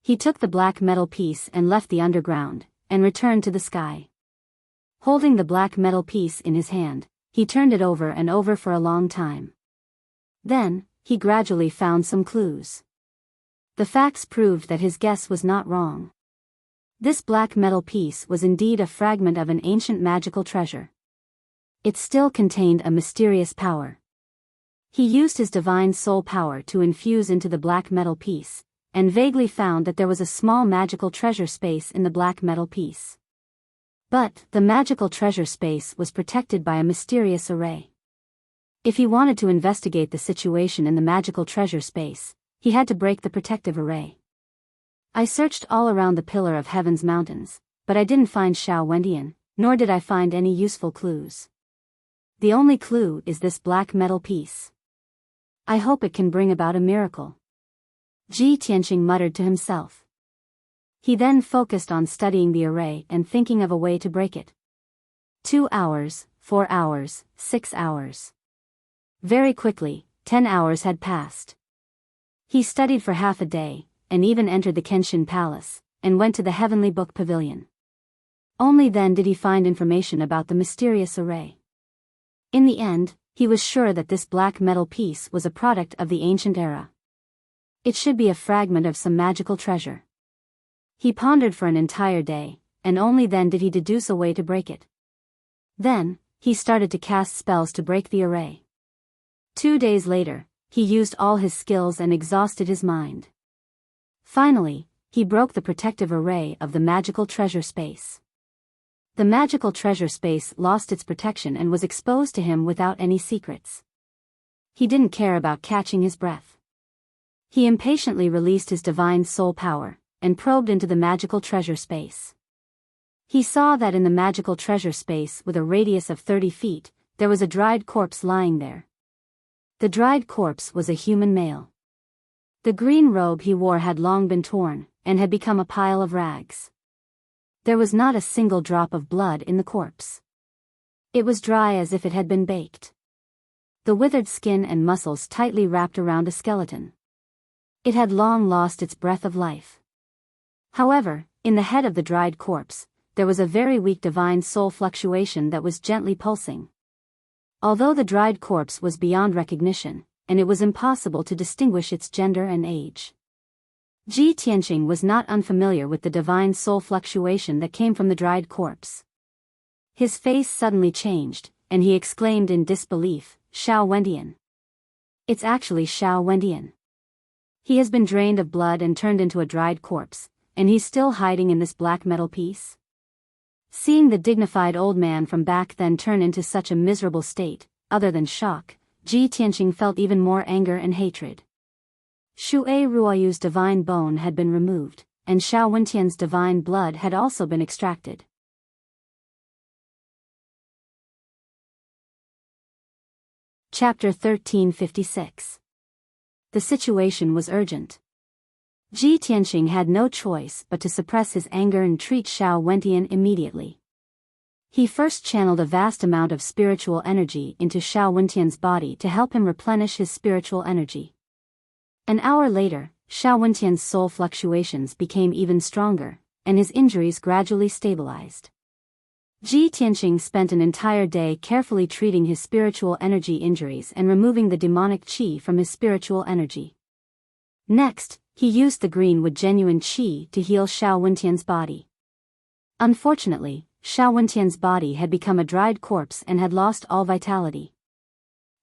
He took the black metal piece and left the underground, and returned to the sky. Holding the black metal piece in his hand, he turned it over and over for a long time. Then, he gradually found some clues. The facts proved that his guess was not wrong. This black metal piece was indeed a fragment of an ancient magical treasure. It still contained a mysterious power. He used his divine soul power to infuse into the black metal piece, and vaguely found that there was a small magical treasure space in the black metal piece. But, the magical treasure space was protected by a mysterious array. If he wanted to investigate the situation in the magical treasure space, he had to break the protective array. I searched all around the Pillar of Heaven's mountains, but I didn't find Shao Wendian, nor did I find any useful clues. The only clue is this black metal piece. I hope it can bring about a miracle. Ji Tianqing muttered to himself. He then focused on studying the array and thinking of a way to break it. 2 hours, 4 hours, 6 hours. Very quickly, 10 hours had passed. He studied for half a day, and even entered the Kenshin Palace, and went to the Heavenly Book Pavilion. Only then did he find information about the mysterious array. In the end, he was sure that this black metal piece was a product of the ancient era. It should be a fragment of some magical treasure. He pondered for an entire day, and only then did he deduce a way to break it. Then, he started to cast spells to break the array. 2 days later, he used all his skills and exhausted his mind. Finally, he broke the protective array of the magical treasure space. The magical treasure space lost its protection and was exposed to him without any secrets. He didn't care about catching his breath. He impatiently released his divine soul power, and probed into the magical treasure space. He saw that in the magical treasure space with a radius of 30 feet, there was a dried corpse lying there. The dried corpse was a human male. The green robe he wore had long been torn, and had become a pile of rags. There was not a single drop of blood in the corpse. It was dry as if it had been baked. The withered skin and muscles tightly wrapped around a skeleton. It had long lost its breath of life. However, in the head of the dried corpse, there was a very weak divine soul fluctuation that was gently pulsing. Although the dried corpse was beyond recognition, and it was impossible to distinguish its gender and age, Ji Tianqing was not unfamiliar with the divine soul fluctuation that came from the dried corpse. His face suddenly changed, and he exclaimed in disbelief, "Xiao Wendian. It's actually Xiao Wendian. He has been drained of blood and turned into a dried corpse, and he's still hiding in this black metal piece?" Seeing the dignified old man from back then turn into such a miserable state, other than shock, Ji Tianqing felt even more anger and hatred. Shui Ruoyu's divine bone had been removed, and Xiao Wendian's divine blood had also been extracted. Chapter 1356. The situation was urgent. Ji Tianqing had no choice but to suppress his anger and treat Xiao Wendian immediately. He first channeled a vast amount of spiritual energy into Xiao Wendian's body to help him replenish his spiritual energy. An hour later, Xiao Wendian's soul fluctuations became even stronger, and his injuries gradually stabilized. Ji Tianqing spent an entire day carefully treating his spiritual energy injuries and removing the demonic qi from his spiritual energy. Next, he used the green with genuine qi to heal Xiao Wendian's body. Unfortunately, Xiao Wendian's body had become a dried corpse and had lost all vitality.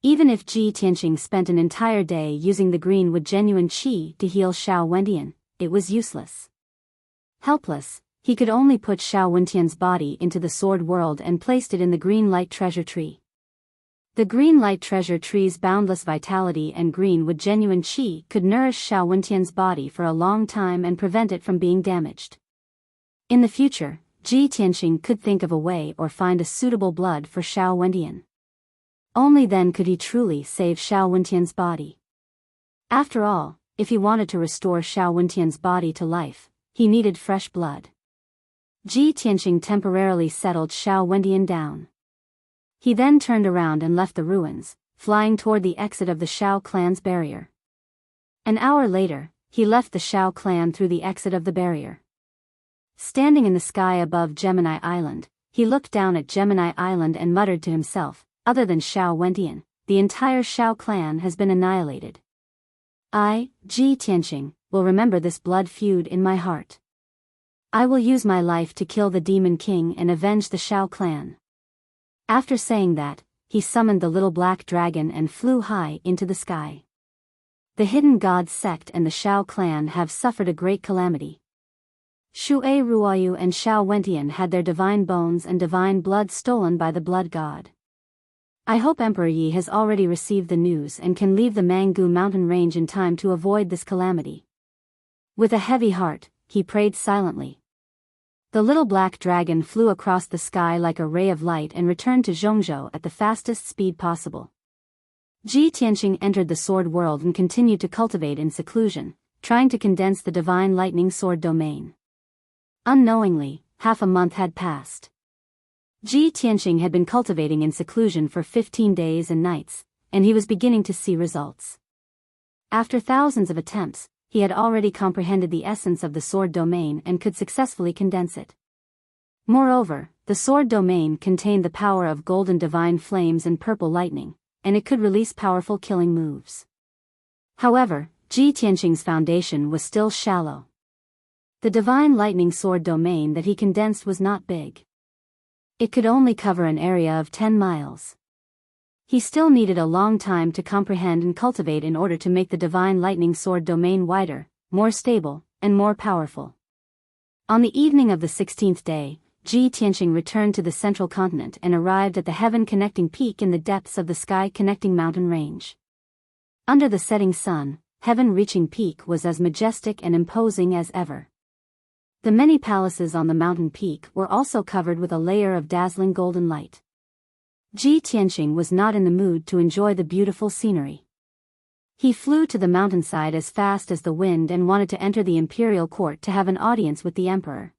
Even if Ji Tianqing spent an entire day using the green with genuine qi to heal Xiao Wendian, it was useless. Helpless, he could only put Xiao Wendian's body into the sword world and placed it in the green light treasure tree. The green light treasure tree's boundless vitality and green with genuine qi could nourish Xiao Wendian's body for a long time and prevent it from being damaged. In the future, Ji Tianqing could think of a way or find a suitable blood for Xiao Wendian. Only then could he truly save Xiao Wendian's body. After all, if he wanted to restore Xiao Wendian's body to life, he needed fresh blood. Ji Tianqing temporarily settled Xiao Wendian down. He then turned around and left the ruins, flying toward the exit of the Xiao clan's barrier. An hour later, he left the Xiao clan through the exit of the barrier. Standing in the sky above Gemini Island, he looked down at Gemini Island and muttered to himself, "Other than Xiao Wendian, the entire Xiao clan has been annihilated. I, Ji Tianqing, will remember this blood feud in my heart. I will use my life to kill the Demon King and avenge the Xiao clan." After saying that, he summoned the little black dragon and flew high into the sky. The Hidden God sect and the Xiao clan have suffered a great calamity. Shui Ruoyu and Xiao Wendian had their divine bones and divine blood stolen by the blood god. I hope Emperor Yi has already received the news and can leave the Mangu mountain range in time to avoid this calamity. With a heavy heart, he prayed silently. The little black dragon flew across the sky like a ray of light and returned to Zhongzhou at the fastest speed possible. Ji Tianqing entered the sword world and continued to cultivate in seclusion, trying to condense the divine lightning sword domain. Unknowingly, half a month had passed. Ji Tianqing had been cultivating in seclusion for 15 days and nights, and he was beginning to see results. After thousands of attempts, he had already comprehended the essence of the sword domain and could successfully condense it. Moreover, the sword domain contained the power of golden divine flames and purple lightning, and it could release powerful killing moves. However, Ji Tianqing's foundation was still shallow. The divine lightning sword domain that he condensed was not big. It could only cover an area of 10 miles. He still needed a long time to comprehend and cultivate in order to make the divine lightning sword domain wider, more stable, and more powerful. On the evening of the 16th day, Ji Tianqing returned to the central continent and arrived at the heaven-connecting peak in the depths of the sky-connecting mountain range. Under the setting sun, heaven-reaching peak was as majestic and imposing as ever. The many palaces on the mountain peak were also covered with a layer of dazzling golden light. Ji Tianqing was not in the mood to enjoy the beautiful scenery. He flew to the mountainside as fast as the wind and wanted to enter the imperial court to have an audience with the emperor.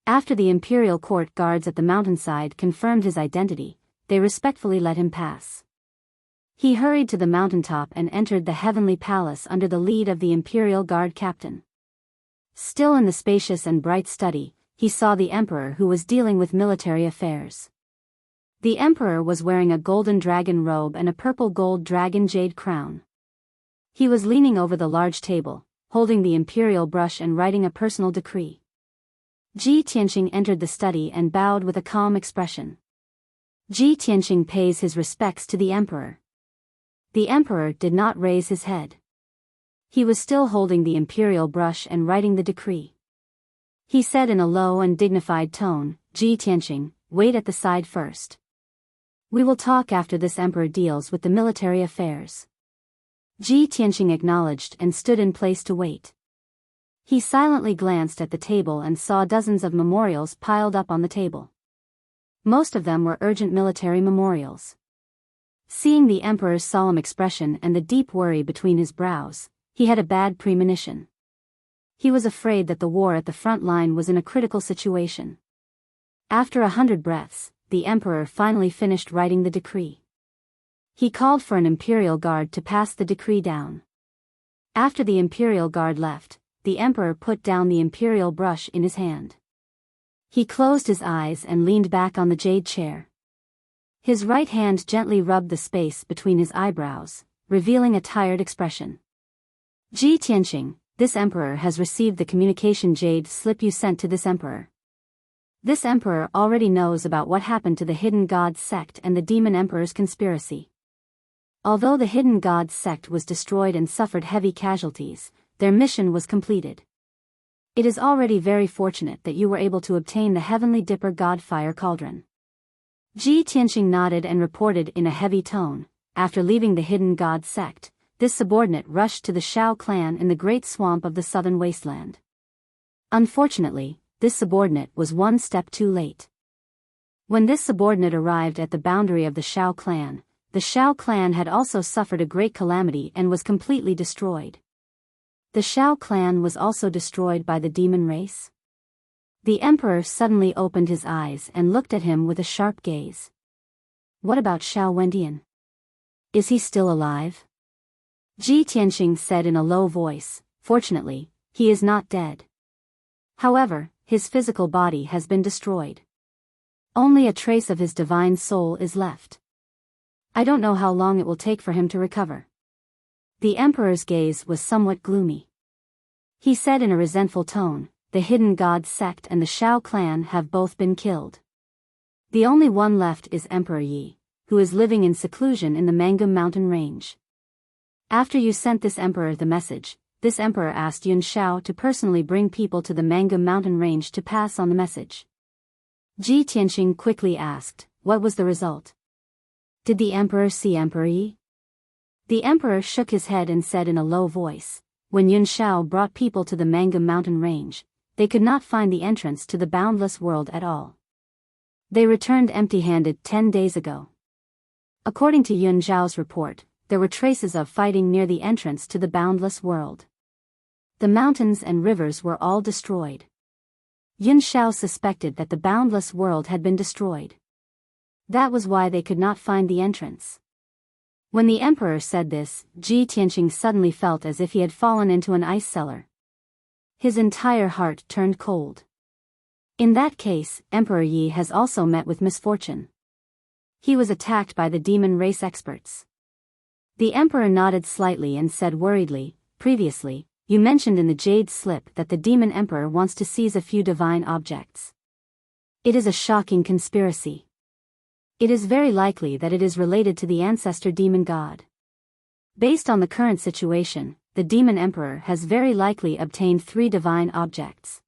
After the imperial court guards at the mountainside confirmed his identity, they respectfully let him pass. He hurried to the mountaintop and entered the heavenly palace under the lead of the imperial guard captain. Still in the spacious and bright study, he saw the emperor who was dealing with military affairs. The emperor was wearing a golden dragon robe and a purple gold dragon jade crown. He was leaning over the large table, holding the imperial brush and writing a personal decree. Ji Tianqing entered the study and bowed with a calm expression. Ji Tianqing pays his respects to the emperor. The emperor did not raise his head. He was still holding the imperial brush and writing the decree. He said in a low and dignified tone, "Ji Tianqing, wait at the side first. We will talk after this emperor deals with the military affairs." Ji Tianqing acknowledged and stood in place to wait. He silently glanced at the table and saw dozens of memorials piled up on the table. Most of them were urgent military memorials. Seeing the emperor's solemn expression and the deep worry between his brows, he had a bad premonition. He was afraid that the war at the front line was in a critical situation. After 100 breaths, the emperor finally finished writing the decree. He called for an imperial guard to pass the decree down. After the imperial guard left, the emperor put down the imperial brush in his hand. He closed his eyes and leaned back on the jade chair. His right hand gently rubbed the space between his eyebrows, revealing a tired expression. "Ji Tianqing, this emperor has received the communication jade slip you sent to this emperor. This emperor already knows about what happened to the Hidden Gods sect and the Demon Emperor's conspiracy. Although the Hidden Gods sect was destroyed and suffered heavy casualties, their mission was completed. It is already very fortunate that you were able to obtain the Heavenly Dipper God Fire Cauldron." Ji Tianqing nodded and reported in a heavy tone, "After leaving the Hidden God sect, this subordinate rushed to the Shao clan in the Great Swamp of the Southern Wasteland. Unfortunately, this subordinate was one step too late. When this subordinate arrived at the boundary of the Shao clan had also suffered a great calamity and was completely destroyed. The Shao clan was also destroyed by the demon race." The emperor suddenly opened his eyes and looked at him with a sharp gaze. "What about Shao Wendian? Is he still alive?" Ji Tianqing said in a low voice, "Fortunately, he is not dead. However, his physical body has been destroyed. Only a trace of his divine soul is left. I don't know how long it will take for him to recover." The emperor's gaze was somewhat gloomy. He said in a resentful tone, "The Hidden God sect and the Shao clan have both been killed. The only one left is Emperor Yi, who is living in seclusion in the Mangum mountain range. After you sent this emperor the message, this emperor asked Yun Shao to personally bring people to the Mangum mountain range to pass on the message." Ji Tianqing quickly asked, "What was the result? Did the emperor see Emperor Yi?" The emperor shook his head and said in a low voice, "When Yun Shao brought people to the Mangum mountain range, they could not find the entrance to the boundless world at all. They returned empty-handed 10 days ago. According to Yun Zhao's report, there were traces of fighting near the entrance to the boundless world. The mountains and rivers were all destroyed. Yun Shao suspected that the boundless world had been destroyed. That was why they could not find the entrance." When the emperor said this, Ji Tianqing suddenly felt as if he had fallen into an ice cellar. His entire heart turned cold. In that case, Emperor Yi has also met with misfortune. He was attacked by the demon race experts. The emperor nodded slightly and said worriedly, "Previously, you mentioned in the jade slip that the demon emperor wants to seize a few divine objects. It is a shocking conspiracy. It is very likely that it is related to the ancestor demon god. Based on the current situation, the demon emperor has very likely obtained 3 divine objects.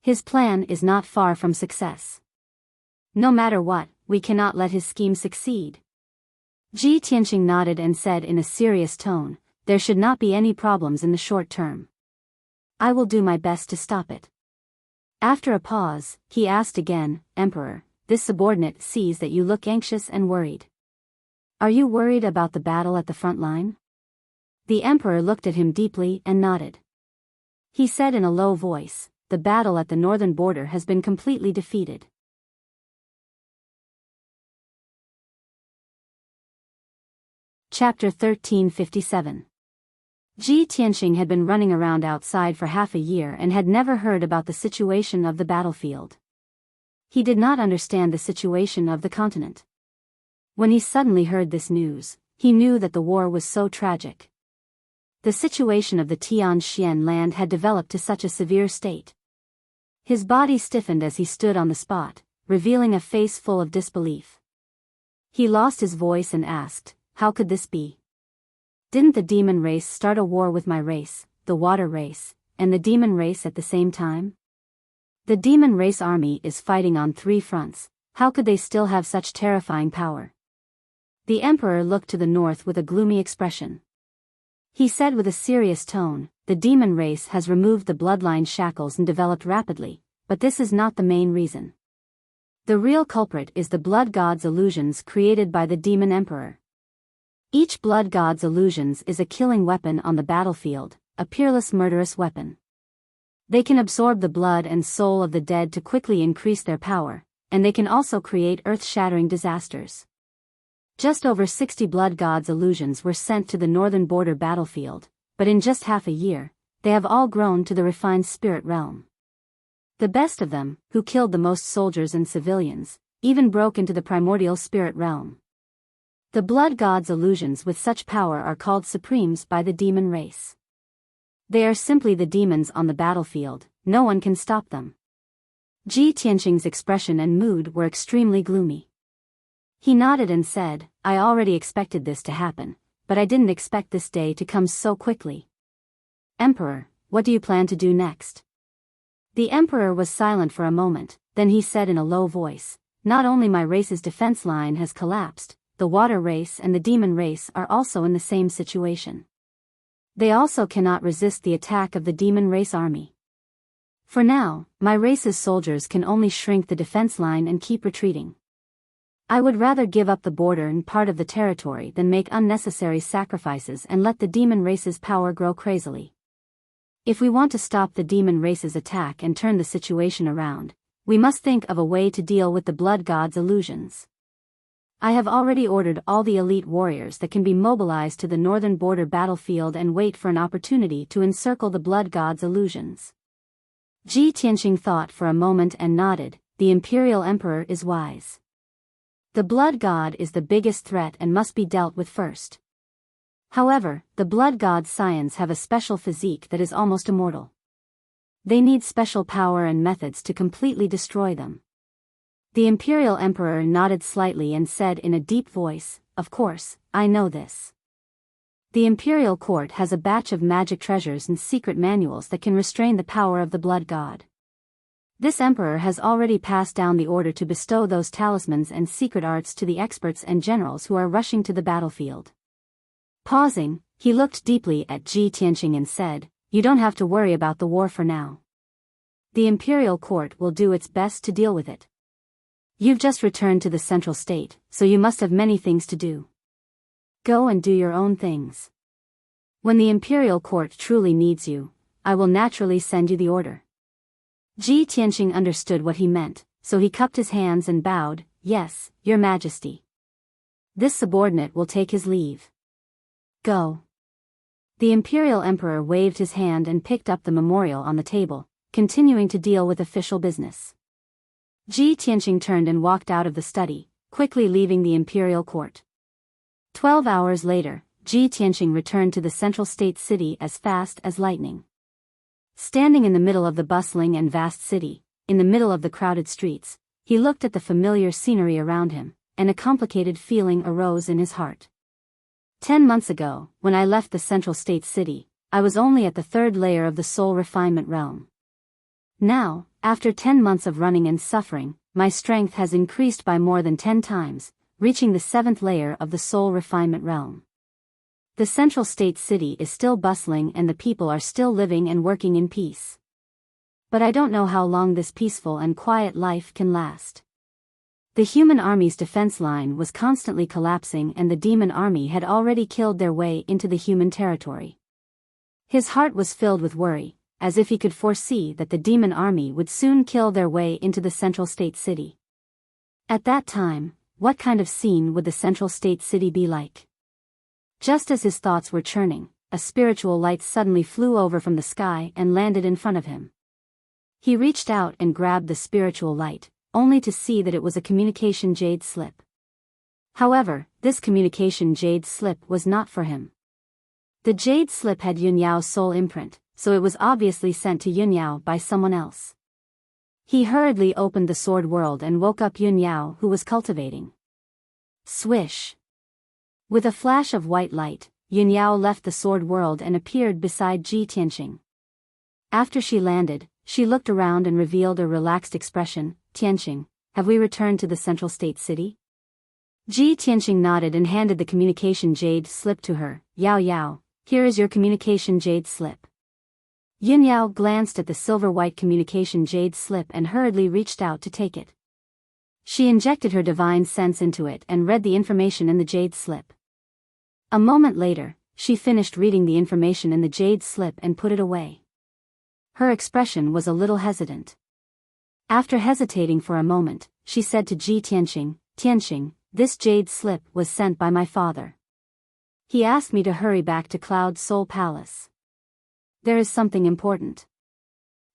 His plan is not far from success. No matter what, we cannot let his scheme succeed." Ji Tianqing nodded and said in a serious tone, "There should not be any problems in the short term. I will do my best to stop it." After a pause, he asked again, "Emperor, this subordinate sees that you look anxious and worried. Are you worried about the battle at the front line?" The emperor looked at him deeply and nodded. He said in a low voice, the battle at the northern border has been completely defeated. Chapter 1357. Ji Tianqing had been running around outside for half a year and had never heard about the situation of the battlefield. He did not understand the situation of the continent. When he suddenly heard this news, he knew that the war was so tragic. The situation of the Tianxian land had developed to such a severe state. His body stiffened as he stood on the spot, revealing a face full of disbelief. He lost his voice and asked, "How could this be? Didn't the demon race start a war with my race, the water race, and the demon race at the same time? The demon race army is fighting on 3 fronts, how could they still have such terrifying power?" The emperor looked to the north with a gloomy expression. He said with a serious tone, "The demon race has removed the bloodline shackles and developed rapidly, but this is not the main reason. The real culprit is the blood god's illusions created by the demon emperor. Each blood god's illusions is a killing weapon on the battlefield, a peerless murderous weapon. They can absorb the blood and soul of the dead to quickly increase their power, and they can also create earth-shattering disasters. Just over 60 blood god's illusions were sent to the northern border battlefield, but in just half a year, they have all grown to the refined spirit realm. The best of them, who killed the most soldiers and civilians, even broke into the primordial spirit realm. The blood god's illusions with such power are called supremes by the demon race. They are simply the demons on the battlefield, no one can stop them." Ji Tianqing's expression and mood were extremely gloomy. He nodded and said, "I already expected this to happen, but I didn't expect this day to come so quickly. Emperor, what do you plan to do next?" The emperor was silent for a moment, then he said in a low voice, "Not only my race's defense line has collapsed, the water race and the demon race are also in the same situation. They also cannot resist the attack of the demon race army. For now, my race's soldiers can only shrink the defense line and keep retreating. I would rather give up the border and part of the territory than make unnecessary sacrifices and let the demon race's power grow crazily. If we want to stop the demon race's attack and turn the situation around, we must think of a way to deal with the blood god's illusions. I have already ordered all the elite warriors that can be mobilized to the northern border battlefield and wait for an opportunity to encircle the blood god's illusions." Ji Tianqing thought for a moment and nodded, "The imperial emperor is wise. The blood god is the biggest threat and must be dealt with first. However, the blood god's scions have a special physique that is almost immortal. They need special power and methods to completely destroy them." The imperial emperor nodded slightly and said in a deep voice, "Of course, I know this. The imperial court has a batch of magic treasures and secret manuals that can restrain the power of the blood god. This emperor has already passed down the order to bestow those talismans and secret arts to the experts and generals who are rushing to the battlefield." Pausing, he looked deeply at Ji Tianqing and said, "You don't have to worry about the war for now. The imperial court will do its best to deal with it. You've just returned to the central state, so you must have many things to do. Go and do your own things. When the imperial court truly needs you, I will naturally send you the order." Ji Tianqing understood what he meant, so he cupped his hands and bowed, "Yes, your majesty." This subordinate will take his leave. Go. The imperial emperor waved his hand and picked up the memorial on the table, continuing to deal with official business. Ji Tianqing turned and walked out of the study, quickly leaving the imperial court. 12 hours later, Ji Tianqing returned to the central state city as fast as lightning. Standing in the middle of the bustling and vast city, in the middle of the crowded streets, he looked at the familiar scenery around him, and a complicated feeling arose in his heart. 10 months ago, when I left the central state city, I was only at the 3rd layer of the soul refinement realm. Now, after 10 months of running and suffering, my strength has increased by more than 10 times, reaching the 7th layer of the soul refinement realm. The central state city is still bustling and the people are still living and working in peace. But I don't know how long this peaceful and quiet life can last. The human army's defense line was constantly collapsing and the demon army had already killed their way into the human territory. His heart was filled with worry, as if he could foresee that the demon army would soon kill their way into the central state city. At that time, what kind of scene would the central state city be like? Just as his thoughts were churning, a spiritual light suddenly flew over from the sky and landed in front of him. He reached out and grabbed the spiritual light, only to see that it was a communication jade slip. However, this communication jade slip was not for him. The jade slip had Yunyao's soul imprint, so it was obviously sent to Yunyao by someone else. He hurriedly opened the sword world and woke up Yunyao, who was cultivating. Swish! With a flash of white light, Yunyao left the sword world and appeared beside Ji Tianqing. After she landed, she looked around and revealed a relaxed expression. Tianqing, have we returned to the central state city? Ji Tianqing nodded and handed the communication jade slip to her. Yao Yao, here is your communication jade slip. Yunyao glanced at the silver-white communication jade slip and hurriedly reached out to take it. She injected her divine sense into it and read the information in the jade slip. A moment later, she finished reading the information in the jade slip and put it away. Her expression was a little hesitant. After hesitating for a moment, she said to Ji Tianqing, Tianqing, this jade slip was sent by my father. He asked me to hurry back to Cloud Soul Palace. There is something important.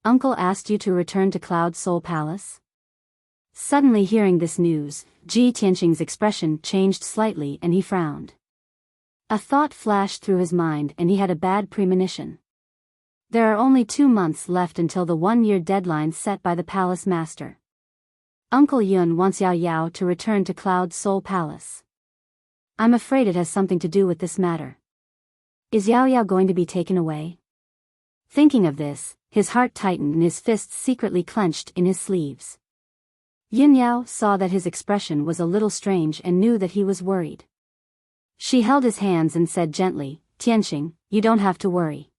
Uncle asked you to return to Cloud Soul Palace? Suddenly hearing this news, Ji Tianqing's expression changed slightly and he frowned. A thought flashed through his mind and he had a bad premonition. There are only 2 months left until the 1-year deadline set by the palace master. Uncle Yun wants Yao Yao to return to Cloud Soul Palace. I'm afraid it has something to do with this matter. Is Yao Yao going to be taken away? Thinking of this, his heart tightened and his fists secretly clenched in his sleeves. Yunyao saw that his expression was a little strange and knew that he was worried. She held his hands and said gently, Tianqing, you don't have to worry.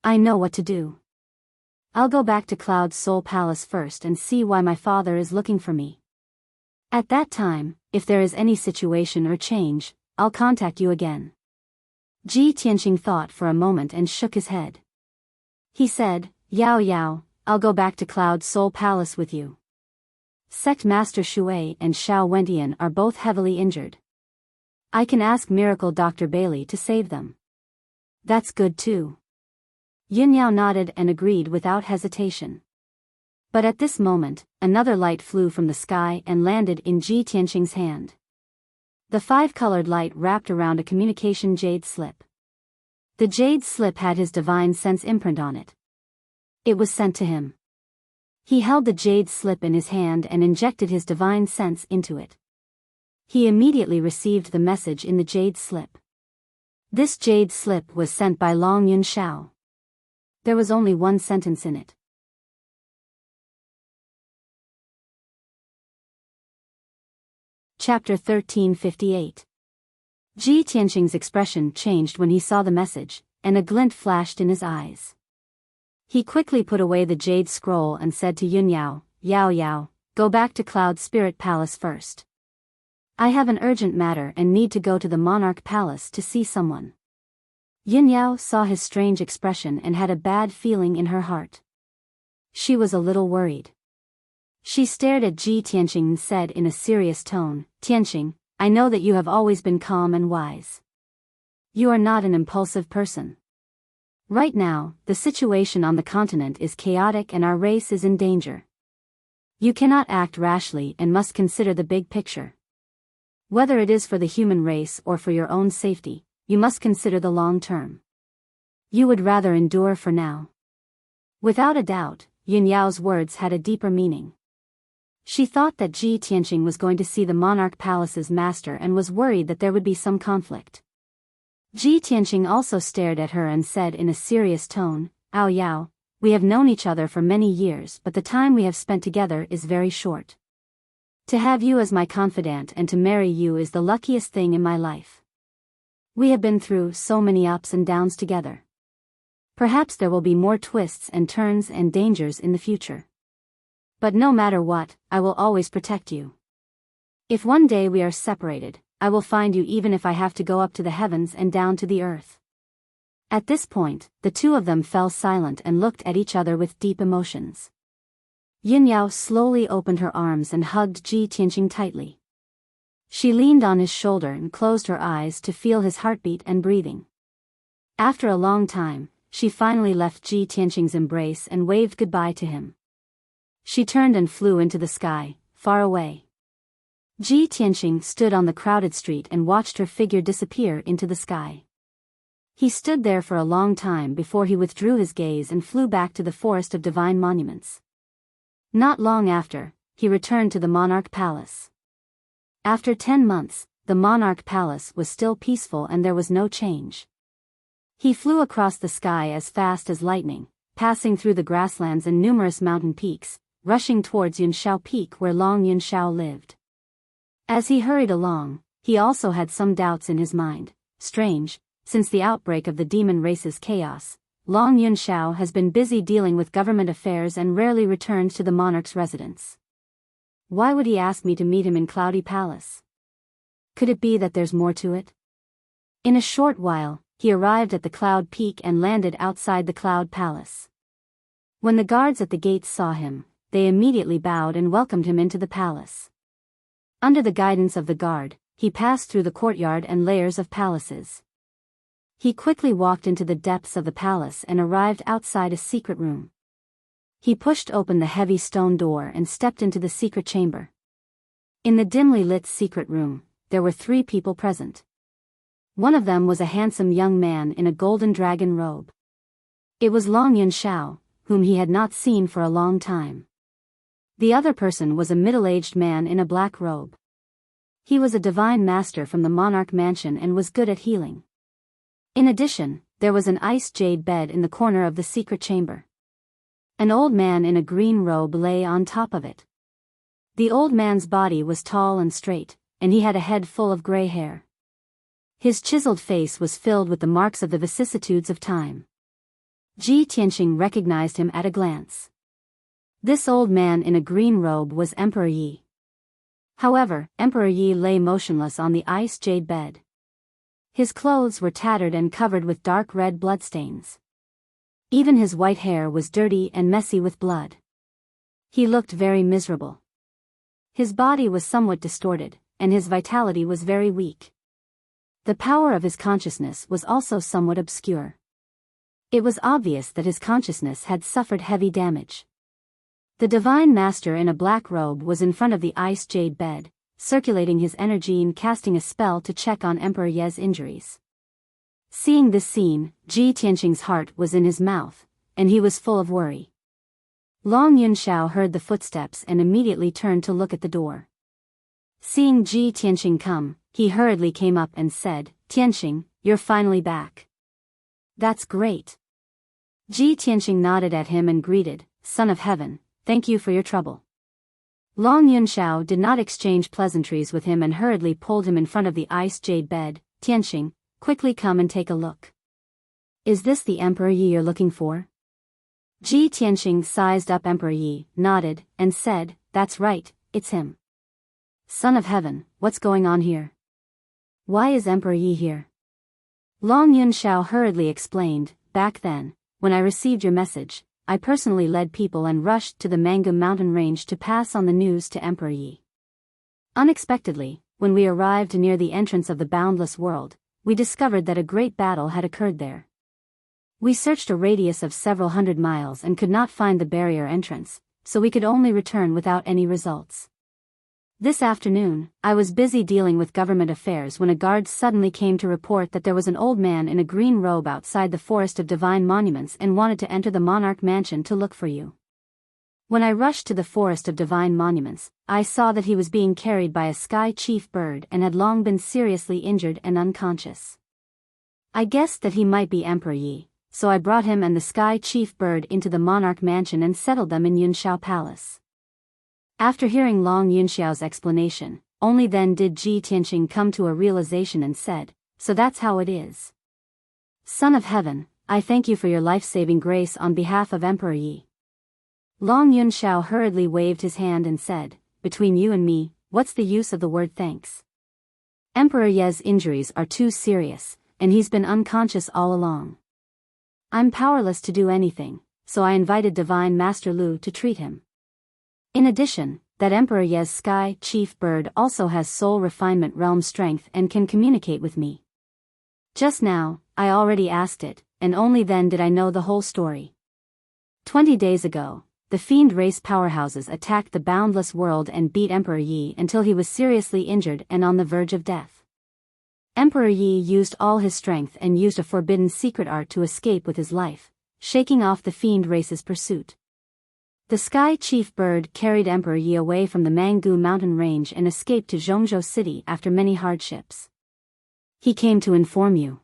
I know what to do. I'll go back to Cloud Soul Palace first and see why my father is looking for me. At that time, if there is any situation or change, I'll contact you again. Ji Tianqing thought for a moment and shook his head. He said, Yao Yao, I'll go back to Cloud Soul Palace with you. Sect Master Shui and Xiao Wentian are both heavily injured. I can ask Miracle Dr. Bailey to save them. That's good too. Yunyao nodded and agreed without hesitation. But at this moment, another light flew from the sky and landed in Ji Tianqing's hand. The 5-colored light wrapped around a communication jade slip. The jade slip had his divine sense imprint on it. It was sent to him. He held the jade slip in his hand and injected his divine sense into it. He immediately received the message in the jade slip. This jade slip was sent by Long Yun Shao. There was only one sentence in it. Chapter 1358. Ji Tianqing's expression changed when he saw the message, and a glint flashed in his eyes. He quickly put away the jade scroll and said to Yunyao, Yao Yao, go back to Cloud Spirit Palace first. I have an urgent matter and need to go to the Monarch Palace to see someone. Yunyao saw his strange expression and had a bad feeling in her heart. She was a little worried. She stared at Ji Tianqing and said in a serious tone, Tianqing, I know that you have always been calm and wise. You are not an impulsive person. Right now, the situation on the continent is chaotic and our race is in danger. You cannot act rashly and must consider the big picture. Whether it is for the human race or for your own safety, you must consider the long term. You would rather endure for now. Without a doubt, Yunyao's words had a deeper meaning. She thought that Ji Tianqing was going to see the Monarch Palace's master and was worried that there would be some conflict. Ji Tianqing also stared at her and said in a serious tone, Ao Yao, we have known each other for many years but the time we have spent together is very short. To have you as my confidant and to marry you is the luckiest thing in my life. We have been through so many ups and downs together. Perhaps there will be more twists and turns and dangers in the future. But no matter what, I will always protect you. If one day we are separated, I will find you even if I have to go up to the heavens and down to the earth. At this point, the two of them fell silent and looked at each other with deep emotions. Yin Yao slowly opened her arms and hugged Ji Tianqing tightly. She leaned on his shoulder and closed her eyes to feel his heartbeat and breathing. After a long time, she finally left Ji Tianqing's embrace and waved goodbye to him. She turned and flew into the sky, far away. Ji Tianqing stood on the crowded street and watched her figure disappear into the sky. He stood there for a long time before he withdrew his gaze and flew back to the Forest of Divine Monuments. Not long after, he returned to the Monarch Palace. After 10 months, the Monarch Palace was still peaceful and there was no change. He flew across the sky as fast as lightning, passing through the grasslands and numerous mountain peaks, rushing towards Yunshao Peak where Long Yunshao lived. As he hurried along, he also had some doubts in his mind. Strange, since the outbreak of the demon race's chaos, Long Yunshao has been busy dealing with government affairs and rarely returns to the monarch's residence. Why would he ask me to meet him in Cloudy Palace? Could it be that there's more to it? In a short while, he arrived at the Cloud Peak and landed outside the Cloud Palace. When the guards at the gates saw him, they immediately bowed and welcomed him into the palace. Under the guidance of the guard, he passed through the courtyard and layers of palaces. He quickly walked into the depths of the palace and arrived outside a secret room. He pushed open the heavy stone door and stepped into the secret chamber. In the dimly lit secret room, there were 3 people present. One of them was a handsome young man in a golden dragon robe. It was Long Yunshao, whom he had not seen for a long time. The other person was a middle-aged man in a black robe. He was a divine master from the monarch mansion and was good at healing. In addition, there was an ice jade bed in the corner of the secret chamber. An old man in a green robe lay on top of it. The old man's body was tall and straight, and he had a head full of gray hair. His chiseled face was filled with the marks of the vicissitudes of time. Ji Tianqing recognized him at a glance. This old man in a green robe was Emperor Yi. However, Emperor Yi lay motionless on the ice jade bed. His clothes were tattered and covered with dark red bloodstains. Even his white hair was dirty and messy with blood. He looked very miserable. His body was somewhat distorted, and his vitality was very weak. The power of his consciousness was also somewhat obscure. It was obvious that his consciousness had suffered heavy damage. The divine master in a black robe was in front of the ice jade bed, circulating his energy and casting a spell to check on Emperor Ye's injuries. Seeing this scene, Ji Tianqing's heart was in his mouth, and he was full of worry. Long Yunshao heard the footsteps and immediately turned to look at the door. Seeing Ji Tianqing come, he hurriedly came up and said, "Tianqing, you're finally back." "That's great." Ji Tianqing nodded at him and greeted, "Son of Heaven, thank you for your trouble." Long Yunshao did not exchange pleasantries with him and hurriedly pulled him in front of the ice jade bed. "Tianqing, quickly come and take a look. Is this the Emperor Yi you're looking for?" Ji Tianqing sized up Emperor Yi, nodded, and said, "That's right, it's him." "Son of Heaven, what's going on here? Why is Emperor Yi here?" Long Yunshao hurriedly explained, "Back then, when I received your message, I personally led people and rushed to the Mangum mountain range to pass on the news to Emperor Yi. Unexpectedly, when we arrived near the entrance of the boundless world, we discovered that a great battle had occurred there. We searched a radius of several hundred miles and could not find the barrier entrance, so we could only return without any results. This afternoon, I was busy dealing with government affairs when a guard suddenly came to report that there was an old man in a green robe outside the Forest of Divine Monuments and wanted to enter the monarch mansion to look for you. When I rushed to the Forest of Divine Monuments, I saw that he was being carried by a sky chief bird and had long been seriously injured and unconscious. I guessed that he might be Emperor Yi, so I brought him and the sky chief bird into the monarch mansion and settled them in Yunshao Palace." After hearing Long Yunxiao's explanation, only then did Ji Tianqing come to a realization and said, "So that's how it is. Son of Heaven, I thank you for your life-saving grace on behalf of Emperor Yi." Long Yunshao hurriedly waved his hand and said, "Between you and me, what's the use of the word thanks? Emperor Ye's injuries are too serious, and he's been unconscious all along. I'm powerless to do anything, so I invited Divine Master Lu to treat him. In addition, that Emperor Ye's sky chief bird also has soul refinement realm strength and can communicate with me. Just now, I already asked it, and only then did I know the whole story. 20 days ago, the fiend race powerhouses attacked the boundless world and beat Emperor Yi until he was seriously injured and on the verge of death. Emperor Yi used all his strength and used a forbidden secret art to escape with his life, shaking off the fiend race's pursuit. The sky chief bird carried Emperor Yi away from the Mangu mountain range and escaped to Zhongzhou city after many hardships. He came to inform you.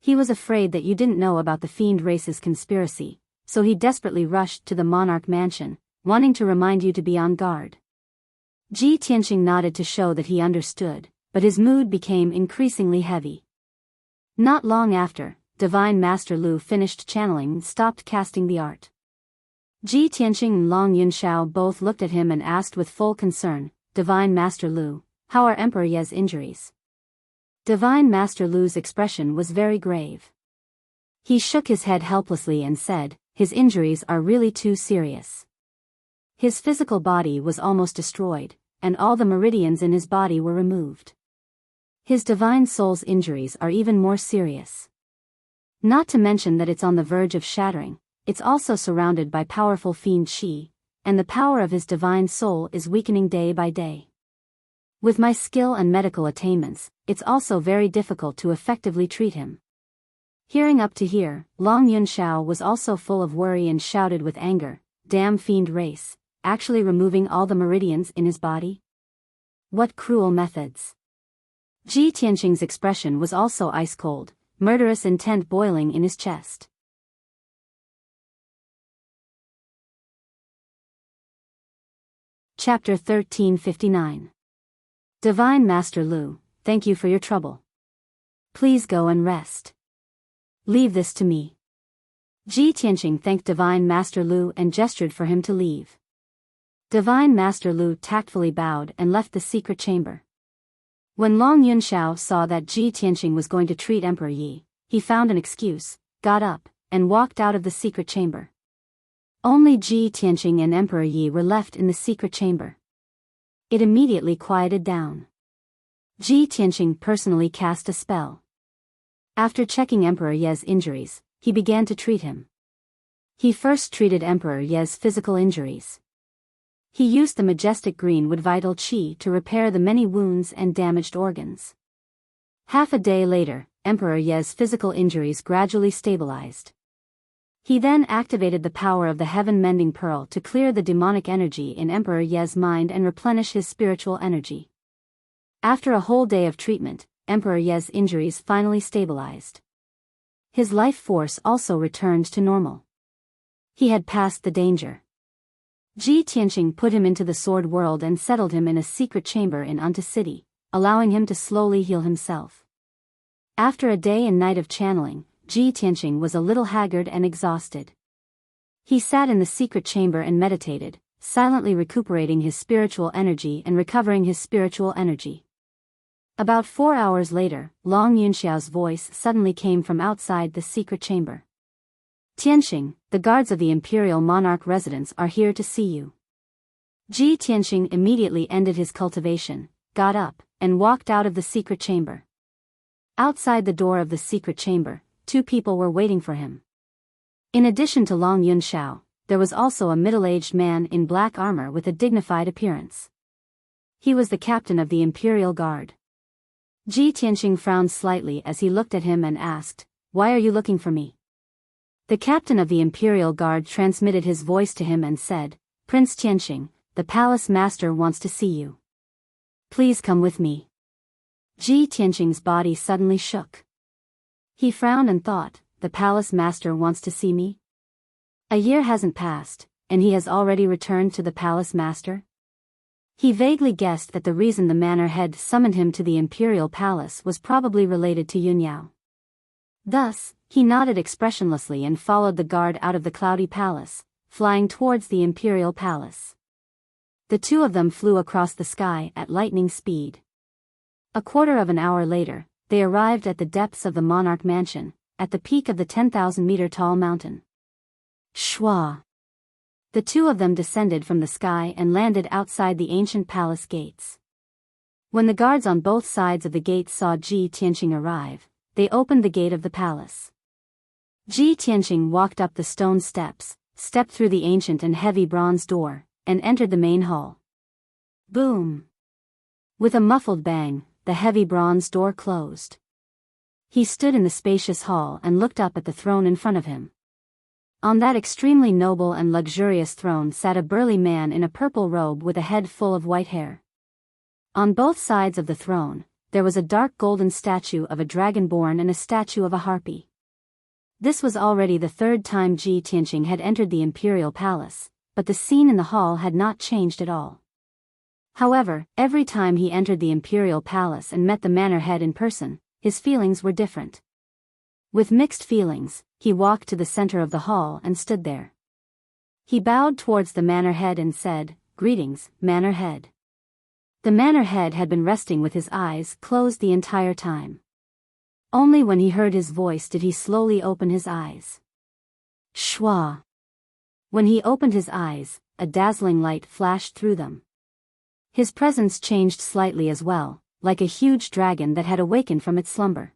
He was afraid that you didn't know about the fiend race's conspiracy, so he desperately rushed to the monarch mansion, wanting to remind you to be on guard. Ji Tianqing nodded to show that he understood, but his mood became increasingly heavy. Not long after, Divine Master Lu finished channeling and stopped casting the art. Ji Tianqing and Long Yunxiao both looked at him and asked with full concern, Divine Master Lu, how are Emperor Ye's injuries? Divine Master Lu's expression was very grave. He shook his head helplessly and said, his injuries are really too serious. His physical body was almost destroyed, and all the meridians in his body were removed. His divine soul's injuries are even more serious. Not to mention that it's on the verge of shattering. It's also surrounded by powerful fiend Qi, and the power of his divine soul is weakening day by day. With my skill and medical attainments, it's also very difficult to effectively treat him. Hearing up to here, Long Yunxiao was also full of worry and shouted with anger, damn fiend race, actually removing all the meridians in his body? What cruel methods! Ji Tianqing's expression was also ice-cold, murderous intent boiling in his chest. Chapter 1359. Divine Master Lu, thank you for your trouble. Please go and rest. Leave this to me. Ji Tianqing thanked Divine Master Lu and gestured for him to leave. Divine Master Lu tactfully bowed and left the secret chamber. When Long Yunxiao saw that Ji Tianqing was going to treat Emperor Yi, he found an excuse, got up, and walked out of the secret chamber. Only Ji Tianqing and Emperor Yi were left in the secret chamber. It immediately quieted down. Ji Tianqing personally cast a spell. After checking Emperor Ye's injuries, he began to treat him. He first treated Emperor Ye's physical injuries. He used the majestic greenwood vital qi to repair the many wounds and damaged organs. Half a day later, Emperor Ye's physical injuries gradually stabilized. He then activated the power of the heaven-mending pearl to clear the demonic energy in Emperor Ye's mind and replenish his spiritual energy. After a whole day of treatment, Emperor Ye's injuries finally stabilized. His life force also returned to normal. He had passed the danger. Ji Tianqing put him into the sword world and settled him in a secret chamber in Unta City, allowing him to slowly heal himself. After a day and night of channeling, Ji Tianqing was a little haggard and exhausted. He sat in the secret chamber and meditated, silently recuperating his spiritual energy and recovering his spiritual energy. About 4 hours later, Long Yunxiao's voice suddenly came from outside the secret chamber. Tianqing, the guards of the imperial monarch residence are here to see you. Ji Tianqing immediately ended his cultivation, got up, and walked out of the secret chamber. Outside the door of the secret chamber, 2 people were waiting for him. In addition to Long Yunxiao, there was also a middle-aged man in black armor with a dignified appearance. He was the captain of the Imperial Guard. Ji Tianqing frowned slightly as he looked at him and asked, "Why are you looking for me?" The captain of the Imperial Guard transmitted his voice to him and said, "Prince Tianqing, the palace master wants to see you. Please come with me." Ji Tianqing's body suddenly shook. He frowned and thought, the palace master wants to see me? A year hasn't passed, and he has already returned to the palace master? He vaguely guessed that the reason the manor head summoned him to the imperial palace was probably related to Yunyao. Thus, he nodded expressionlessly and followed the guard out of the cloudy palace, flying towards the imperial palace. The 2 of them flew across the sky at lightning speed. A quarter of an hour later, they arrived at the depths of the monarch mansion, at the peak of the 10,000-meter-tall mountain. Shwa! The two of them descended from the sky and landed outside the ancient palace gates. When the guards on both sides of the gates saw Ji Tianqing arrive, they opened the gate of the palace. Ji Tianqing walked up the stone steps, stepped through the ancient and heavy bronze door, and entered the main hall. Boom! With a muffled bang, the heavy bronze door closed. He stood in the spacious hall and looked up at the throne in front of him. On that extremely noble and luxurious throne sat a burly man in a purple robe with a head full of white hair. On both sides of the throne, there was a dark golden statue of a dragonborn and a statue of a harpy. This was already the third time Ji Tianqing had entered the imperial palace, but the scene in the hall had not changed at all. However, every time he entered the imperial palace and met the manor head in person, his feelings were different. With mixed feelings, he walked to the center of the hall and stood there. He bowed towards the manor head and said, "Greetings, manor head." The manor head had been resting with his eyes closed the entire time. Only when he heard his voice did he slowly open his eyes. Shwa! When he opened his eyes, a dazzling light flashed through them. His presence changed slightly as well, like a huge dragon that had awakened from its slumber.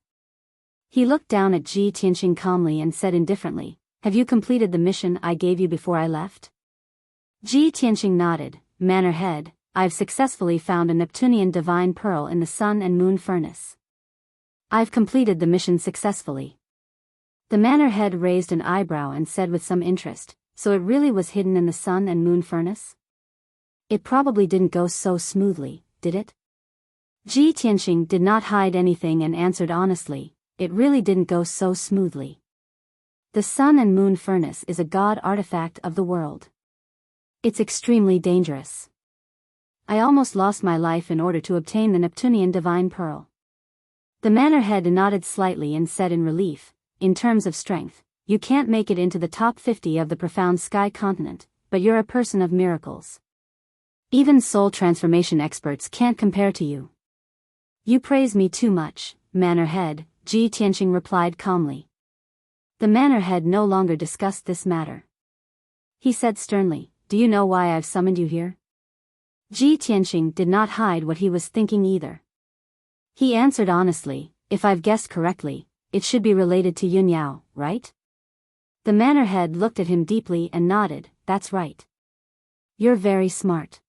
He looked down at Ji Tianqing calmly and said indifferently, "Have you completed the mission I gave you before I left?" Ji Tianqing nodded. "Manor head, I've successfully found a Neptunian divine pearl in the sun and moon furnace. I've completed the mission successfully." The manor head raised an eyebrow and said with some interest, "So it really was hidden in the sun and moon furnace? It probably didn't go so smoothly, did it?" Ji Tianqing did not hide anything and answered honestly, "It really didn't go so smoothly. The sun and moon furnace is a god artifact of the world. It's extremely dangerous. I almost lost my life in order to obtain the Neptunian divine pearl." The manor head nodded slightly and said in relief, "In terms of strength, you can't make it into the top 50 of the profound sky continent, but you're a person of miracles. Even soul transformation experts can't compare to you." "You praise me too much, manor head," Ji Tianqing replied calmly. The manor head no longer discussed this matter. He said sternly, "Do you know why I've summoned you here?" Ji Tianqing did not hide what he was thinking either. He answered honestly, "If I've guessed correctly, it should be related to Yun Yao, right?" The manor head looked at him deeply and nodded, "That's right. You're very smart.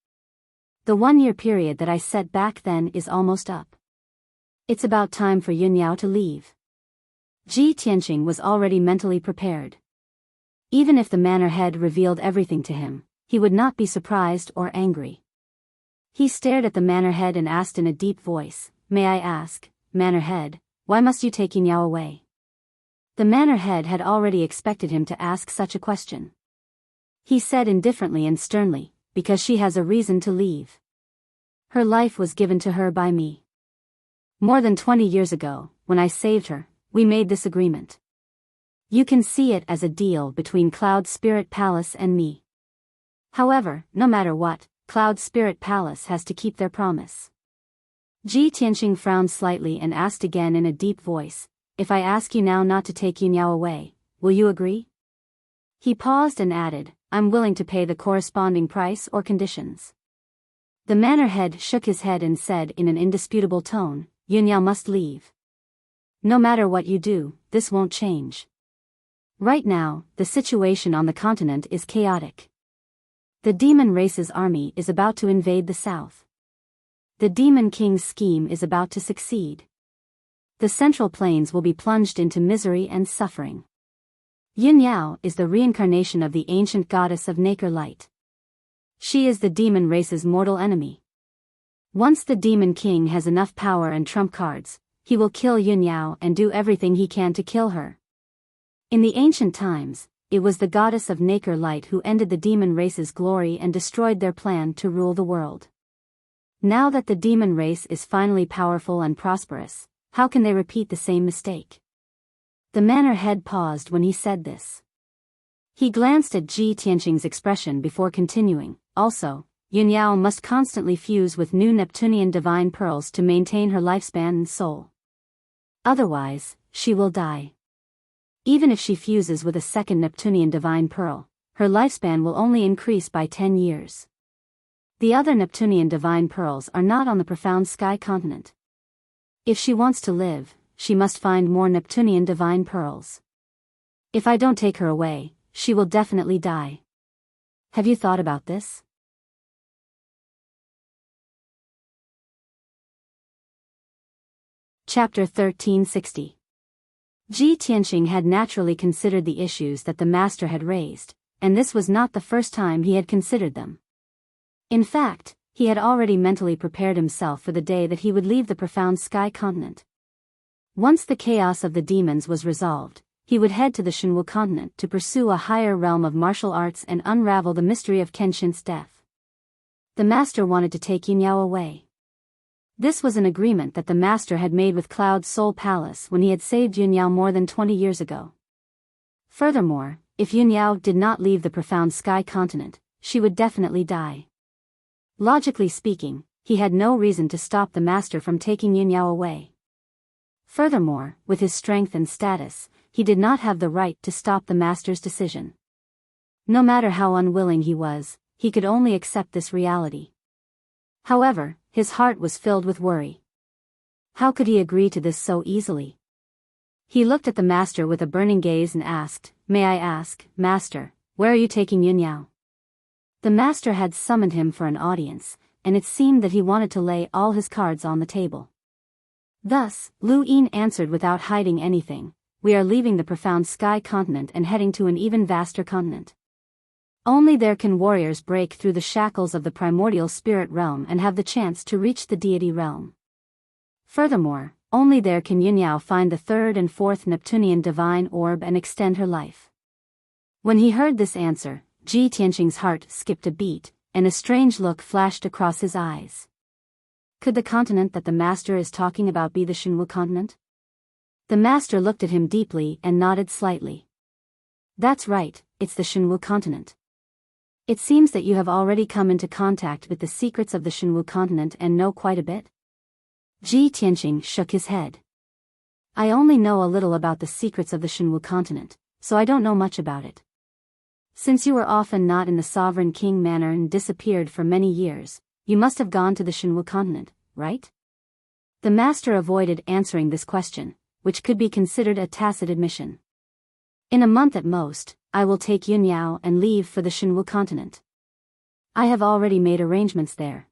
The 1-year period that I set back then is almost up. It's about time for Yun Yao to leave." Ji Tianqing was already mentally prepared. Even if the manor head revealed everything to him, he would not be surprised or angry. He stared at the manor head and asked in a deep voice, "May I ask, manor head, why must you take Yun Yao away?" The manor head had already expected him to ask such a question. He said indifferently and sternly, "Because she has a reason to leave. Her life was given to her by me. More than 20 years ago, when I saved her, we made this agreement. You can see it as a deal between Cloud Spirit Palace and me. However, no matter what, Cloud Spirit Palace has to keep their promise." Ji Tianqing frowned slightly and asked again in a deep voice, "If I ask you now not to take Yun Yao away, will you agree?" He paused and added, "I'm willing to pay the corresponding price or conditions." The manor head shook his head and said in an indisputable tone, "Yun Yao must leave. No matter what you do, this won't change. Right now, the situation on the continent is chaotic. The demon race's army is about to invade the south. The demon king's scheme is about to succeed. The central plains will be plunged into misery and suffering. Yun Yao is the reincarnation of the ancient goddess of nacre light. She is the demon race's mortal enemy. Once the demon king has enough power and trump cards, he will kill Yun Yao and do everything he can to kill her. In the ancient times, it was the goddess of nacre light who ended the demon race's glory and destroyed their plan to rule the world. Now that the demon race is finally powerful and prosperous, how can they repeat the same mistake?" The manor head paused when he said this. He glanced at Ji Tianqing's expression before continuing, "Also, Yun Yao must constantly fuse with new Neptunian divine pearls to maintain her lifespan and soul. Otherwise, she will die. Even if she fuses with a second Neptunian divine pearl, her lifespan will only increase by 10 years. The other Neptunian divine pearls are not on the profound sky continent. If she wants to live, she must find more Neptunian divine pearls. If I don't take her away, she will definitely die. Have you thought about this? Chapter 1360. Ji Tianqing had naturally considered the issues that the master had raised, and this was not the first time he had considered them. In fact, he had already mentally prepared himself for the day that he would leave the profound sky continent. Once the chaos of the demons was resolved, he would head to the Shenwu continent to pursue a higher realm of martial arts and unravel the mystery of Kenshin's death. The master wanted to take Yunyao away. This was an agreement that the master had made with Cloud Soul Palace when he had saved Yunyao more than 20 years ago. Furthermore, if Yunyao did not leave the profound sky continent, she would definitely die. Logically speaking, he had no reason to stop the master from taking Yunyao away. Furthermore, with his strength and status, he did not have the right to stop the master's decision. No matter how unwilling he was, he could only accept this reality. However, his heart was filled with worry. How could he agree to this so easily? He looked at the master with a burning gaze and asked, "May I ask, Master, where are you taking Yunyao?" The master had summoned him for an audience, and it seemed that he wanted to lay all his cards on the table. Thus, Lu Yin answered without hiding anything, "We are leaving the profound sky continent and heading to an even vaster continent. Only there can warriors break through the shackles of the primordial spirit realm and have the chance to reach the deity realm. Furthermore, only there can Yunyao find the third and fourth Neptunian divine orb and extend her life." When he heard this answer, Ji Tianqing's heart skipped a beat, and a strange look flashed across his eyes. Could the continent that the master is talking about be the Shenwu continent? The master looked at him deeply and nodded slightly. "That's right, it's the Shenwu continent. It seems that you have already come into contact with the secrets of the Shenwu continent and know quite a bit." Ji Tianqing shook his head. "I only know a little about the secrets of the Shenwu continent, so I don't know much about it. Since you were often not in the Sovereign King Manor and disappeared for many years, you must have gone to the Shenwu continent, right?" The master avoided answering this question, which could be considered a tacit admission. "In a month at most, I will take Yunyao and leave for the Shenwu continent. I have already made arrangements there.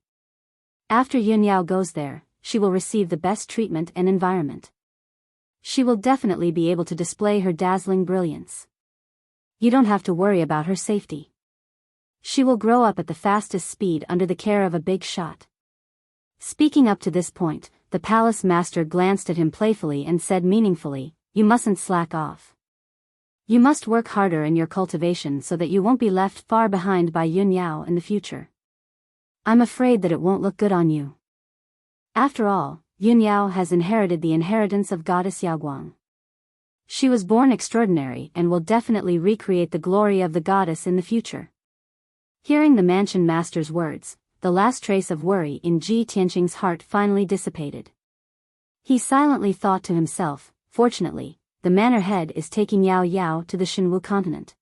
After Yunyao goes there, she will receive the best treatment and environment. She will definitely be able to display her dazzling brilliance. You don't have to worry about her safety. She will grow up at the fastest speed under the care of a big shot." Speaking up to this point, the palace master glanced at him playfully and said meaningfully, "You mustn't slack off. You must work harder in your cultivation so that you won't be left far behind by Yunyao in the future. I'm afraid that it won't look good on you. After all, Yunyao has inherited the inheritance of goddess Yaoguang. She was born extraordinary and will definitely recreate the glory of the goddess in the future." Hearing the mansion master's words, the last trace of worry in Ji Tianqing's heart finally dissipated. He silently thought to himself, "Fortunately, the manor head is taking Yao Yao to the Shenwu continent.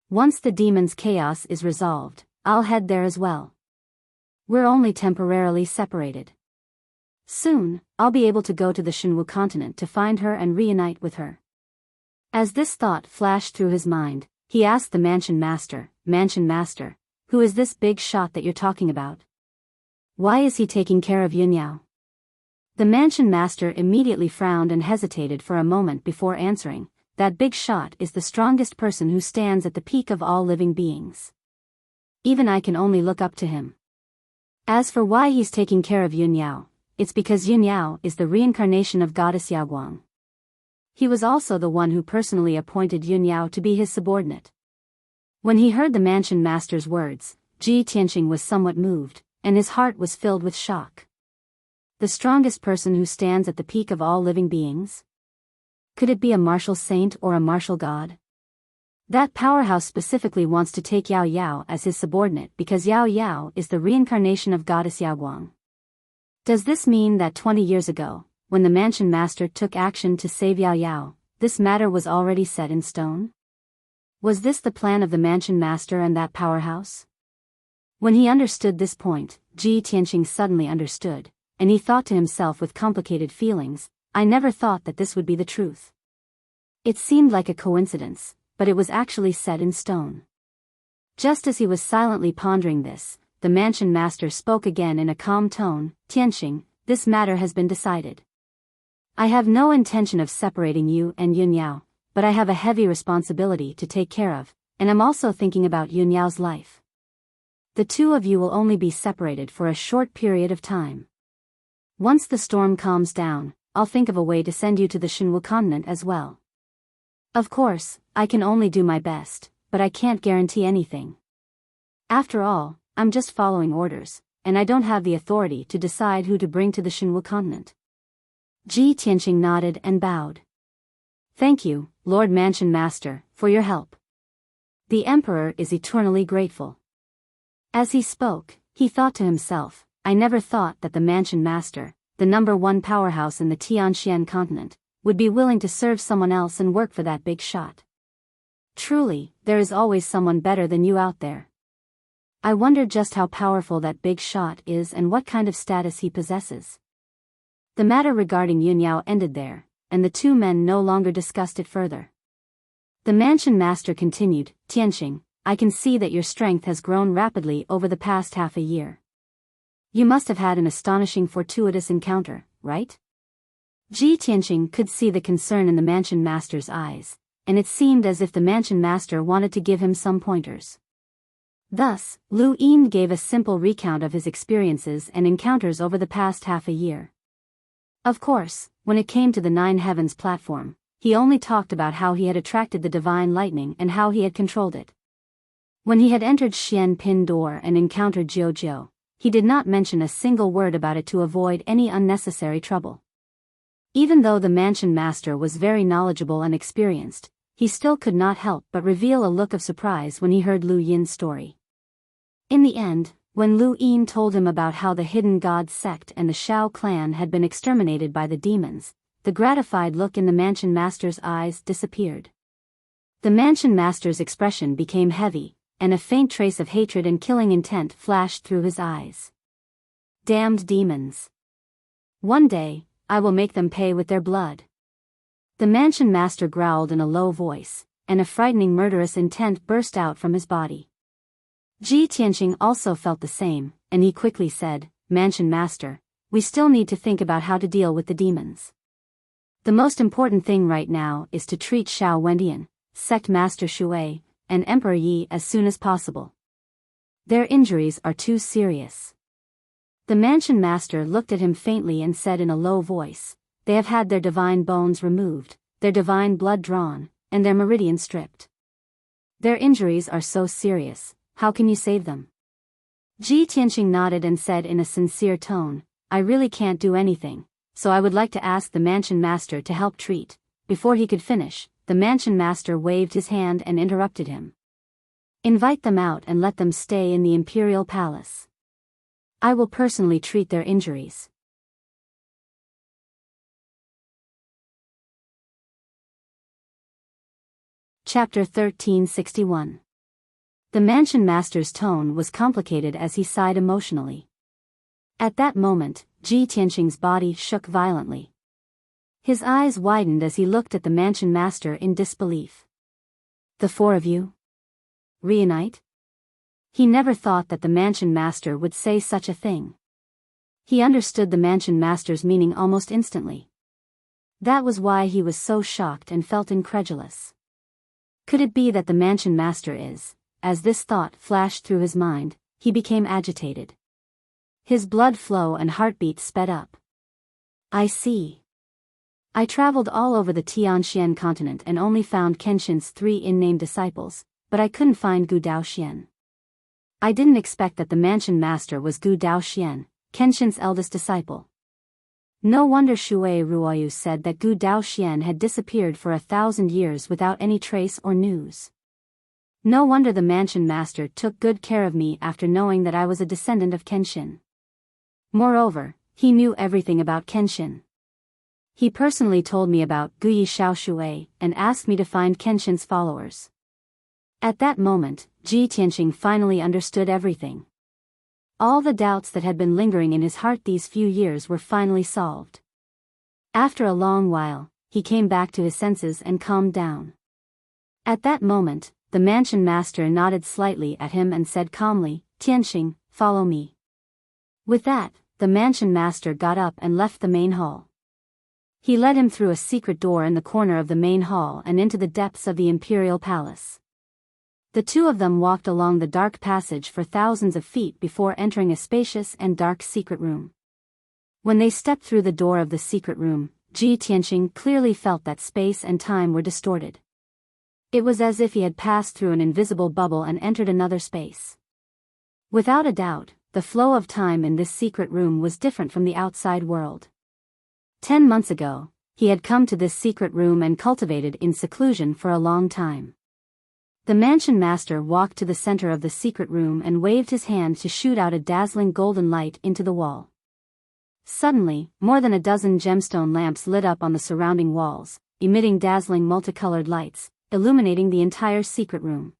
Once the demon's chaos is resolved, I'll head there as well. We're only temporarily separated. Soon, I'll be able to go to the Shenwu continent to find her and reunite with her." As this thought flashed through his mind, he asked the mansion master, "Mansion master, who is this big shot that you're talking about? Why is he taking care of Yunyao?" The mansion master immediately frowned and hesitated for a moment before answering, "That big shot is the strongest person who stands at the peak of all living beings. Even I can only look up to him. As for why he's taking care of Yunyao, it's because Yunyao is the reincarnation of goddess Yaoguang. He was also the one who personally appointed Yunyao to be his subordinate." When he heard the mansion master's words, Ji Tianqing was somewhat moved, and his heart was filled with shock. The strongest person who stands at the peak of all living beings? Could it be a martial saint or a martial god? That powerhouse specifically wants to take Yao Yao as his subordinate because Yao Yao is the reincarnation of goddess Yaoguang. Does this mean that 20 years ago, when the mansion master took action to save Yao Yao, this matter was already set in stone? Was this the plan of the mansion master and that powerhouse? When he understood this point, Ji Tianqing suddenly understood, and he thought to himself with complicated feelings, I never thought that this would be the truth. It seemed like a coincidence, but it was actually set in stone. Just as he was silently pondering this, the mansion master spoke again in a calm tone, Tianqing, this matter has been decided. I have no intention of separating you and Yunyao, but I have a heavy responsibility to take care of, and I'm also thinking about Yunyao's life. The two of you will only be separated for a short period of time. Once the storm calms down, I'll think of a way to send you to the Shenwu continent as well. Of course, I can only do my best, but I can't guarantee anything. After all, I'm just following orders, and I don't have the authority to decide who to bring to the Shenwu continent. Ji Tianqing nodded and bowed. Thank you, Lord Mansion Master, for your help. The Emperor is eternally grateful. As he spoke, he thought to himself, I never thought that the Mansion Master, the #1 powerhouse in the Tianxian continent, would be willing to serve someone else and work for that big shot. Truly, there is always someone better than you out there. I wonder just how powerful that big shot is and what kind of status he possesses. The matter regarding Yunyao ended there, and the two men no longer discussed it further. The mansion master continued, Tianqing, I can see that your strength has grown rapidly over the past half a year. You must have had an astonishing fortuitous encounter, right? Ji Tianqing could see the concern in the mansion master's eyes, and it seemed as if the mansion master wanted to give him some pointers. Thus, Lu Yin gave a simple recount of his experiences and encounters over the past half a year. Of course, when it came to the Nine Heavens platform, he only talked about how he had attracted the divine lightning and how he had controlled it. When he had entered Xian Pin Door and encountered Jiujiu, he did not mention a single word about it to avoid any unnecessary trouble. Even though the mansion master was very knowledgeable and experienced, he still could not help but reveal a look of surprise when he heard Lu Yin's story. In the end, when Lu Yin told him about how the Hidden God sect and the Shao clan had been exterminated by the demons, the gratified look in the mansion master's eyes disappeared. The mansion master's expression became heavy, and a faint trace of hatred and killing intent flashed through his eyes. Damned demons! One day, I will make them pay with their blood. The mansion master growled in a low voice, and a frightening murderous intent burst out from his body. Ji Tianqing also felt the same, and he quickly said, Mansion Master, we still need to think about how to deal with the demons. The most important thing right now is to treat Shao Wendian, Sect Master Shui, and Emperor Yi as soon as possible. Their injuries are too serious. The mansion master looked at him faintly and said in a low voice, they have had their divine bones removed, their divine blood drawn, and their meridian stripped. Their injuries are so serious, how can you save them? Ji Tianqing nodded and said in a sincere tone, I really can't do anything, so I would like to ask the mansion master to help treat. Before he could finish, the mansion master waved his hand and interrupted him. Invite them out and let them stay in the imperial palace. I will personally treat their injuries. Chapter 1361. The mansion master's tone was complicated as he sighed emotionally. At that moment, Ji Tianqing's body shook violently. His eyes widened as he looked at the mansion master in disbelief. The four of you? Reunite? He never thought that the mansion master would say such a thing. He understood the mansion master's meaning almost instantly. That was why he was so shocked and felt incredulous. Could it be that the mansion master is? As this thought flashed through his mind, he became agitated. His blood flow and heartbeat sped up. I see. I traveled all over the Tianxian continent and only found Kenshin's 3 in-name disciples, but I couldn't find Gu Daoxian. I didn't expect that the mansion master was Gu Daoxian, Kenshin's eldest disciple. No wonder Shui Ruoyu said that Gu Daoxian had disappeared for 1,000 years without any trace or news. No wonder the mansion master took good care of me after knowing that I was a descendant of Kenshin. Moreover, he knew everything about Kenshin. He personally told me about Guyi Xiaoshui and asked me to find Kenshin's followers. At that moment, Ji Tianqing finally understood everything. All the doubts that had been lingering in his heart these few years were finally solved. After a long while, he came back to his senses and calmed down. At that moment, the mansion master nodded slightly at him and said calmly, "Tianqing, follow me." With that, the mansion master got up and left the main hall. He led him through a secret door in the corner of the main hall and into the depths of the imperial palace. The two of them walked along the dark passage for thousands of feet before entering a spacious and dark secret room. When they stepped through the door of the secret room, Ji Tianqing clearly felt that space and time were distorted. It was as if he had passed through an invisible bubble and entered another space. Without a doubt, the flow of time in this secret room was different from the outside world. 10 months ago, he had come to this secret room and cultivated in seclusion for a long time. The mansion master walked to the center of the secret room and waved his hand to shoot out a dazzling golden light into the wall. Suddenly, more than a dozen gemstone lamps lit up on the surrounding walls, emitting dazzling multicolored lights, illuminating the entire secret room.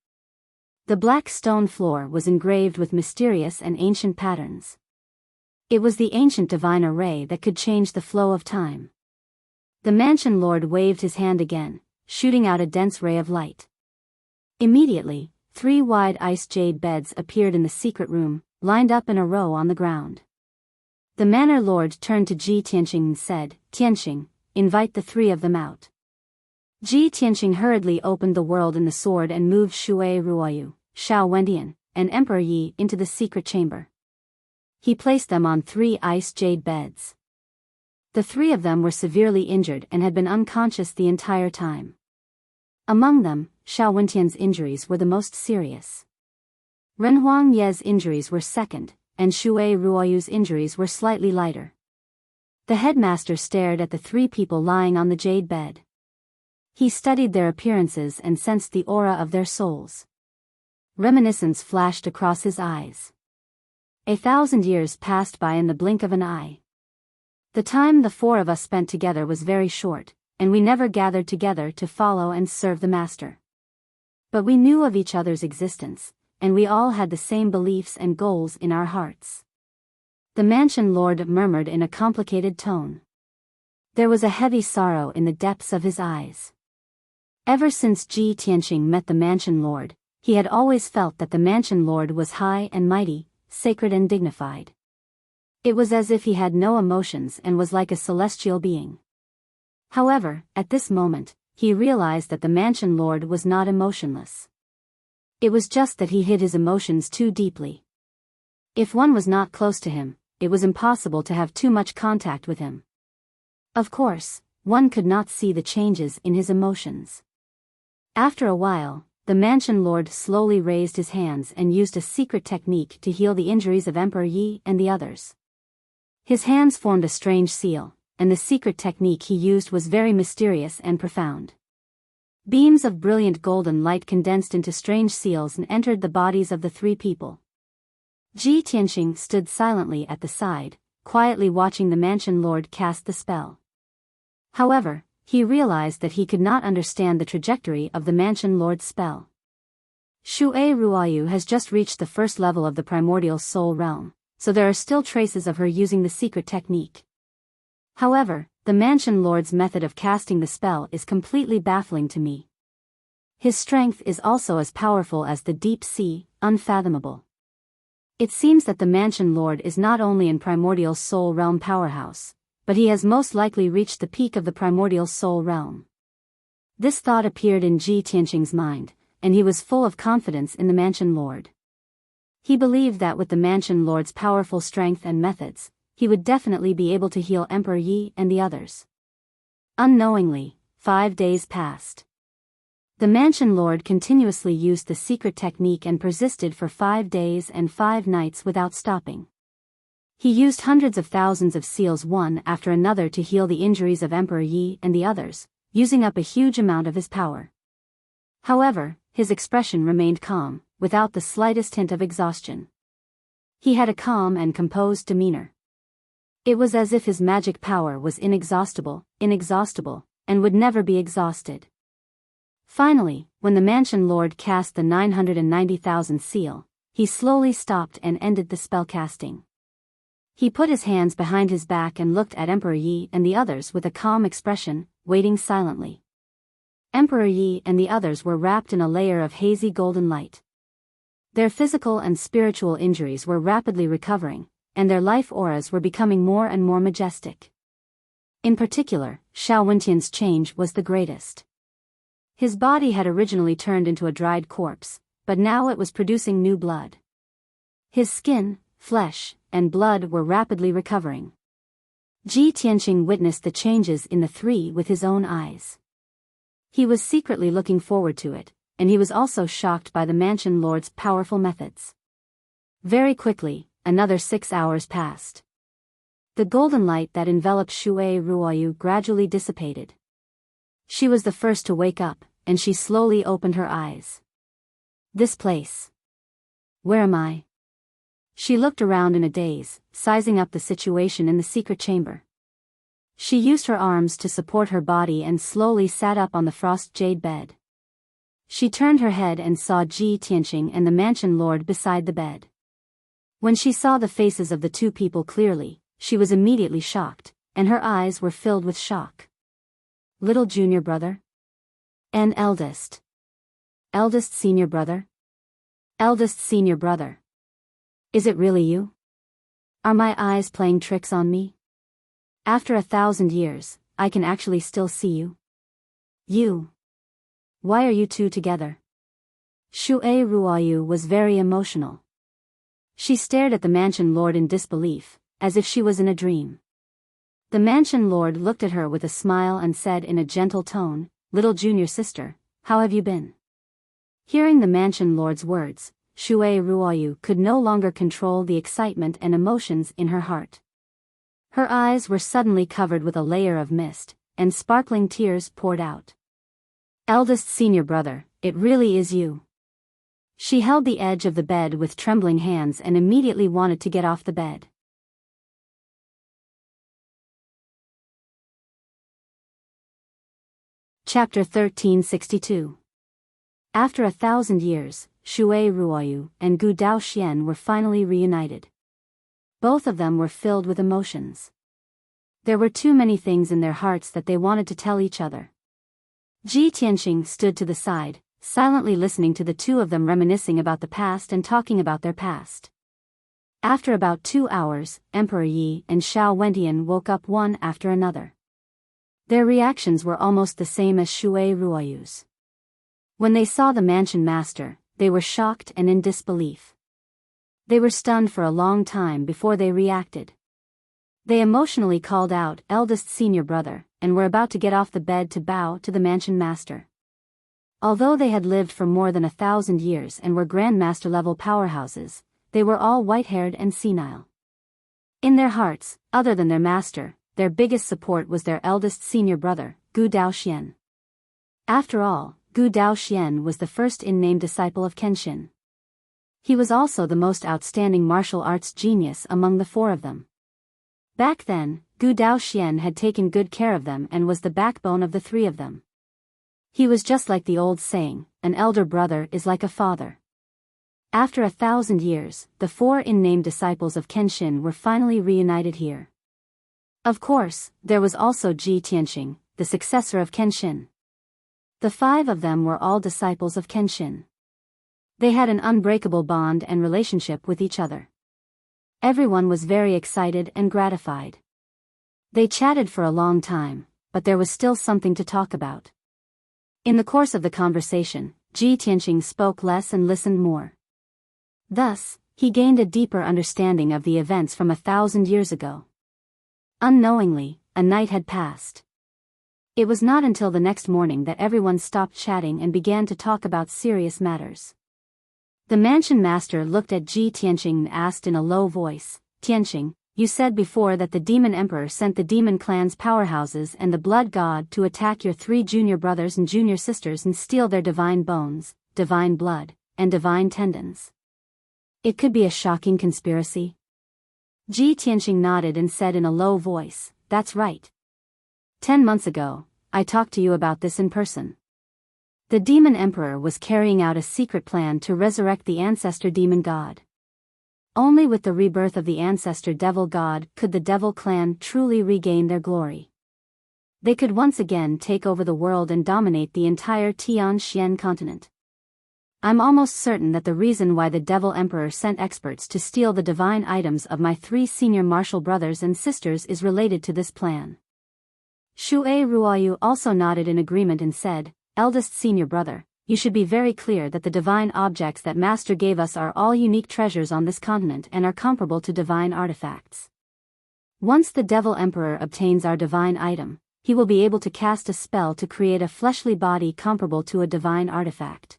The black stone floor was engraved with mysterious and ancient patterns. It was the ancient divine array that could change the flow of time. The mansion lord waved his hand again, shooting out a dense ray of light. Immediately, 3 wide ice jade beds appeared in the secret room, lined up in a row on the ground. The manor lord turned to Ji Tianqing and said, "Tianqing, invite the 3 of them out." Ji Tianqing hurriedly opened the world in the sword and moved Shui Ruoyu, Xiao Wendian, and Emperor Yi into the secret chamber. He placed them on 3 ice jade beds. The 3 of them were severely injured and had been unconscious the entire time. Among them, Xiao Wendian's injuries were the most serious. Ren Huangye's injuries were second, and Shui Ruoyu's injuries were slightly lighter. The headmaster stared at the 3 people lying on the jade bed. He studied their appearances and sensed the aura of their souls. Reminiscence flashed across his eyes. 1,000 years passed by in the blink of an eye. The time the 4 of us spent together was very short, and we never gathered together to follow and serve the master. But we knew of each other's existence, and we all had the same beliefs and goals in our hearts. The mansion lord murmured in a complicated tone. There was a heavy sorrow in the depths of his eyes. Ever since Ji Tianqing met the mansion lord, he had always felt that the mansion lord was high and mighty, sacred and dignified. It was as if he had no emotions and was like a celestial being. However, at this moment, he realized that the mansion lord was not emotionless. It was just that he hid his emotions too deeply. If one was not close to him, it was impossible to have too much contact with him. Of course, one could not see the changes in his emotions. After a while, the mansion lord slowly raised his hands and used a secret technique to heal the injuries of Emperor Yi and the others. His hands formed a strange seal, and the secret technique he used was very mysterious and profound. Beams of brilliant golden light condensed into strange seals and entered the bodies of the 3 people. Ji Tianqing stood silently at the side, quietly watching the mansion lord cast the spell. However, he realized that he could not understand the trajectory of the mansion lord's spell. Shui Ruoyu has just reached the 1st level of the primordial soul realm, so there are still traces of her using the secret technique. However, the mansion lord's method of casting the spell is completely baffling to me. His strength is also as powerful as the deep sea, unfathomable. It seems that the mansion lord is not only in primordial soul realm powerhouse, but he has most likely reached the peak of the primordial soul realm. This thought appeared in Ji Tianqing's mind, and he was full of confidence in the mansion lord. He believed that with the mansion lord's powerful strength and methods, he would definitely be able to heal Emperor Yi and the others. Unknowingly, 5 days passed. The mansion lord continuously used the secret technique and persisted for 5 days and 5 nights without stopping. He used hundreds of thousands of seals one after another to heal the injuries of Emperor Yi and the others, using up a huge amount of his power. However, his expression remained calm, without the slightest hint of exhaustion. He had a calm and composed demeanor. It was as if his magic power was inexhaustible, inexhaustible, and would never be exhausted. Finally, when the mansion lord cast the 990,000 seal, he slowly stopped and ended the spellcasting. He put his hands behind his back and looked at Emperor Yi and the others with a calm expression, waiting silently. Emperor Yi and the others were wrapped in a layer of hazy golden light. Their physical and spiritual injuries were rapidly recovering, and their life auras were becoming more and more majestic. In particular, Xiao Wentian's change was the greatest. His body had originally turned into a dried corpse, but now it was producing new blood. His skin, flesh, and blood were rapidly recovering. Ji Tianqing witnessed the changes in the three with his own eyes. He was secretly looking forward to it, and he was also shocked by the mansion lord's powerful methods. Very quickly, another 6 hours passed. The golden light that enveloped Shui Ruoyu gradually dissipated. She was the first to wake up, and she slowly opened her eyes. This place. Where am I? She looked around in a daze, sizing up the situation in the secret chamber. She used her arms to support her body and slowly sat up on the frost jade bed. She turned her head and saw Ji Tianqing and the mansion lord beside the bed. When she saw the faces of the two people clearly, she was immediately shocked, and her eyes were filled with shock. Little junior brother? And eldest. Eldest senior brother? Eldest senior brother. Is it really you? Are my eyes playing tricks on me? After 1,000 years, I can actually still see you. You. Why are you two together? Shui Ruoyu was very emotional. She stared at the mansion lord in disbelief, as if she was in a dream. The mansion lord looked at her with a smile and said in a gentle tone, "Little junior sister, how have you been?" Hearing the mansion lord's words, Shui Ruoyu could no longer control the excitement and emotions in her heart. Her eyes were suddenly covered with a layer of mist, and sparkling tears poured out. Eldest senior brother, it really is you. She held the edge of the bed with trembling hands and immediately wanted to get off the bed. Chapter 1362. After 1,000 years, Shui Ruoyu and Gu Daoxian were finally reunited. Both of them were filled with emotions. There were too many things in their hearts that they wanted to tell each other. Ji Tianqing stood to the side, silently listening to the two of them reminiscing about the past and talking about their past. After about 2 hours, Emperor Yi and Xiao Wentian woke up one after another. Their reactions were almost the same as Shui Ruoyu's. When they saw the mansion master, they were shocked and in disbelief. They were stunned for a long time before they reacted. They emotionally called out, "Eldest senior brother," and were about to get off the bed to bow to the mansion master. Although they had lived for more than 1,000 years and were grandmaster-level powerhouses, they were all white-haired and senile. In their hearts, other than their master, their biggest support was their eldest senior brother, Gu Daoxian. After all, Gu Daoxian was the first in-name disciple of Kenshin. He was also the most outstanding martial arts genius among the four of them. Back then, Gu Daoxian had taken good care of them and was the backbone of the three of them. He was just like the old saying, an elder brother is like a father. After 1,000 years, the four in-name disciples of Kenshin were finally reunited here. Of course, there was also Ji Tianqing, the successor of Kenshin. The 5 of them were all disciples of Kenshin. They had an unbreakable bond and relationship with each other. Everyone was very excited and gratified. They chatted for a long time, but there was still something to talk about. In the course of the conversation, Ji Tianqing spoke less and listened more. Thus, he gained a deeper understanding of the events from 1,000 years ago. Unknowingly, a night had passed. It was not until the next morning that everyone stopped chatting and began to talk about serious matters. The mansion master looked at Ji Tianqing and asked in a low voice, "Tianqing, you said before that the demon emperor sent the demon clan's powerhouses and the blood god to attack your 3 junior brothers and junior sisters and steal their divine bones, divine blood, and divine tendons. It could be a shocking conspiracy?" Ji Tianqing nodded and said in a low voice, "That's right. 10 months ago, I talked to you about this in person. The demon emperor was carrying out a secret plan to resurrect the ancestor demon god. Only with the rebirth of the ancestor devil god could the devil clan truly regain their glory. They could once again take over the world and dominate the entire Tianxian continent. I'm almost certain that the reason why the devil emperor sent experts to steal the divine items of my 3 senior martial brothers and sisters is related to this plan. Shui Ruoyu also nodded in agreement and said, "Eldest senior brother, you should be very clear that the divine objects that Master gave us are all unique treasures on this continent and are comparable to divine artifacts. Once the devil emperor obtains our divine item, he will be able to cast a spell to create a fleshly body comparable to a divine artifact."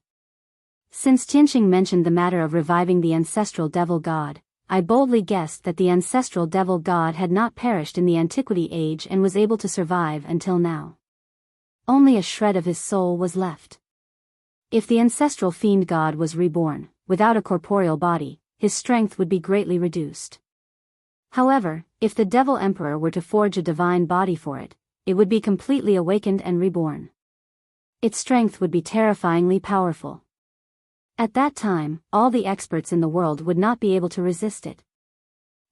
Since Tianqing mentioned the matter of reviving the ancestral devil god, I boldly guessed that the ancestral devil god had not perished in the antiquity age and was able to survive until now. Only a shred of his soul was left. If the ancestral fiend god was reborn, without a corporeal body, his strength would be greatly reduced. However, if the devil emperor were to forge a divine body for it, it would be completely awakened and reborn. Its strength would be terrifyingly powerful. At that time, all the experts in the world would not be able to resist it.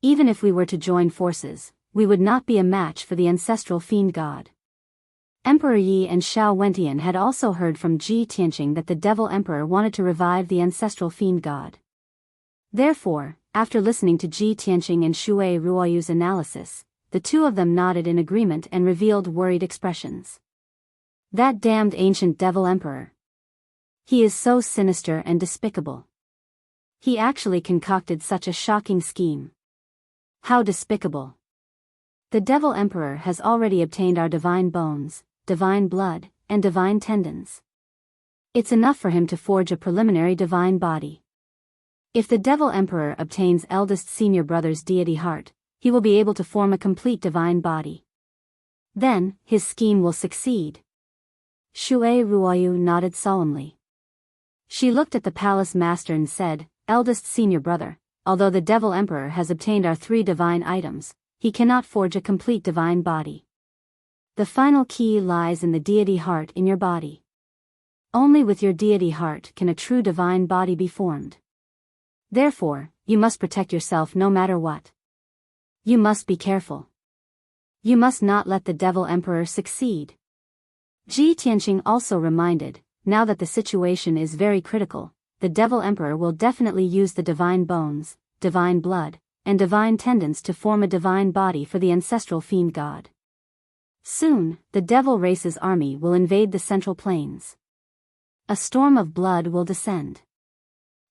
Even if we were to join forces, we would not be a match for the ancestral fiend god. Emperor Yi and Xiao Wentian had also heard from Ji Tianqing that the devil emperor wanted to revive the ancestral fiend god. Therefore, after listening to Ji Tianqing and Shui Ruoyu's analysis, the two of them nodded in agreement and revealed worried expressions. That damned ancient devil emperor. He is so sinister and despicable. He actually concocted such a shocking scheme. How despicable. The devil emperor has already obtained our divine bones, divine blood, and divine tendons. It's enough for him to forge a preliminary divine body. If the devil emperor obtains eldest senior brother's deity heart, he will be able to form a complete divine body. Then, his scheme will succeed. Shui Ruoyu nodded solemnly. She looked at the palace master and said, "Eldest senior brother, although the devil emperor has obtained our 3 divine items, he cannot forge a complete divine body. The final key lies in the deity heart in your body. Only with your deity heart can a true divine body be formed. Therefore, you must protect yourself no matter what. You must be careful. You must not let the devil emperor succeed." Ji Tianqing also reminded, now that the situation is very critical, the devil emperor will definitely use the divine bones, divine blood, and divine tendons to form a divine body for the ancestral fiend god. Soon, the devil race's army will invade the central plains. A storm of blood will descend.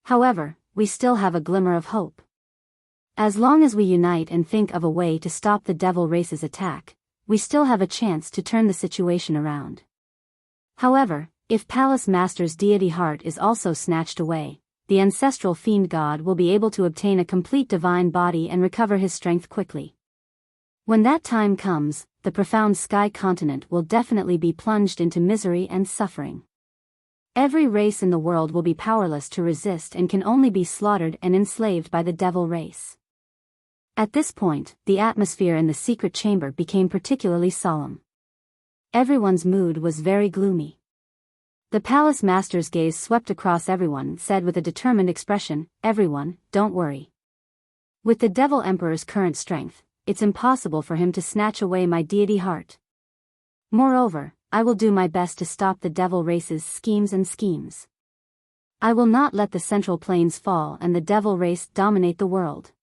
However, we still have a glimmer of hope. As long as we unite and think of a way to stop the devil race's attack, we still have a chance to turn the situation around. However, if Palace Master's deity heart is also snatched away, the ancestral fiend god will be able to obtain a complete divine body and recover his strength quickly. When that time comes, the profound sky continent will definitely be plunged into misery and suffering. Every race in the world will be powerless to resist and can only be slaughtered and enslaved by the devil race. At this point, the atmosphere in the secret chamber became particularly solemn. Everyone's mood was very gloomy. The palace master's gaze swept across everyone and said with a determined expression, "Everyone, don't worry. With the devil emperor's current strength, it's impossible for him to snatch away my deity heart. Moreover, I will do my best to stop the devil race's schemes. I will not let the central plains fall and the devil race dominate the world."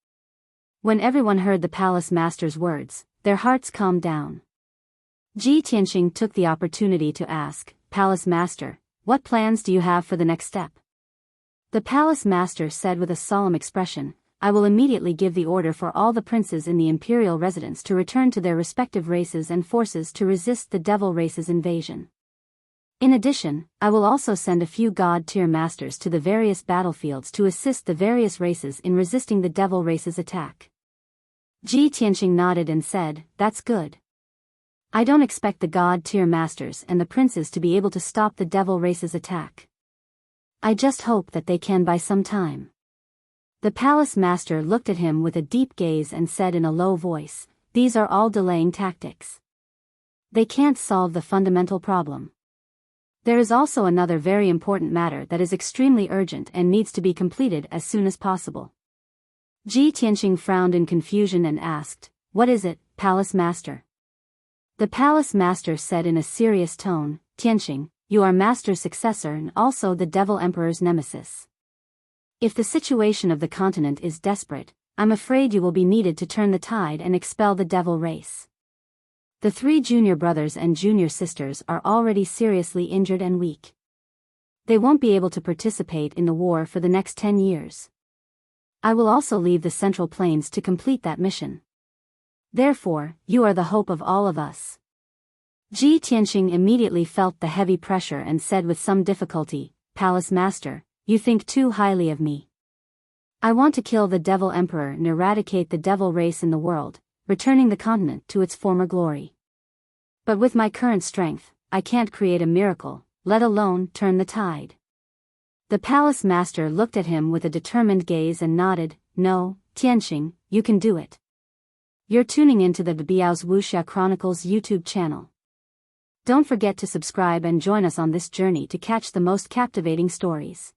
When everyone heard the palace master's words, their hearts calmed down. Ji Tianqing took the opportunity to ask, "Palace master, what plans do you have for the next step?" The palace master said with a solemn expression, "I will immediately give the order for all the princes in the imperial residence to return to their respective races and forces to resist the devil race's invasion. In addition, I will also send a few god-tier masters to the various battlefields to assist the various races in resisting the devil race's attack." Ji Tianqing nodded and said, "That's good. I don't expect the god-tier masters and the princes to be able to stop the devil race's attack. I just hope that they can buy some time." The palace master looked at him with a deep gaze and said in a low voice, "These are all delaying tactics. They can't solve the fundamental problem. There is also another very important matter that is extremely urgent and needs to be completed as soon as possible. Ji Tianqing frowned in confusion and asked, "What is it, Palace Master?" The Palace Master said in a serious tone, "Tianqing, you are Master's successor and also the Devil Emperor's nemesis. If the situation of the continent is desperate, I'm afraid you will be needed to turn the tide and expel the devil race. The 3 junior brothers and junior sisters are already seriously injured and weak. They won't be able to participate in the war for the next 10 years. I will also leave the Central Plains to complete that mission. Therefore, you are the hope of all of us." Ji Tianqing immediately felt the heavy pressure and said with some difficulty, "Palace Master, you think too highly of me. I want to kill the Devil Emperor and eradicate the devil race in the world, returning the continent to its former glory. But with my current strength, I can't create a miracle, let alone turn the tide." The Palace Master looked at him with a determined gaze and nodded, "No, Tianqing, you can do it. You're tuning into the Biyao's Wuxia Chronicles YouTube channel. Don't forget to subscribe and join us on this journey to catch the most captivating stories.